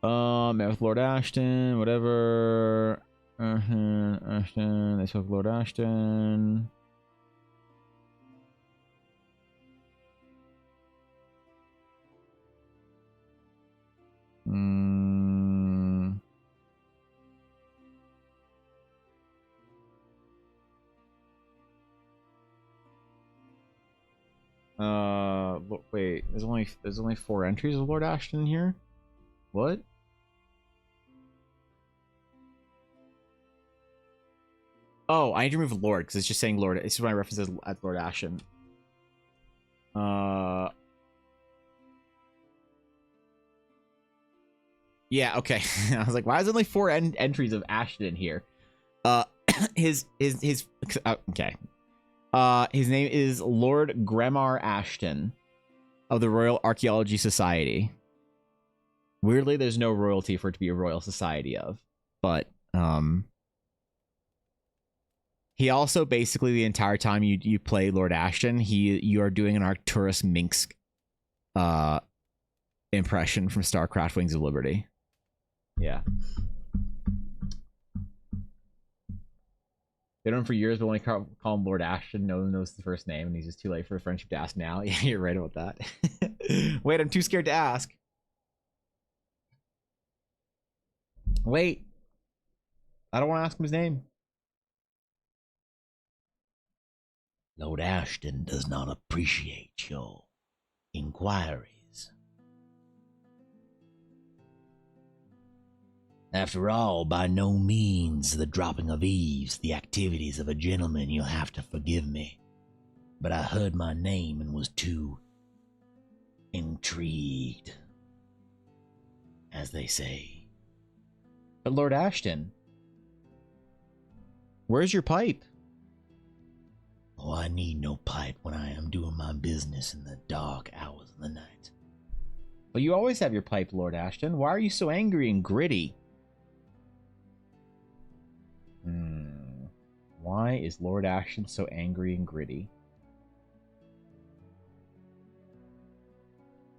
Speaker 2: Met with Lord Ashton, whatever. Ashton, they spoke Lord Ashton. Wait, there's only 4 entries of Lord Ashton here? What? Oh, I need to remove Lord because it's just saying Lord. This is my references at Lord Ashton. Yeah, okay. I was like, why is there only 4 entries of Ashton in here? His okay. His name is Lord Gremar Ashton of the Royal Archaeology Society. Weirdly, there's no royalty for it to be a royal society of, but he also basically the entire time you play Lord Ashton, you are doing an Arcturus Minx impression from StarCraft Wings of Liberty. Yeah. They known him for years, but when I call him Lord Ashton, no one knows the first name, and he's just too late for a friendship to ask now. Yeah, you're right about that. Wait, I'm too scared to ask. Wait. I don't want to ask him his name.
Speaker 3: Lord Ashton does not appreciate your inquiries. After all, by no means the dropping of eaves, the activities of a gentleman. You'll have to forgive me. But I heard my name and was too intrigued, as they say.
Speaker 2: But Lord Ashton, where's your pipe?
Speaker 3: Oh, I need no pipe when I am doing my business in the dark hours of the night.
Speaker 2: Well, you always have your pipe, Lord Ashton. Why are you so angry and gritty? Why is Lord Ashton so angry and gritty?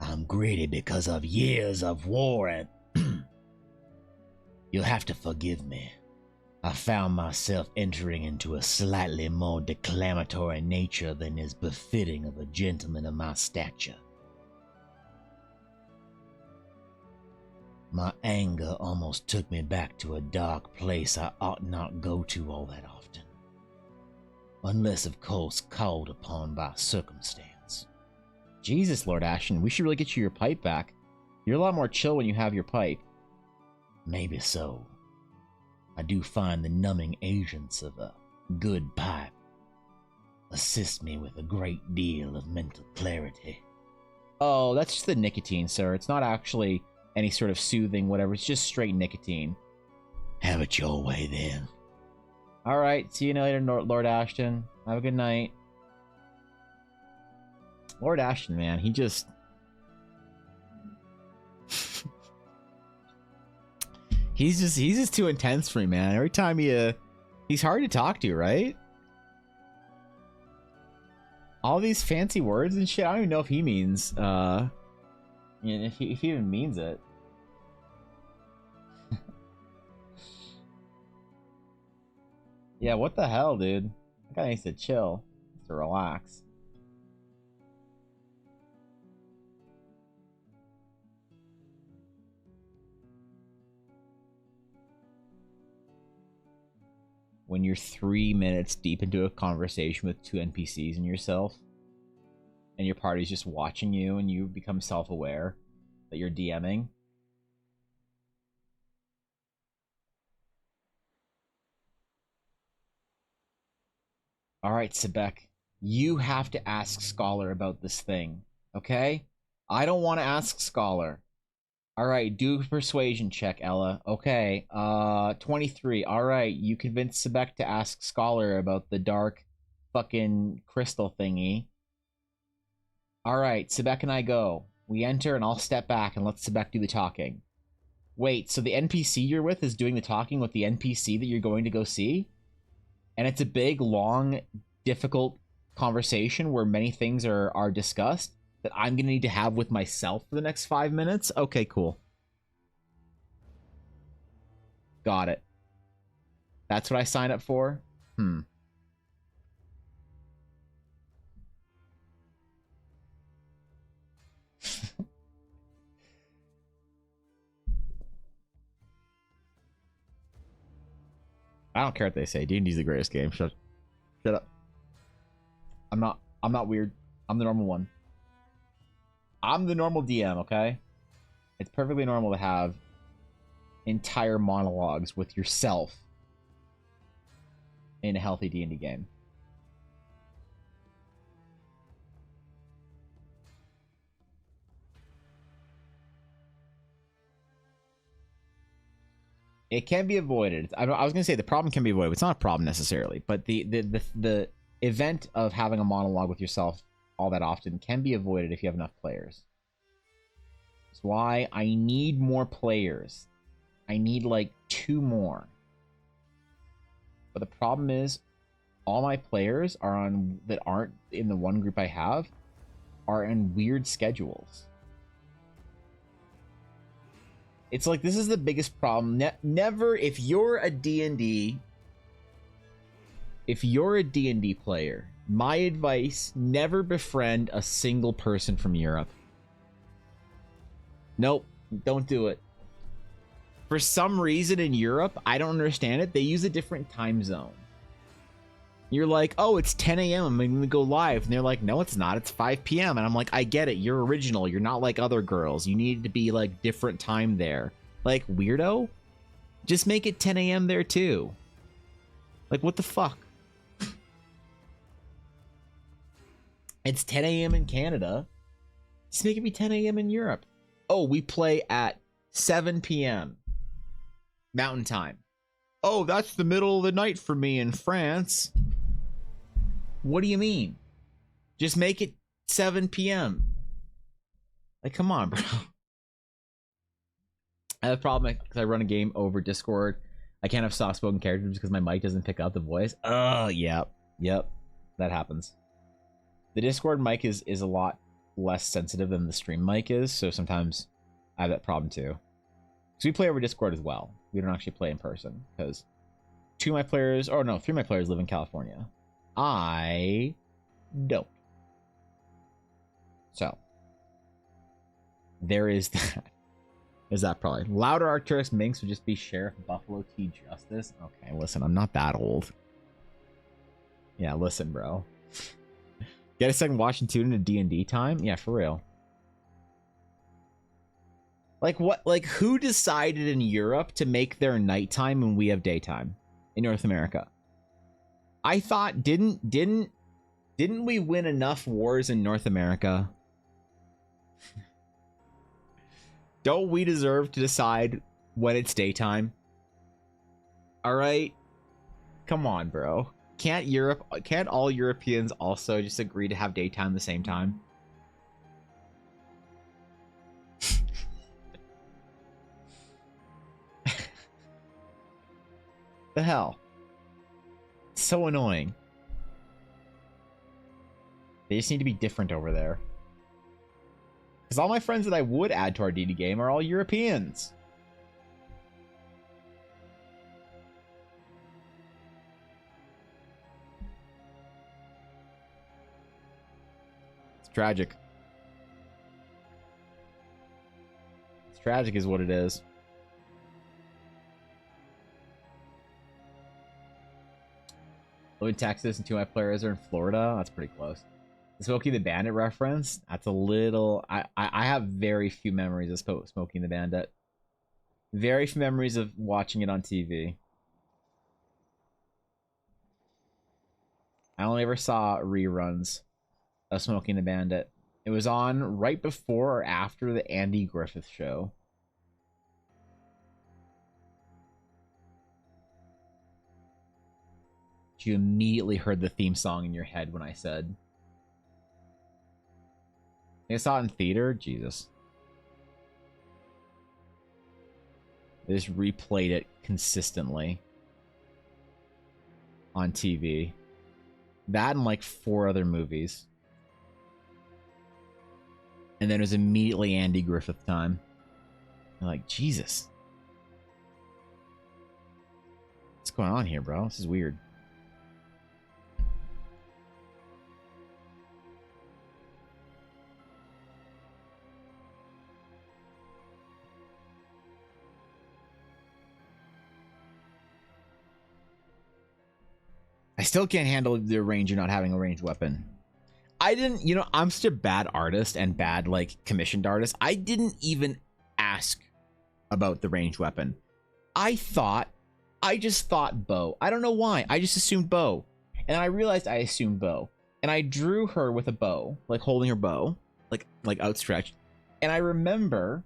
Speaker 3: I'm gritty because of years of war and... You'll have to forgive me. I found myself entering into a slightly more declamatory nature than is befitting of a gentleman of my stature. My anger almost took me back to a dark place I ought not go to all that often. Unless, of course, called upon by circumstance.
Speaker 2: Jesus, Lord Ashton, we should really get you your pipe back. You're a lot more chill when you have your pipe.
Speaker 3: Maybe so. I do find the numbing agents of a good pipe assist me with a great deal of mental clarity.
Speaker 2: Oh, that's just the nicotine, sir. It's not actually any sort of soothing whatever. It's just straight nicotine.
Speaker 3: Have it your way, then.
Speaker 2: All right. See you later, Lord Ashton. Have a good night. Lord Ashton, man, he just... He's just too intense for me, man. Every time he's hard to talk to, right? All these fancy words and shit. I don't even know if he means, if he even means it. Yeah, what the hell, dude? That guy needs to chill, needs to relax. When you're 3 minutes deep into a conversation with 2 NPCs and yourself, and your party's just watching you, and you become self-aware that you're DMing. All right, Sebek, you have to ask Scholar about this thing, okay? I don't want to ask Scholar. All right, do a persuasion check, Ella. Okay, 23. All right, you convinced Sebek to ask Scholar about the dark fucking crystal thingy. All right, Sebek and I go. We enter, and I'll step back and let Sebek do the talking. Wait, so the NPC you're with is doing the talking with the NPC that you're going to go see? And it's a big, long, difficult conversation where many things are discussed that I'm going to need to have with myself for the next 5 minutes? Okay, cool. Got it. That's what I signed up for? I don't care what they say. D&D's the greatest game. Shut up. I'm not weird. I'm the normal one. I'm the normal DM, okay? It's perfectly normal to have entire monologues with yourself in a healthy D&D game. It can be avoided. I was going to say the problem can be avoided. It's not a problem necessarily, but the event of having a monologue with yourself all that often can be avoided if you have enough players. That's why I need more players. I need like 2 more. But the problem is, all my players that aren't in the one group I have are in weird schedules. It's like, this is the biggest problem. Never, if you're a D&D player, my advice, never befriend a single person from Europe. Nope, don't do it. For some reason in Europe, I don't understand it, they use a different time zone. You're like, oh, it's 10 a.m. I'm going to go live. And they're like, no, it's not. It's 5 p.m. And I'm like, I get it. You're original. You're not like other girls. You need to be like different time there. Like, weirdo? Just make it 10 a.m. there too. Like, what the fuck? It's 10 a.m. in Canada. Just make it be 10 a.m. in Europe. Oh, we play at 7 p.m. Mountain Time. Oh, that's the middle of the night for me in France. What do you mean? Just make it 7 p.m. Like, come on, bro. I have a problem because I run a game over Discord. I can't have soft-spoken characters because my mic doesn't pick up the voice. Oh, yep. That happens. The Discord mic is a lot less sensitive than the stream mic is, so sometimes I have that problem too. So we play over Discord as well. We don't actually play in person because 3 of my players live in California. I don't. So there is that. Is that probably louder? Arcturus Minx would just be Sheriff Buffalo T Justice. Okay, listen, I'm not that old. Yeah, listen, bro. Get a second watch and tune into D&D time? Yeah, for real. Like what? Like who decided in Europe to make their nighttime when we have daytime in North America? I thought didn't we win enough wars in North America? Don't we deserve to decide when it's daytime? All right, come on, bro. Can't all Europeans also just agree to have daytime at the same time? The hell? It's so annoying. They just need to be different over there. Because all my friends that I would add to our DD game are all Europeans. It's tragic. It's tragic is what it is. Live in Texas and two of my players are in Florida. That's pretty close. The Smokey the Bandit reference, that's a little... I have very few memories of Smokey the Bandit. Very few memories of watching it on TV. I only ever saw reruns of Smokey the Bandit. It was on right before or after the Andy Griffith Show. You immediately heard the theme song in your head when I said... I saw it in theater? Jesus. They just replayed it consistently on TV. That and like 4 other movies. And then it was immediately Andy Griffith time. I'm like, Jesus. What's going on here, bro? This is weird. I still can't handle the Ranger not having a ranged weapon. I didn't, you know, I'm such a bad artist and bad, like, commissioned artist. I didn't even ask about the ranged weapon. I just thought bow. I don't know why. I just assumed bow. And I realized I assumed bow. And I drew her with a bow, like holding her bow, like outstretched. And I remember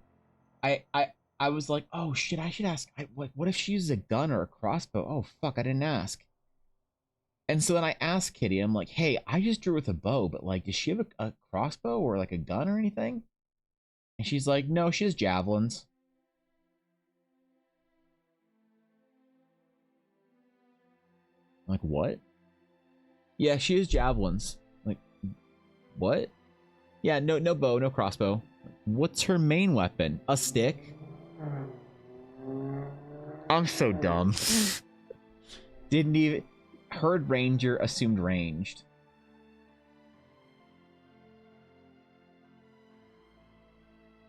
Speaker 2: I was like, oh shit, I should ask. What if she uses a gun or a crossbow? Oh fuck, I didn't ask. And so then I asked Kitty, I'm like, hey, I just drew with a bow, but like, does she have a crossbow or like a gun or anything? And she's like, no, she has javelins. I'm like, what? Yeah, she has javelins. Like, what? Yeah, no bow, no crossbow. What's her main weapon? A stick? I'm so dumb. Didn't even... Heard Ranger, assumed ranged.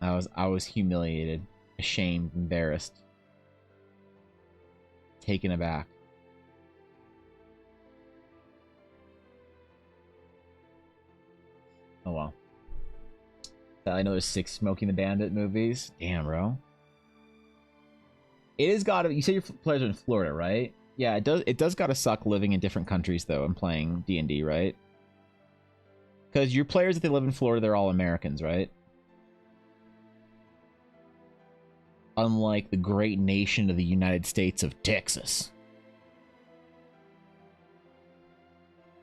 Speaker 2: I was humiliated, ashamed, embarrassed, taken aback. Oh well. I know there's 6 Smokey and the Bandit movies. Damn, bro. It has got to... You said your players are in Florida, right? Yeah, it does gotta suck living in different countries, though, and playing D&D, right? Because your players, if they live in Florida, they're all Americans, right? Unlike the great nation of the United States of Texas.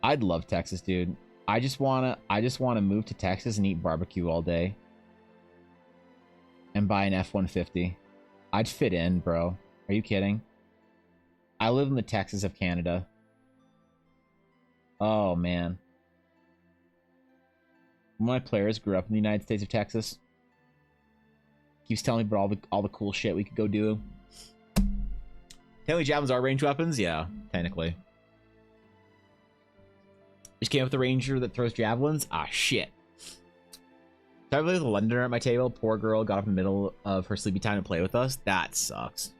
Speaker 2: I'd love Texas, dude. I just wanna move to Texas and eat barbecue all day. And buy an F-150. I'd fit in, bro. Are you kidding? I live in the Texas of Canada. Oh, man. One of my players grew up in the United States of Texas. Keeps telling me about all the cool shit we could go do. Technically, javelins are ranged weapons? Yeah, technically. Just came up with a ranger that throws javelins? Ah, shit. So I really with a Londoner at my table. Poor girl got up in the middle of her sleepy time to play with us. That sucks.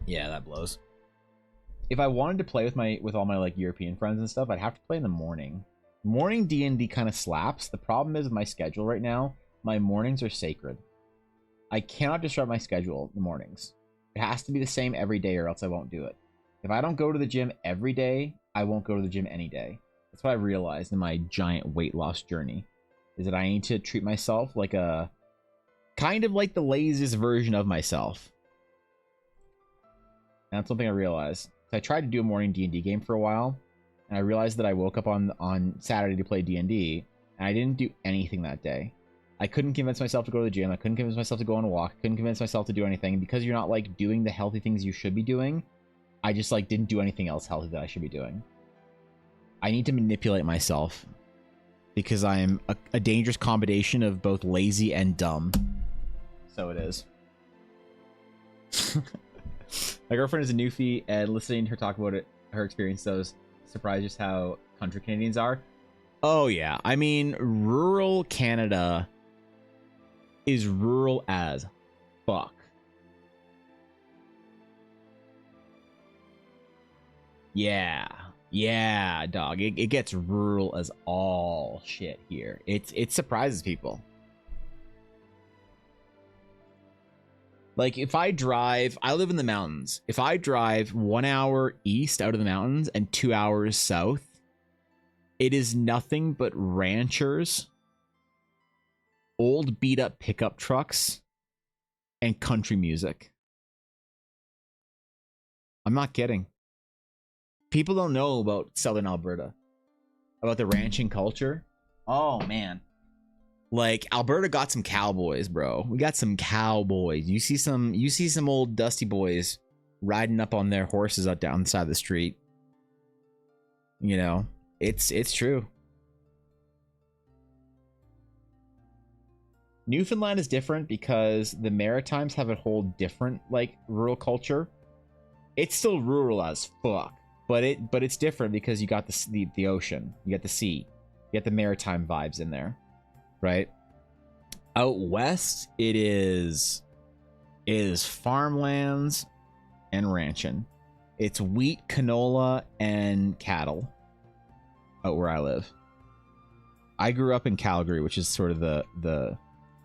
Speaker 2: Yeah, that blows. If I wanted to play with all my like European friends and stuff, I'd have to play in the morning. Morning D&D kind of slaps. The problem is with my schedule right now, my mornings are sacred. I cannot disrupt my schedule in the mornings. It has to be the same every day or else I won't do it. If I don't go to the gym every day, I won't go to the gym any day. That's what I realized in my giant weight loss journey. Is that I need to treat myself like a... kind of like the laziest version of myself. And that's something I realized. So I tried to do a morning D&D game for a while, and I realized that I woke up on Saturday to play D&D, and I didn't do anything that day. I couldn't convince myself to go to the gym. I couldn't convince myself to go on a walk. I couldn't convince myself to do anything because you're not like doing the healthy things you should be doing. I just like didn't do anything else healthy that I should be doing. I need to manipulate myself because I am a dangerous combination of both lazy and dumb. So it is. My girlfriend is a newfie, and listening to her talk about it, her experience, those surprised just how country Canadians are. Oh yeah, I mean, rural Canada is rural as fuck. Yeah, dog. It gets rural as all shit here. It surprises people. Like, if I drive, I live in the mountains. If I drive 1 hour east out of the mountains and 2 hours south, it is nothing but ranchers, old beat up pickup trucks, and country music. I'm not kidding. People don't know about Southern Alberta, about the ranching culture. Oh, man. Like, Alberta got some cowboys, bro. We got some cowboys. You see some old dusty boys riding up on their horses out down the side of the street. You know, it's true. Newfoundland is different because the Maritimes have a whole different like rural culture. It's still rural as fuck, but it's different because you got the ocean, you got the sea, you got the maritime vibes in there. Right out west, it is farmlands and ranching. It's wheat, canola, and cattle. Out where I live, I grew up in Calgary, which is sort of the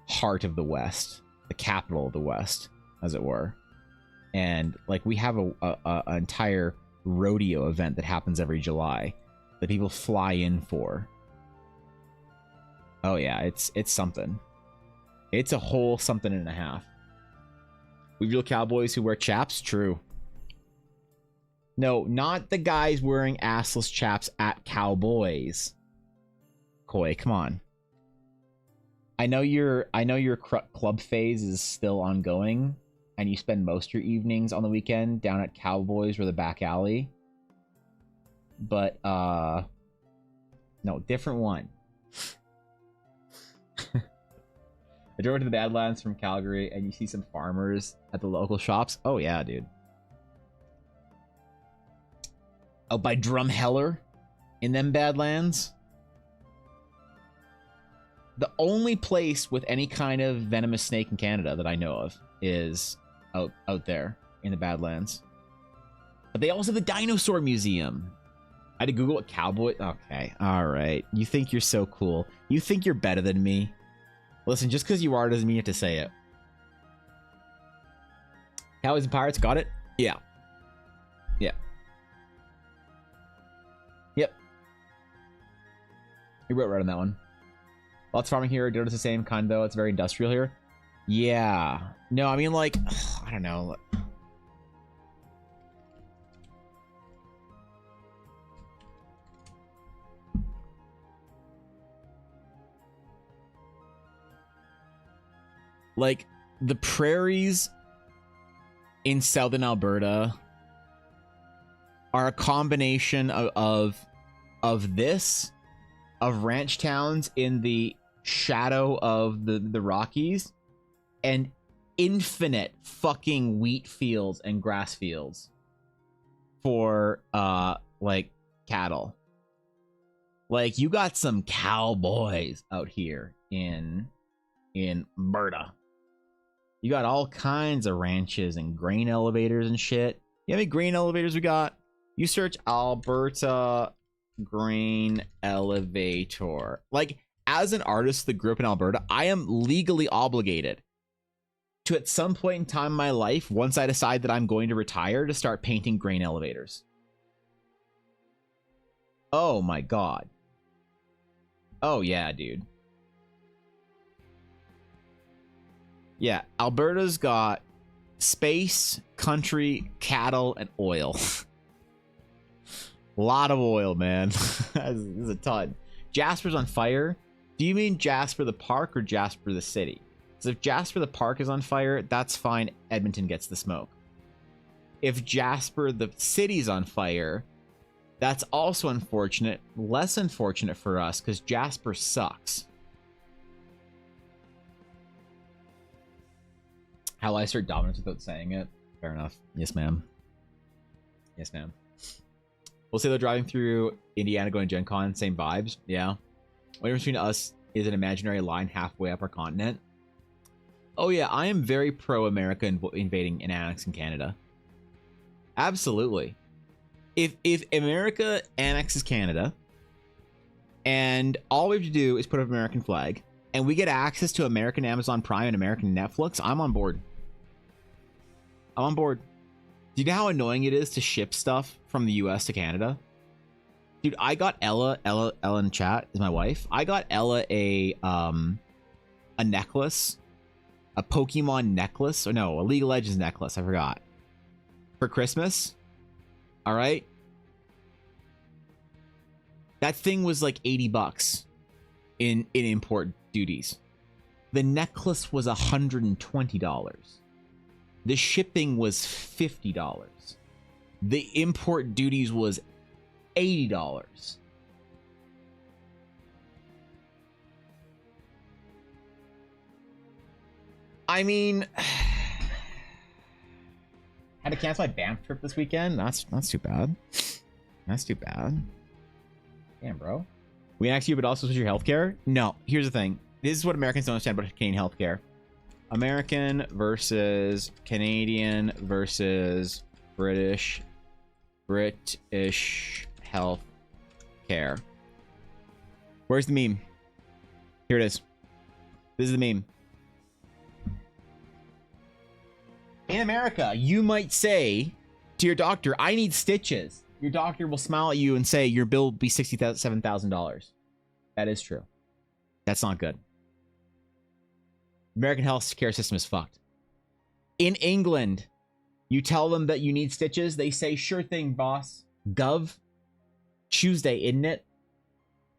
Speaker 2: heart of the West, the capital of the West, as it were. And like we have a entire rodeo event that happens every July that people fly in for. Oh yeah, it's something. It's a whole something and a half. We real cowboys who wear chaps? True. No, not the guys wearing assless chaps at Cowboys. Koi, come on. I know your club phase is still ongoing, and you spend most of your evenings on the weekend down at Cowboys or the back alley. But no, different one. I drove to the Badlands from Calgary, and you see some farmers at the local shops. Oh yeah, dude. Out by Drumheller in them Badlands. The only place with any kind of venomous snake in Canada that I know of is out there in the Badlands. But they also have the Dinosaur Museum. I had to Google what cowboy... Okay, alright. You think you're so cool. You think you're better than me. Listen, just because you are doesn't mean you have to say it. Cowboys and Pirates, got it? Yeah. Yeah. Yep. You wrote right on that one. Lots of farming here. Dota's the same kind, though. It's very industrial here. Yeah. No, I mean, like... I don't know. Like, the prairies in southern Alberta are a combination of this, of ranch towns in the shadow of the Rockies, and infinite fucking wheat fields and grass fields for like cattle. Like, you got some cowboys out here in Alberta. You got all kinds of ranches and grain elevators and shit. You know how many grain elevators we got? You search Alberta grain elevator. Like, as an artist that grew up in Alberta, I am legally obligated to, at some point in time in my life, once I decide that I'm going to retire, to start painting grain elevators. Oh my god. Oh yeah, dude. Yeah, Alberta's got space, country, cattle, and oil. A lot of oil, man. This is a ton. Jasper's on fire. Do you mean Jasper the Park or Jasper the City? Because if Jasper the Park is on fire, that's fine. Edmonton gets the smoke. If Jasper the City's on fire, that's also unfortunate. Less unfortunate for us because Jasper sucks. How I assert dominance without saying it. Fair enough. Yes, ma'am. Yes, ma'am. We'll say they're driving through Indiana going to Gen Con. Same vibes. Yeah. What difference between us is an imaginary line halfway up our continent. Oh yeah, I am very pro-America invading and annexing Canada. Absolutely. If America annexes Canada, and all we have to do is put up an American flag, and we get access to American Amazon Prime and American Netflix, I'm on board. I'm on board. Do you know how annoying it is to ship stuff from the US to Canada? Dude, I got Ella in chat is my wife. I got Ella a necklace, a Pokemon necklace, or no, a League of Legends necklace, I forgot. For Christmas. All right. That thing was like $80 in import duties. The necklace was $120. The shipping was $50. The import duties was $80. I mean, had to cancel my Banff trip this weekend. That's too bad. That's too bad. Damn, bro. We asked you, but also switch your healthcare. No, here's the thing. This is what Americans don't understand about Canadian healthcare. American versus Canadian versus British health care. Where's the meme? Here it is. This is the meme. In America, you might say to your doctor, I need stitches. Your doctor will smile at you and say your bill will be $67,000. That is true. That's not good. American healthcare system is fucked. In England, you tell them that you need stitches. They say, sure thing, boss. Gov. Tuesday, isn't it?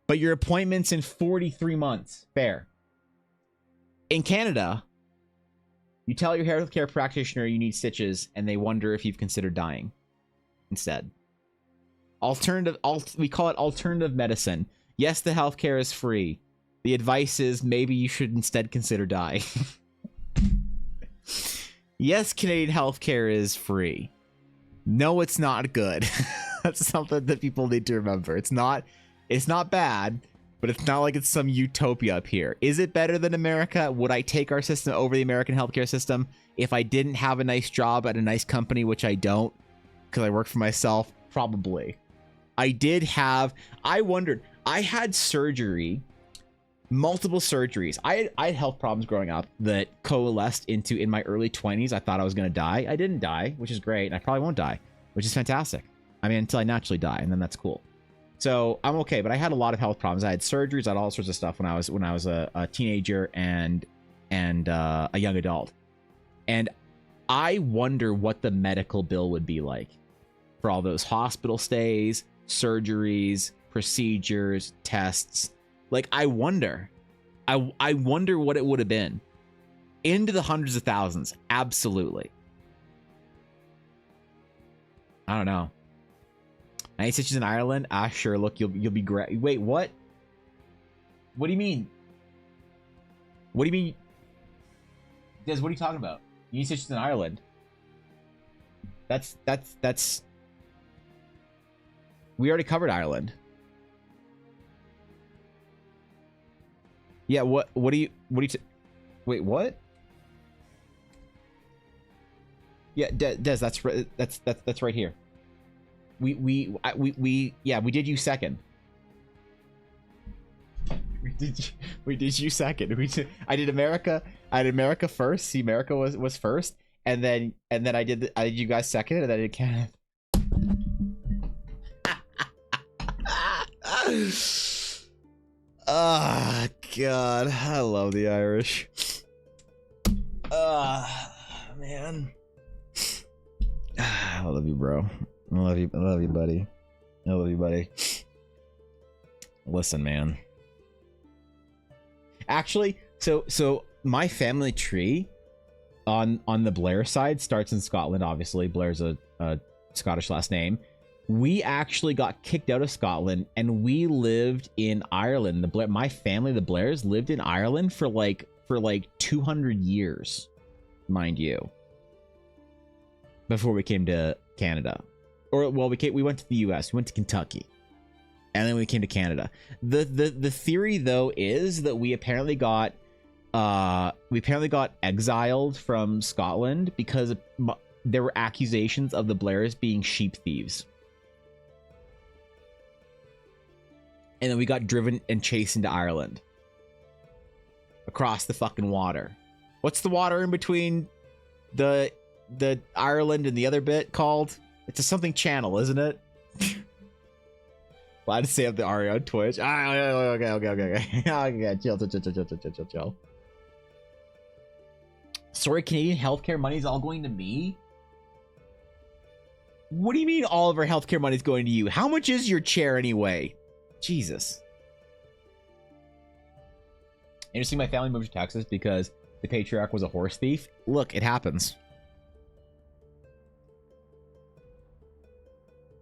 Speaker 2: But your appointment's in 43 months. Fair. In Canada, you tell your healthcare practitioner you need stitches, and they wonder if you've considered dying instead. We call it alternative medicine. Yes, the healthcare is free. The advice is maybe you should instead consider dying. Yes, Canadian healthcare is free. No, it's not good. That's something that people need to remember. It's not bad, but it's not like it's some utopia up here. Is it better than America? Would I take our system over the American healthcare system if I didn't have a nice job at a nice company, which I don't, because I work for myself? Probably. I wondered. I had surgery. Multiple surgeries. I had health problems growing up that coalesced into in my early 20s. I thought I was going to die. I didn't die, which is great. And I probably won't die, which is fantastic. I mean, until I naturally die, and then that's cool. So I'm okay. But I had a lot of health problems. I had surgeries. I had all sorts of stuff when I was a teenager and a young adult. And I wonder what the medical bill would be like for all those hospital stays, surgeries, procedures, tests. Like, I wonder what it would have been. Into the hundreds of thousands. Absolutely. I don't know. 90 stitches in Ireland? Ah, sure. Look, you'll be great. Wait, what? What do you mean? What do you mean? Des, what are you talking about? You need stitches in Ireland. That's... We already covered Ireland. Yeah, what do you wait, what? Yeah, Des, that's right here. We did you second. We did you second. I did America first. See, America was first, and then I did you guys second, and then I did Canada. Ah, God, I love the Irish. Man. I love you, bro. I love you, buddy. I love you, buddy. Listen, man. Actually, so my family tree on the Blair side starts in Scotland. Obviously, Blair's a Scottish last name. We actually got kicked out of Scotland and we lived in Ireland. My family, the Blairs, lived in Ireland for like 200 years, mind you, before we came to Canada. Or well, we went to the US, we went to Kentucky, and then we came to Canada. The theory though is that we apparently got exiled from Scotland because there were accusations of the Blairs being sheep thieves. And then we got driven and chased into Ireland. Across the fucking water. What's the water in between the Ireland and the other bit called? It's a something channel, isn't it? Glad to say up the Aria on Twitch. Okay. Chill. Sorry, Canadian healthcare money's all going to me? What do you mean all of our healthcare money's going to you? How much is your chair anyway? Jesus. Interesting, my family moved to Texas because the patriarch was a horse thief. Look, it happens.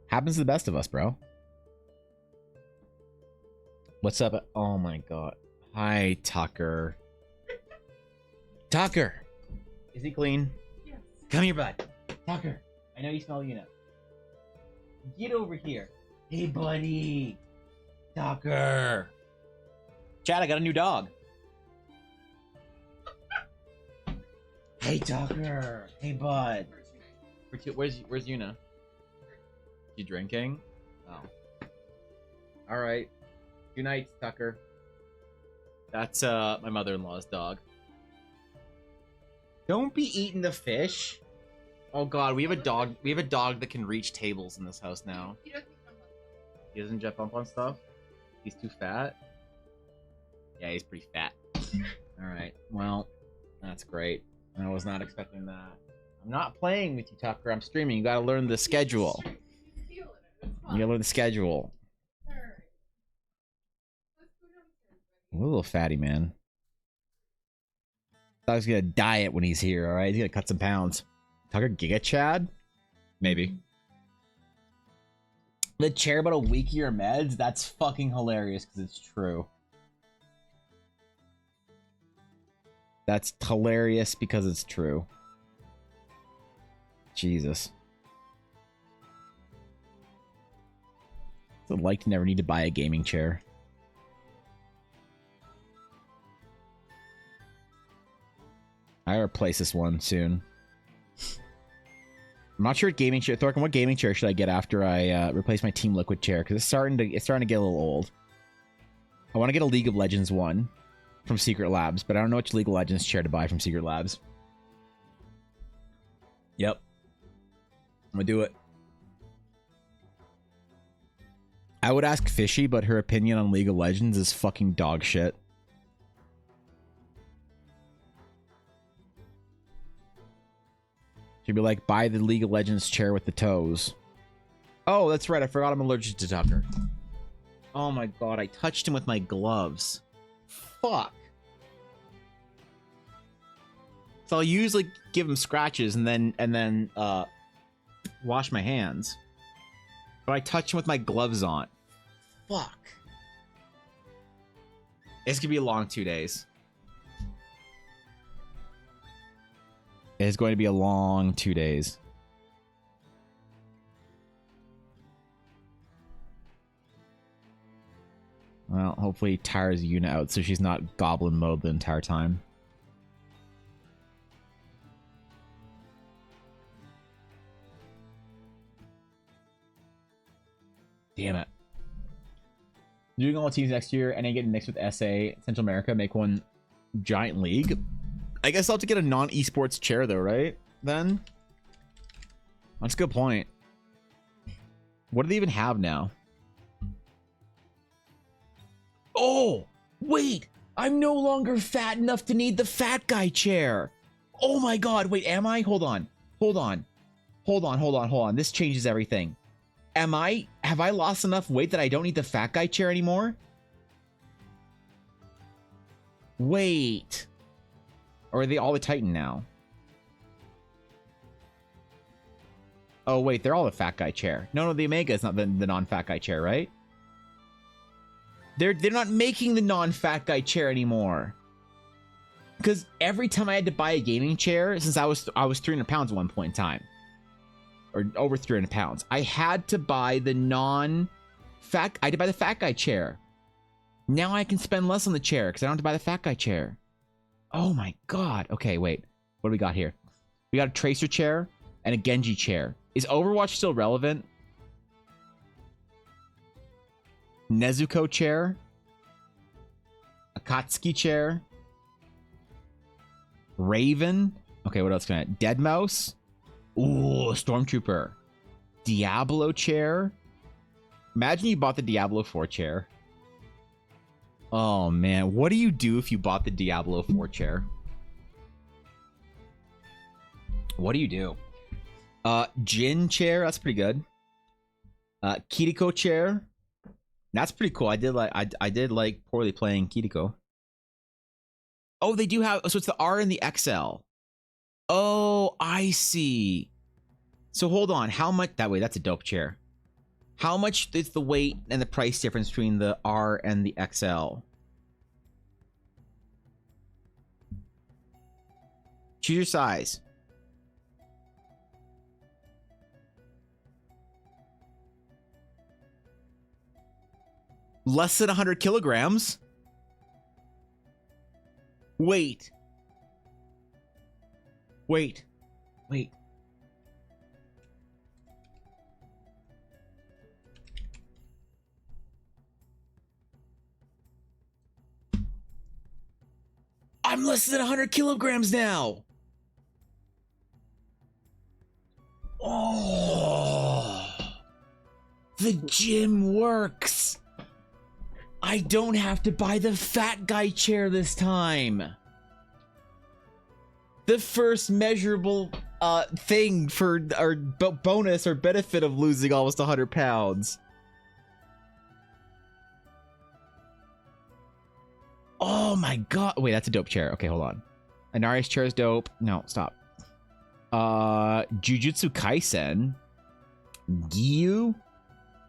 Speaker 2: Happens to the best of us, bro. What's up? Oh my god. Hi, Tucker. Tucker! Is he clean? Yes. Come here, bud. Tucker, I know you smell Una. Get over here. Hey, buddy. Tucker. Chad, I got a new dog. Hey, Tucker. Hey, bud. Where's Una? You drinking? Oh. All right. Good night, Tucker. That's my mother-in-law's dog. Don't be eating the fish. Oh god, we have a dog. We have a dog that can reach tables in this house now. He doesn't jump up on stuff. He's too fat. Yeah, he's pretty fat. All right. Well, that's great. I was not expecting that. I'm not playing with you, Tucker. I'm streaming. You gotta learn the schedule. You gotta learn the schedule. A little fatty, man. Thought he was gonna diet when he's here, alright? He's gonna cut some pounds. Tucker Giga Chad? Maybe. The chair about a week of your meds? That's fucking hilarious because it's true. That's hilarious because it's true. Jesus. I'd like to never need to buy a gaming chair. I replace this one soon. I'm not sure what gaming chair. Thorkin, what gaming chair should I get after I replace my Team Liquid chair? Because it's starting to get a little old. I want to get a League of Legends one from Secret Labs, but I don't know which League of Legends chair to buy from Secret Labs. Yep, I'm gonna do it. I would ask Fishy, but her opinion on League of Legends is fucking dog shit. She'd be like, buy the League of Legends chair with the toes. Oh, that's right. I forgot I'm allergic to Tucker. Oh my god, I touched him with my gloves. Fuck. So I'll usually give him scratches and then wash my hands. But I touched him with my gloves on. Fuck. It's gonna be a long 2 days. It's going to be a long 2 days. Well, hopefully he tires Una out so she's not goblin mode the entire time. Damn it. Doing all the teams next year and then getting mixed with SA, Central America, make one giant league. I guess I'll have to get a non-esports chair though, right? Then? That's a good point. What do they even have now? Oh! Wait! I'm no longer fat enough to need the fat guy chair! Oh my god, wait, am I? Hold on. Hold on. This changes everything. Have I lost enough weight that I don't need the fat guy chair anymore? Wait. Or are they all the Titan now? Oh, wait, they're all the fat guy chair. No, the Omega is not the non-fat guy chair, right? They're not making the non-fat guy chair anymore. Because every time I had to buy a gaming chair, since I was 300 pounds at one point in time, or over 300 pounds, I had to buy the I had to buy the fat guy chair. Now I can spend less on the chair because I don't have to buy the fat guy chair. Oh my god. Okay, wait. What do we got here? We got a Tracer chair and a Genji chair. Is Overwatch still relevant? Nezuko chair. Akatsuki chair. Raven. Okay, what else can I... Deadmau5. Ooh, Stormtrooper. Diablo chair. Imagine you bought the Diablo 4 chair. Oh, man. What do you do if you bought the Diablo 4 chair? What do you do? Jin chair. That's pretty good. Kiriko chair. That's pretty cool. I did like poorly playing Kiriko. Oh, they do have... So it's the R and the XL. Oh, I see. So hold on. How much... That way, that's a dope chair. How much is the weight and the price difference between the R and the XL? Choose your size. Less than 100 kilograms? Wait. Wait. Wait. I'm less than 100 kilograms now. Oh. The gym works. I don't have to buy the fat guy chair this time. The first measurable thing for our bonus or benefit of losing almost 100 pounds. Oh my god. Wait, that's a dope chair. Okay, hold on. Inari's chair is dope. No, stop. Jujutsu Kaisen. Giyu.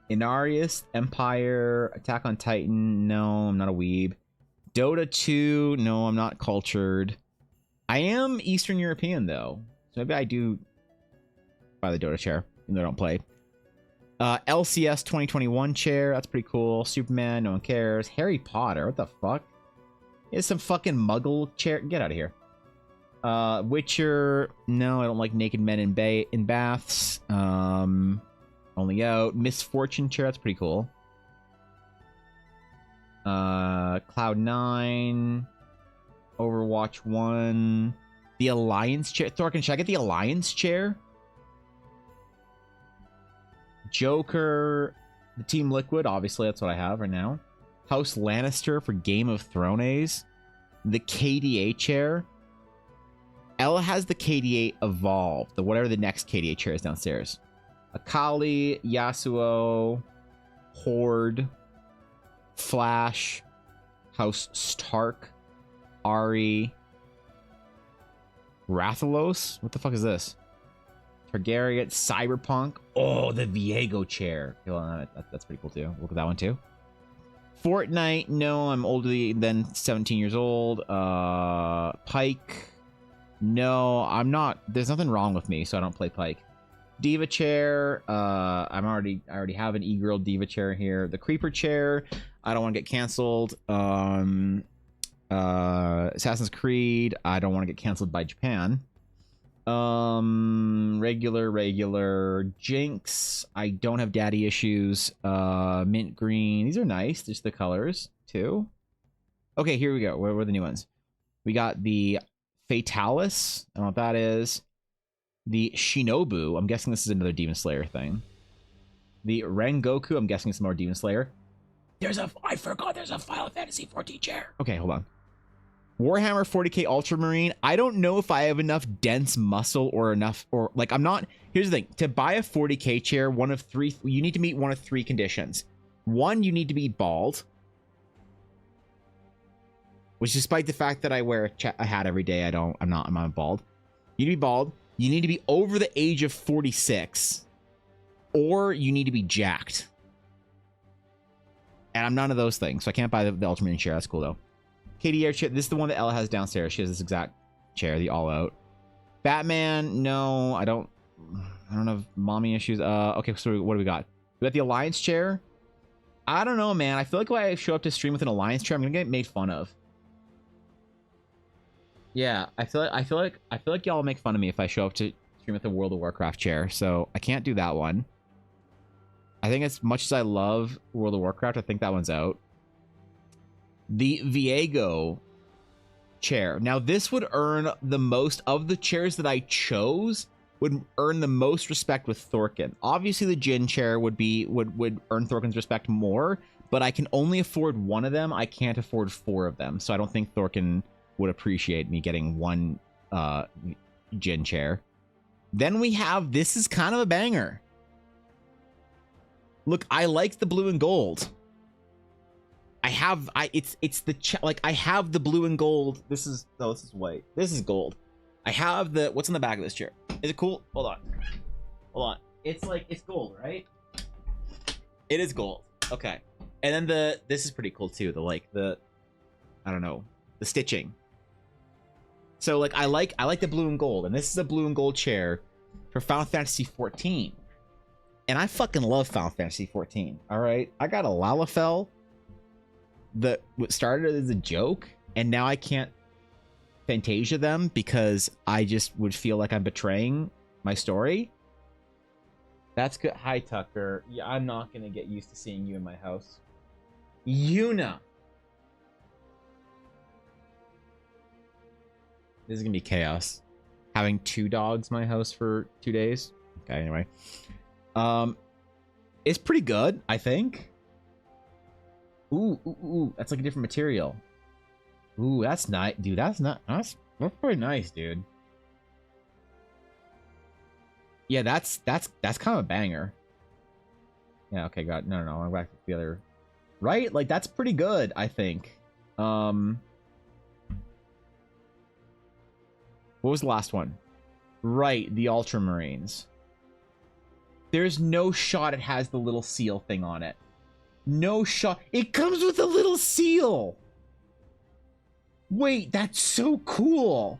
Speaker 2: Inarius, Empire, Attack on Titan. No, I'm not a weeb. Dota 2. No, I'm not cultured. I am Eastern European, though. So maybe I do buy the Dota chair, even though I don't play. LCS 2021 chair. That's pretty cool. Superman. No one cares. Harry Potter. What the fuck? It's some fucking muggle chair. Get out of here. Witcher. No, I don't like naked men in baths. Only out. Misfortune chair. That's pretty cool. Cloud9. Overwatch 1. The Alliance chair. Thorkin, should I get the Alliance chair? Joker. The Team Liquid. Obviously, that's what I have right now. House Lannister for Game of Thrones. The KDA chair. Ella has the KDA Evolved. Whatever the next KDA chair is downstairs. Akali, Yasuo, Horde, Flash, House Stark, Ari, Rathalos? What the fuck is this? Targaryen, Cyberpunk. Oh, the Viego chair. That's pretty cool too. Look at that one too. Fortnite. No, I'm older than 17 years old. Pike. No, I'm not. There's nothing wrong with me, so I don't play Pike. Diva chair. I already have an e-girl diva chair here. The creeper chair. I don't want to get canceled. Assassin's Creed. I don't want to get canceled by Japan. Regular. Jinx. I don't have daddy issues. Mint green. These are nice. Just the colors too. Okay, here we go. Where were the new ones? We got the Fatalis. I don't know what that is. The Shinobu. I'm guessing this is another Demon Slayer thing. The Rengoku. I'm guessing it's more Demon Slayer. I forgot there's a Final Fantasy 14 chair. Okay, hold on. Warhammer 40k Ultramarine. I don't know if I have enough dense muscle or enough, or like I'm not. Here's the thing. To buy a 40k chair, one of three, you need to meet one of three conditions. One, you need to be bald. Which, despite the fact that I wear a hat every day, I'm not bald. You need to be bald. You need to be over the age of 46, or you need to be jacked. And I'm none of those things, so I can't buy the Ultramarine chair. That's cool though. Katie Air chair. This is the one that Ella has downstairs. She has this exact chair, the all out. Batman, no, I don't have mommy issues. Okay, so what do we got? We got the Alliance chair. I don't know, man. I feel like when I show up to stream with an Alliance chair, I'm gonna get made fun of. Yeah, I feel like y'all make fun of me if I show up to stream with a World of Warcraft chair, so I can't do that one. I think as much as I love World of Warcraft, I think that one's out. The Viego chair. Now, this would earn the most of the chairs that I chose, would earn the most respect with Thorkin. Obviously, the Jin chair would earn Thorkin's respect more, but I can only afford one of them. I can't afford 4 of them, so I don't think Thorkin would appreciate me getting one Jin chair. Then we have, this is kind of a banger. Look, I like the blue and gold. I have the blue and gold. This is white. This is gold. I have the, what's in the back of this chair? Is it cool? Hold on. It's gold, right? It is gold. Okay. And then this is pretty cool too. The I don't know, the stitching. So like I like the blue and gold, and this is a blue and gold chair for Final Fantasy 14. And I fucking love Final Fantasy 14. All right, I got a Lalafell that started as a joke, and now I can't Fantasia them because I just would feel like I'm betraying my story. That's good. Hi, Tucker. Yeah, I'm not gonna get used to seeing you in my house. Yuna. This is gonna be chaos. Having 2 dogs in my house for 2 days. Okay, anyway. It's pretty good, I think. Ooh, that's like a different material. Ooh, that's nice, dude. That's pretty nice, dude. Yeah, that's kind of a banger. Yeah, okay, got no, I'm back to the other. Right? Like that's pretty good, I think. What was the last one? Right, the Ultramarines. There's no shot it has the little seal thing on it. No shot. It comes with a little seal. Wait, that's so cool.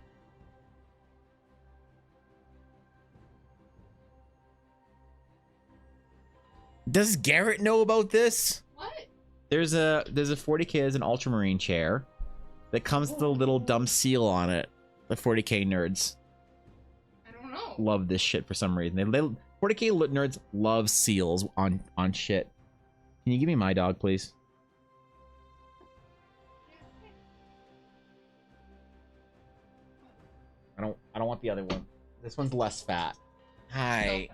Speaker 2: Does Garrett know about this?
Speaker 4: What?
Speaker 2: There's a 40K as an Ultramarine chair that comes with a little dumb seal on it. The 40K nerds.
Speaker 4: I don't know.
Speaker 2: Love this shit for some reason. 40K nerds love seals on shit. Can you give me my dog, please? I don't want the other one. This one's less fat. Hi.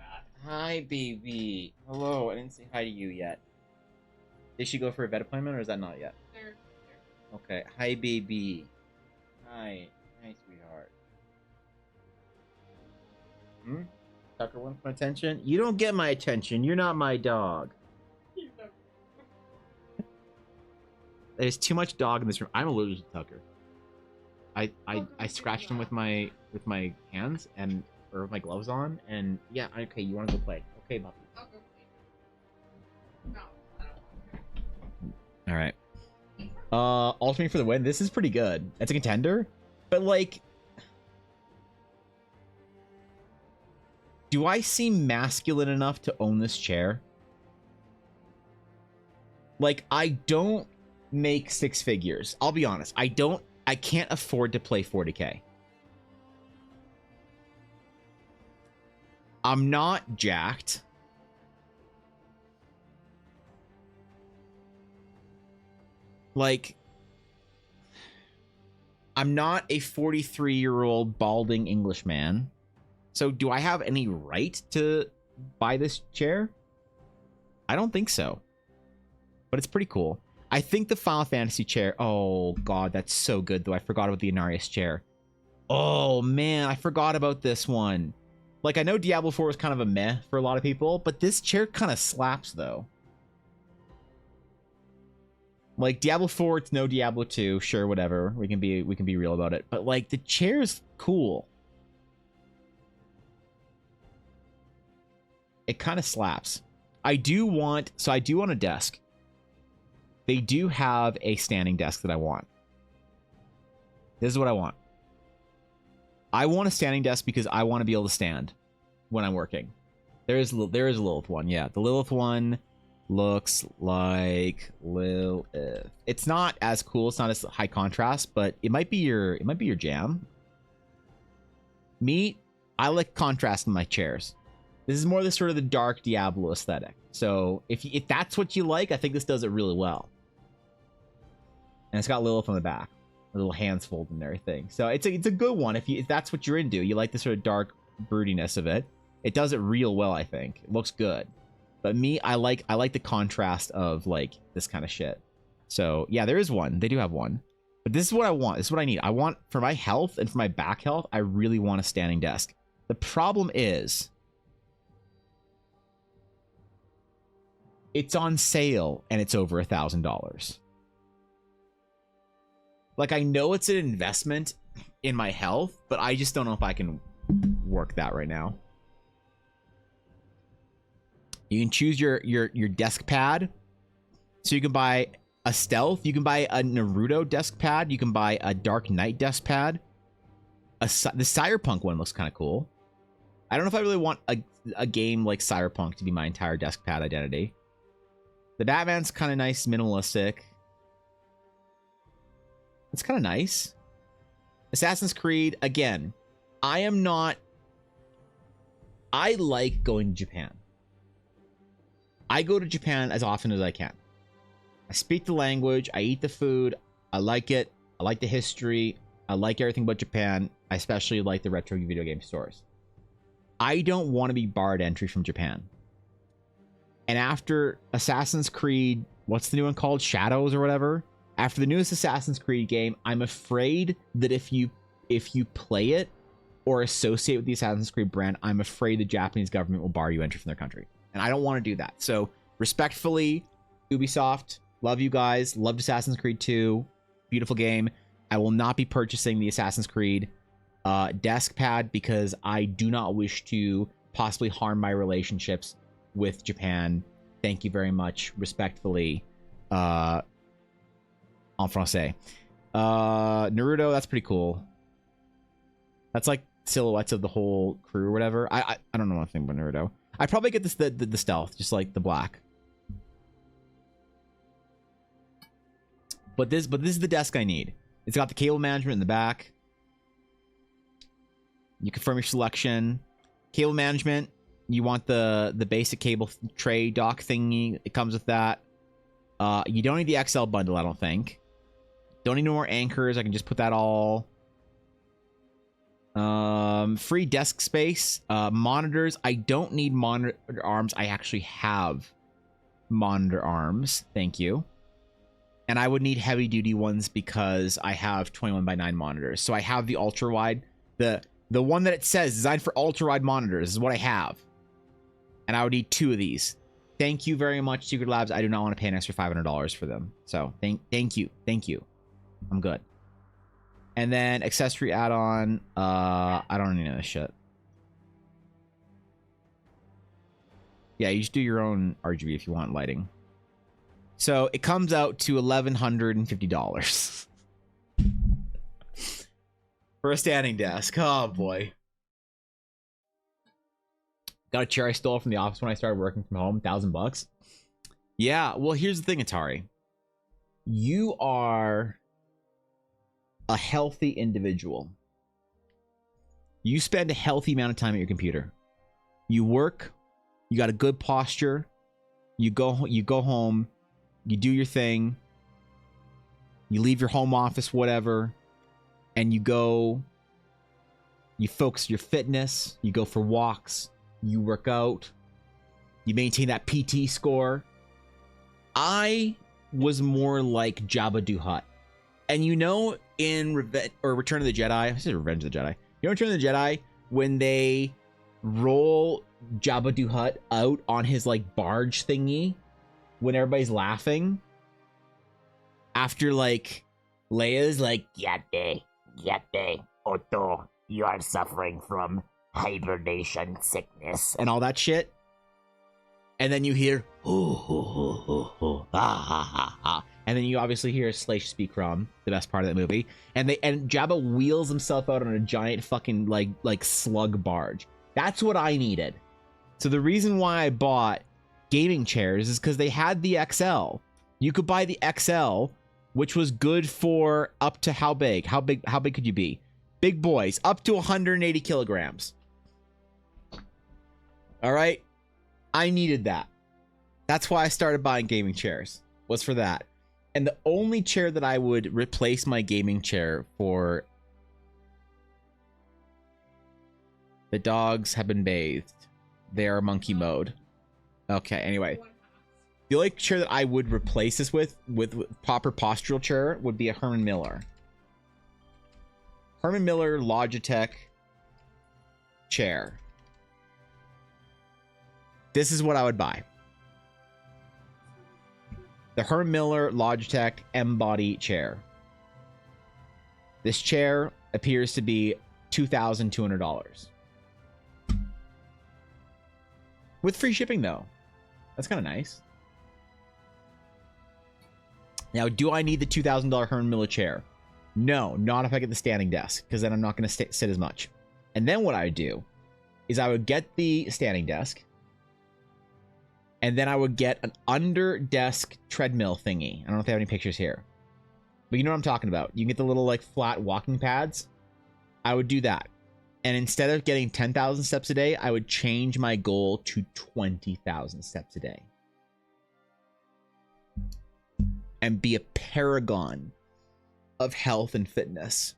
Speaker 2: Hi, baby. Hello. I didn't say hi to you yet. Did she go for a vet appointment, or is that not yet?
Speaker 4: There.
Speaker 2: Okay. Hi, baby. Hi. Hi, sweetheart. Tucker wants my attention? You don't get my attention. You're not my dog. There's too much dog in this room. I'm allergic to Tucker. I scratched him with my hands or with my gloves on, and yeah, okay, you want to go play? Okay, Bobby.
Speaker 4: I'll go play. No, I don't want
Speaker 2: All right. Ultimate for the win. This is pretty good. It's a contender, but like, do I seem masculine enough to own this chair? Like, I don't make 6 figures. I'll be honest. I can't afford to play 40K. I'm not jacked. Like, I'm not a 43-year-old balding Englishman. So do I have any right to buy this chair? I don't think so. But it's pretty cool. I think the Final Fantasy chair... Oh, God, that's so good, though. I forgot about the Inarius chair. Oh, man, I forgot about this one. Like, I know Diablo 4 was kind of a meh for a lot of people, but this chair kind of slaps, though. Like Diablo 4, it's no Diablo 2. Sure, whatever. We can be real about it. But like the chair's cool. It kind of slaps. I do want a desk. They do have a standing desk that I want. This is what I want. I want a standing desk because I want to be able to stand when I'm working. There is a Lilith one. Yeah, the Lilith one looks like Lilith. It's not as cool. It's not as high contrast, but it might be your jam. Me, I like contrast in my chairs. This is more the sort of the dark Diablo aesthetic. So if that's what you like, I think this does it really well. And it's got Lilith on the back, a little hands folded and everything. So it's a good one if that's what you're into. You like the sort of dark broodiness of it. It does it real well, I think. It looks good. But me, I like the contrast of like this kind of shit. So yeah, there is one. They do have one. But this is what I want. This is what I need. I want, for my health and for my back health, I really want a standing desk. The problem is, it's on sale and it's over $1,000. Like, I know it's an investment in my health, but I just don't know if I can work that right now. You can choose your desk pad. So you can buy a stealth. You can buy a Naruto desk pad. You can buy a Dark Knight desk pad. The Cyberpunk one looks kind of cool. I don't know if I really want a game like Cyberpunk to be my entire desk pad identity. The Batman's kind of nice, minimalistic. It's kind of nice. Assassin's Creed, again, I like going to Japan. I go to Japan as often as I can. I speak the language. I eat the food. I like it. I like the history. I like everything about Japan. I especially like the retro video game stores. I don't want to be barred entry from Japan. And after Assassin's Creed, what's the new one called? Shadows or whatever? After the newest Assassin's Creed game, I'm afraid that if you play it or associate with the Assassin's Creed brand, I'm afraid the Japanese government will bar you entry from their country. And I don't want to do that. So respectfully, Ubisoft, love you guys. Loved Assassin's Creed 2. Beautiful game. I will not be purchasing the Assassin's Creed desk pad because I do not wish to possibly harm my relationships with Japan. Thank you very much. Respectfully. En français. Naruto, that's pretty cool. That's like silhouettes of the whole crew or whatever. I don't know anything about Naruto. I'd probably get the stealth, just like the black. But this is the desk I need. It's got the cable management in the back. You confirm your selection. Cable management, you want the basic cable tray dock thingy. It comes with that. You don't need the XL bundle, I don't think. Don't need no more anchors. I can just put that all. Free desk space. Monitors. I don't need monitor arms. I actually have monitor arms. Thank you. And I would need heavy duty ones because I have 21:9 monitors. So I have the ultra wide. The one that it says designed for ultra wide monitors is what I have. And I would need 2 of these. Thank you very much, Secret Labs. I do not want to pay an extra $500 for them. So thank you. Thank you. I'm good. And then accessory add-on. I don't need this shit. Yeah, you just do your own RGB if you want lighting. So it comes out to $1,150 for a standing desk. Oh boy. Got a chair I stole from the office when I started working from home. $1,000. Yeah. Well, here's the thing, Atari. You are a healthy individual. You spend a healthy amount of time at your computer. You work. You got a good posture. You go home. You do your thing. You leave your home office, whatever, and you go. You focus your fitness. You go for walks. You work out. You maintain that PT score. I was more like Jabba the Hutt. And you know in Return of the Jedi, I said Revenge of the Jedi. You know Return of the Jedi, when they roll Jabba the Hutt out on his like barge thingy when everybody's laughing? after like Leia's like,
Speaker 3: Yate, Otto, you are suffering from hibernation sickness.
Speaker 2: and all that shit. And then you hear, and then you obviously hear Slash speak from the best part of that movie. And Jabba wheels himself out on a giant fucking like slug barge. That's what I needed. So the reason why I bought gaming chairs is because they had the XL. You could buy the XL, which was good for up to how big? How big could you be? Big boys, up to 180 kilograms. All right. I needed that. That's why I started buying gaming chairs. Was for that. And the only chair that I would replace my gaming chair for. The dogs have been bathed. They are monkey mode. Okay, anyway. The only chair that I would replace this with proper postural chair would be a Herman Miller. Herman Miller Logitech chair. This is what I would buy. The Herman Miller Logitech M-Body chair. This chair appears to be $2,200. With free shipping, though. That's kind of nice. Now, do I need the $2,000 Herman Miller chair? No, not if I get the standing desk, because then I'm not going to sit as much. And then what I would do is I would get the standing desk, and then I would get an under-desk treadmill thingy. I don't know if they have any pictures here. But you know what I'm talking about. You can get the little, like, flat walking pads. I would do that. And instead of getting 10,000 steps a day, I would change my goal to 20,000 steps a day. And be a paragon of health and fitness.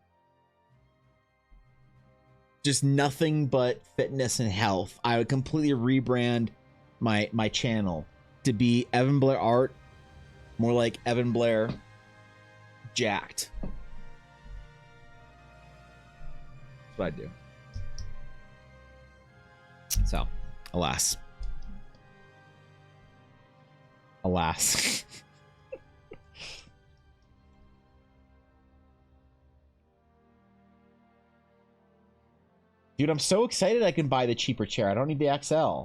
Speaker 2: Just nothing but fitness and health. I would completely rebrand my channel to be Evan Blair Art, more like Evan Blair Jacked. That's what I do. So, alas. Dude, I'm so excited I can buy the cheaper chair. I don't need the XL.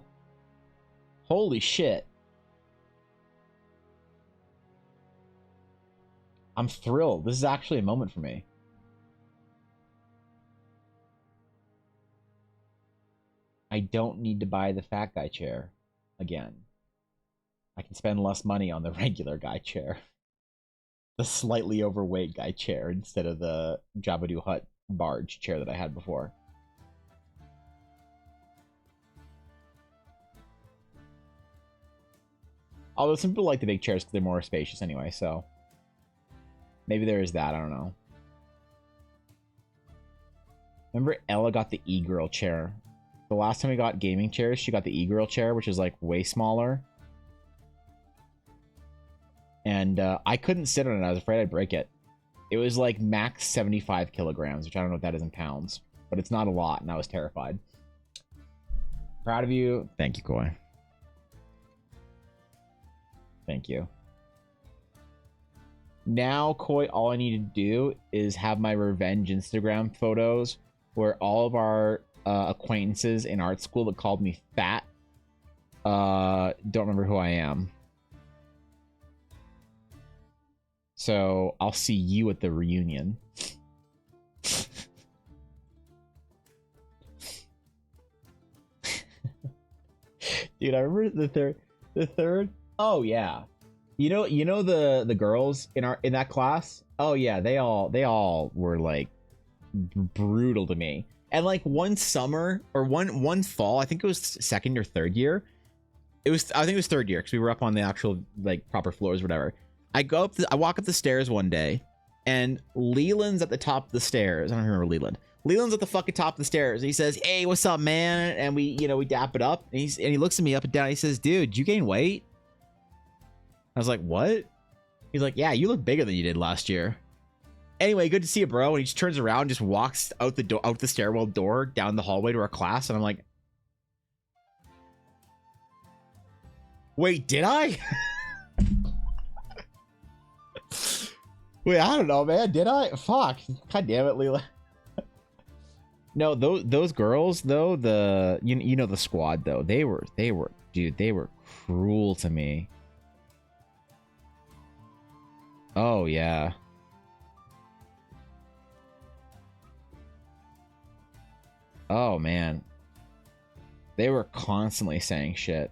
Speaker 2: Holy shit. I'm thrilled. This is actually a moment for me. I don't need to buy the fat guy chair again. I can spend less money on the regular guy chair. The slightly overweight guy chair instead of the Jabba the Hutt barge chair that I had before. Although some people like the big chairs because they're more spacious anyway, so maybe there is that. I don't know. Remember Ella got the E-Girl chair. The last time we got gaming chairs, she got the E-Girl chair, which is like way smaller. And I couldn't sit on it. I was afraid I'd break it. It was like max 75 kilograms, which I don't know what that is in pounds. But it's not a lot, and I was terrified. Proud of you. Thank you, Koi. Thank you. Now, Koi, all I need to do is have my revenge Instagram photos where all of our acquaintances in art school that called me fat don't remember who I am. So I'll see you at the reunion. Dude, I remember the third. Oh yeah. You know the girls in that class? Oh yeah, they all were like brutal to me. And like one summer or one fall, I think it was second or third year. I think it was third year because we were up on the actual like proper floors or whatever. I walk up the stairs one day and Leland's at the top of the stairs. I don't remember Leland. Leland's at the fucking top of the stairs. And he says, "Hey, what's up, man?" And we dap it up. And he looks at me up and down. He says, "Dude, you gain weight?" I was like, "What?" He's like, "Yeah, you look bigger than you did last year." Anyway, good to see you, bro. And he just turns around and just walks out the stairwell door down the hallway to our class. And I'm like, wait, did I? Wait, I don't know, man. Did I? Fuck. God damn it, Leela. No, those girls though, you know the squad though, they were dude, they were cruel to me. Oh yeah. Oh man. They were constantly saying shit.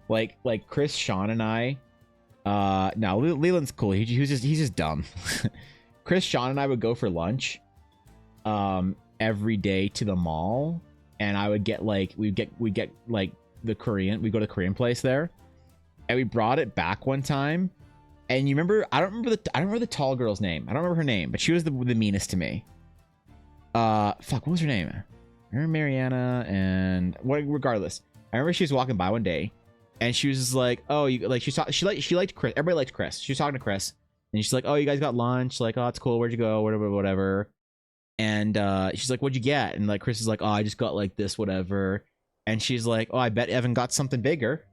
Speaker 2: Like Chris, Sean, and I. No, Leland's cool. He's just dumb. Chris, Sean, and I would go for lunch, every day to the mall, and I would get like we get like the Korean. We go to the Korean place there, and we brought it back one time. And you remember? I don't remember the tall girl's name. I don't remember her name, but she was the meanest to me. Fuck, what was her name? I remember Mariana, and what? Regardless, I remember she was walking by one day, and she was just like, "Oh, you like?" She liked Chris. Everybody liked Chris. She was talking to Chris, and she's like, "Oh, you guys got lunch?" Like, "Oh, it's cool. Where'd you go? Whatever." And she's like, "What'd you get?" And like Chris is like, "Oh, I just got like this, whatever." And she's like, "Oh, I bet Evan got something bigger."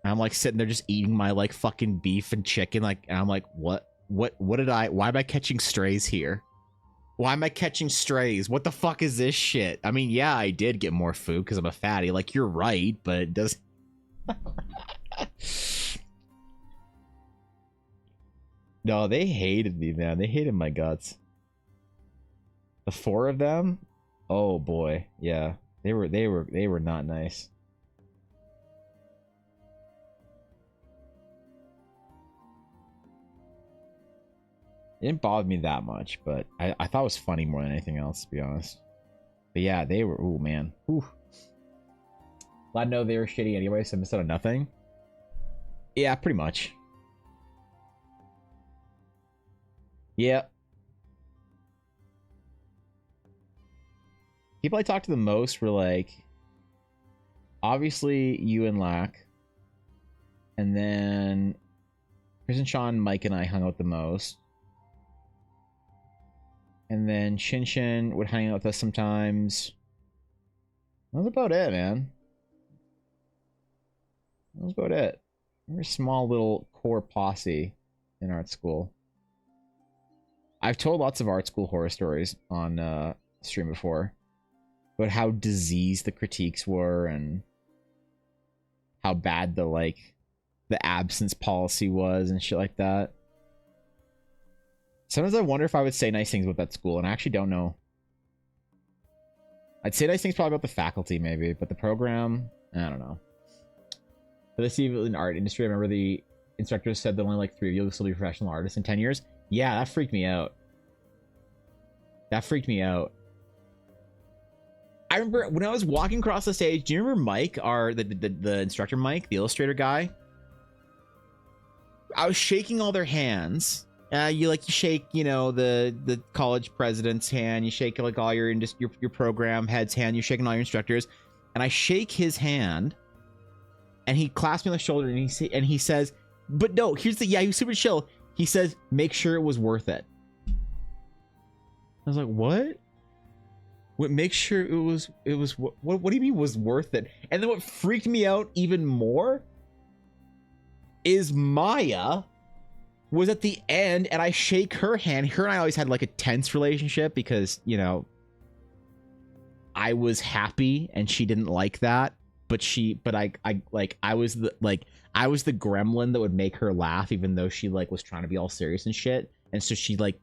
Speaker 2: And I'm like sitting there just eating my like fucking beef and chicken, like, and I'm like, what did I? Why am I catching strays here? Why am I catching strays? What the fuck is this shit? I mean, yeah, I did get more food because I'm a fatty. Like, you're right, but it does. No, they hated me, man. They hated my guts. The four of them? Oh boy, yeah. They were not nice. It didn't bother me that much, but I thought it was funny more than anything else, to be honest. But yeah, they were, ooh, man. Ooh. Glad to know they were shitty anyway, so I missed out on nothing. Yeah, pretty much. Yeah. People I talked to the most were like, obviously you and Lack. And then Chris and Sean, Mike, and I hung out the most. And then Shin Shin would hang out with us sometimes. That was about it, man. That was about it. We're a small little core posse in art school. I've told lots of art school horror stories on stream before. About how diseased the critiques were and how bad the absence policy was and shit like that. Sometimes I wonder if I would say nice things about that school, and I actually don't know. I'd say nice things probably about the faculty, maybe, but the program, I don't know. But let's see, in the art industry, I remember the instructors said that only like 3 of you will still be professional artists in 10 years. Yeah, that freaked me out. That freaked me out. I remember when I was walking across the stage, do you remember Mike, the instructor Mike, the illustrator guy? I was shaking all their hands. You shake, you know, the college president's hand, you shake like all your program head's hand, you're shaking all your instructors, and I shake his hand, and he clasps me on the shoulder, and he says, but no, here's the, yeah, he was super chill. He says, make sure it was worth it. I was like, what? What? Make sure it was what do you mean was worth it? And then what freaked me out even more is Maya was at the end, and I shake her hand. Her and I always had like a tense relationship because, you know, I was happy and she didn't like that, but I was the gremlin that would make her laugh even though she like was trying to be all serious and shit. And so she like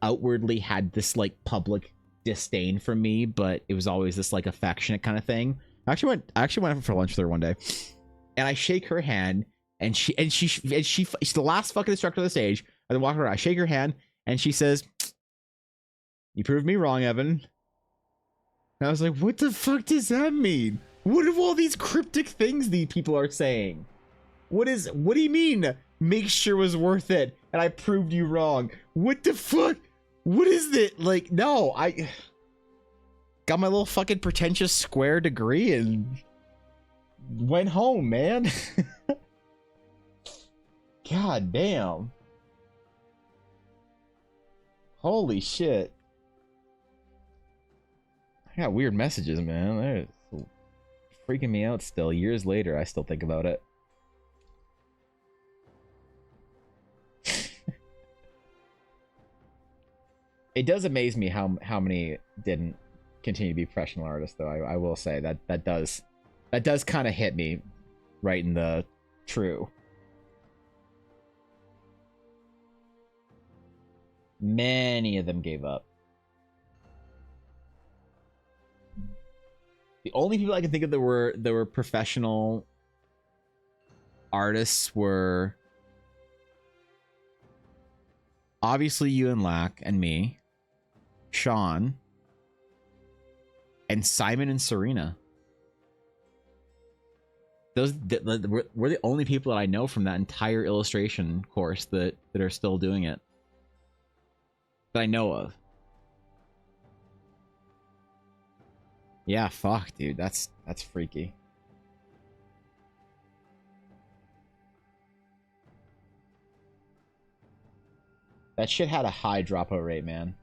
Speaker 2: outwardly had this like public disdain for me, but it was always this like affectionate kind of thing. I actually went out for lunch with her one day, and I shake her hand. And she's the last fucking instructor on the stage. I then walk around, I shake her hand, and she says, "You proved me wrong, Evan." And I was like, what the fuck does that mean? What are all these cryptic things these people are saying? What do you mean? Make sure it was worth it, and I proved you wrong. What the fuck? What is it? Like, no, I got my little fucking pretentious square degree and went home, man. God damn. Holy shit. I got weird messages, man. They're freaking me out still. Years later, I still think about it. It does amaze me how many didn't continue to be professional artists, though. I will say that does kind of hit me right in the true. Many of them gave up. The only people I can think of that were professional artists were obviously you and Lack and me, Sean, and Simon and Serena. Those we're the only people that I know from that entire illustration course that are still doing it. That I know of. Yeah, fuck, dude. That's freaky. That shit had a high dropout rate, man.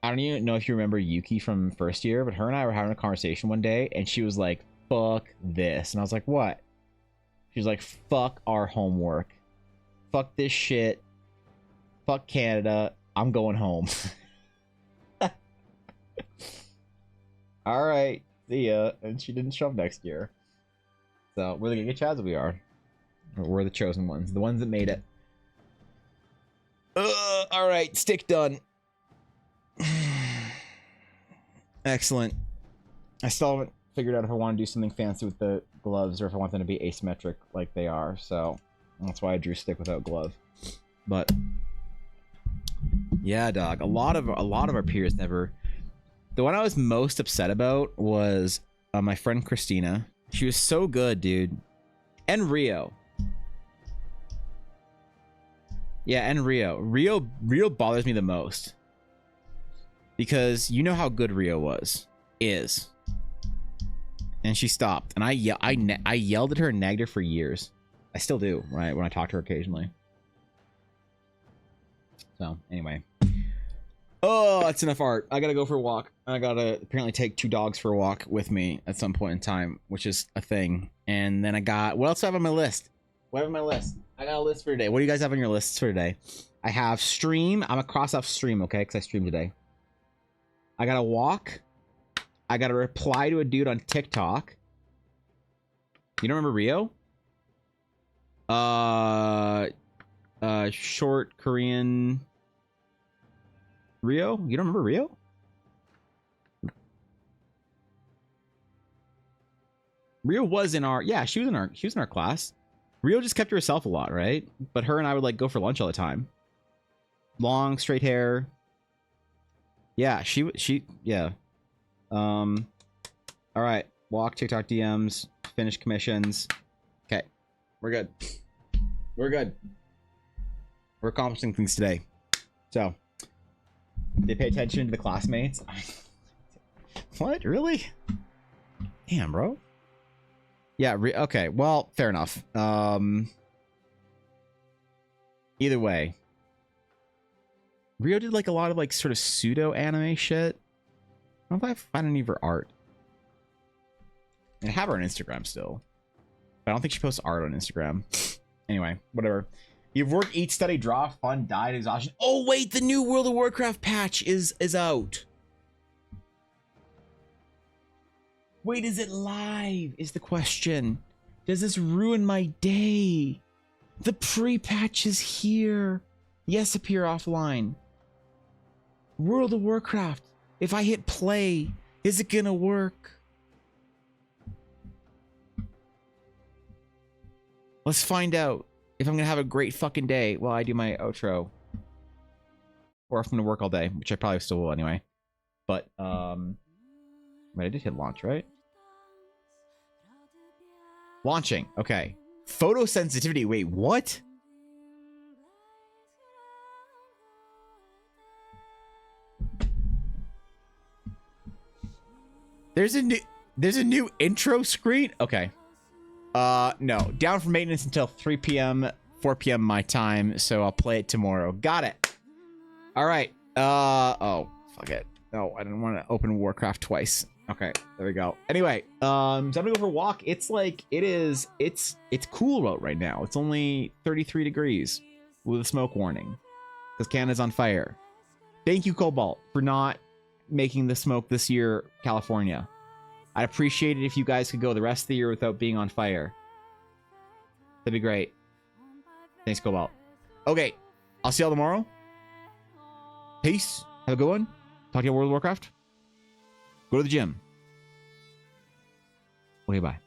Speaker 2: I don't even know if you remember Yuki from first year, but her and I were having a conversation one day, and she was like, fuck this. And I was like, what? She was like, fuck our homework. Fuck this shit. Fuck Canada. I'm going home. Alright, see ya. And she didn't show up next year. So, we're the Giga Chads, we are. We're the chosen ones. The ones that made it. Alright, stick done. Excellent. I still haven't figured out if I want to do something fancy with the gloves or if I want them to be asymmetric like they are. So, that's why I drew stick without glove. But... yeah, dog. A lot of our peers never. The one I was most upset about was my friend Christina. She was so good, dude. And Rio. Yeah, and Rio. Rio bothers me the most. Because you know how good Rio is. And she stopped. And I yelled at her and nagged her for years. I still do, right? When I talk to her occasionally. So, anyway. Oh, that's enough art. I gotta go for a walk. I gotta apparently take 2 dogs for a walk with me at some point in time, which is a thing. And then I got... what else do I have on my list? What do I have on my list? I got a list for today. What do you guys have on your lists for today? I have stream. I'm gonna cross off stream, okay? Because I streamed today. I gotta walk. I gotta reply to a dude on TikTok. You don't remember Rio? Short Korean... Rio? You don't remember Rio? Rio was in our... yeah, she was in our class. Rio just kept to herself a lot, right? But her and I would like go for lunch all the time. Long, straight hair. Yeah, yeah. All right. Walk, TikTok DMs, finish commissions. Okay. We're good. We're good. We're accomplishing things today. So, they pay attention to the classmates. What? Really? Damn, bro. Yeah, okay. Well, fair enough. Either way. Rio did like a lot of like sort of pseudo anime shit. I don't know if I find any of her art. I have her on Instagram still. But I don't think she posts art on Instagram. Anyway, whatever. You've worked, eat, study, draw, fun, diet, exhaustion. Oh wait, the new World of Warcraft patch is out. Wait, is it live? Is the question. Does this ruin my day? The pre-patch is here. Yes, appear offline. World of Warcraft. If I hit play, is it gonna work? Let's find out if I'm gonna have a great fucking day while I do my outro. Or if I'm gonna work all day, which I probably still will anyway. But, wait, I did hit launch, right? Launching, okay. Photosensitivity, wait, what? There's a new intro screen? Okay. No. Down for maintenance until 3 p.m., 4 p.m. my time, so I'll play it tomorrow. Got it. All right. Oh, fuck it. No, I didn't want to open Warcraft twice. Okay, there we go. Anyway, so I'm gonna go for a walk. It's cool out right now. It's only 33 degrees with a smoke warning because Canada's on fire. Thank you, Cobalt, for not making the smoke this year, California. I'd appreciate it if you guys could go the rest of the year without being on fire. That'd be great. Thanks, Cobalt. Okay, I'll see y'all tomorrow. Peace. Have a good one. Talk to you on World of Warcraft. Go to the gym. Okay, bye.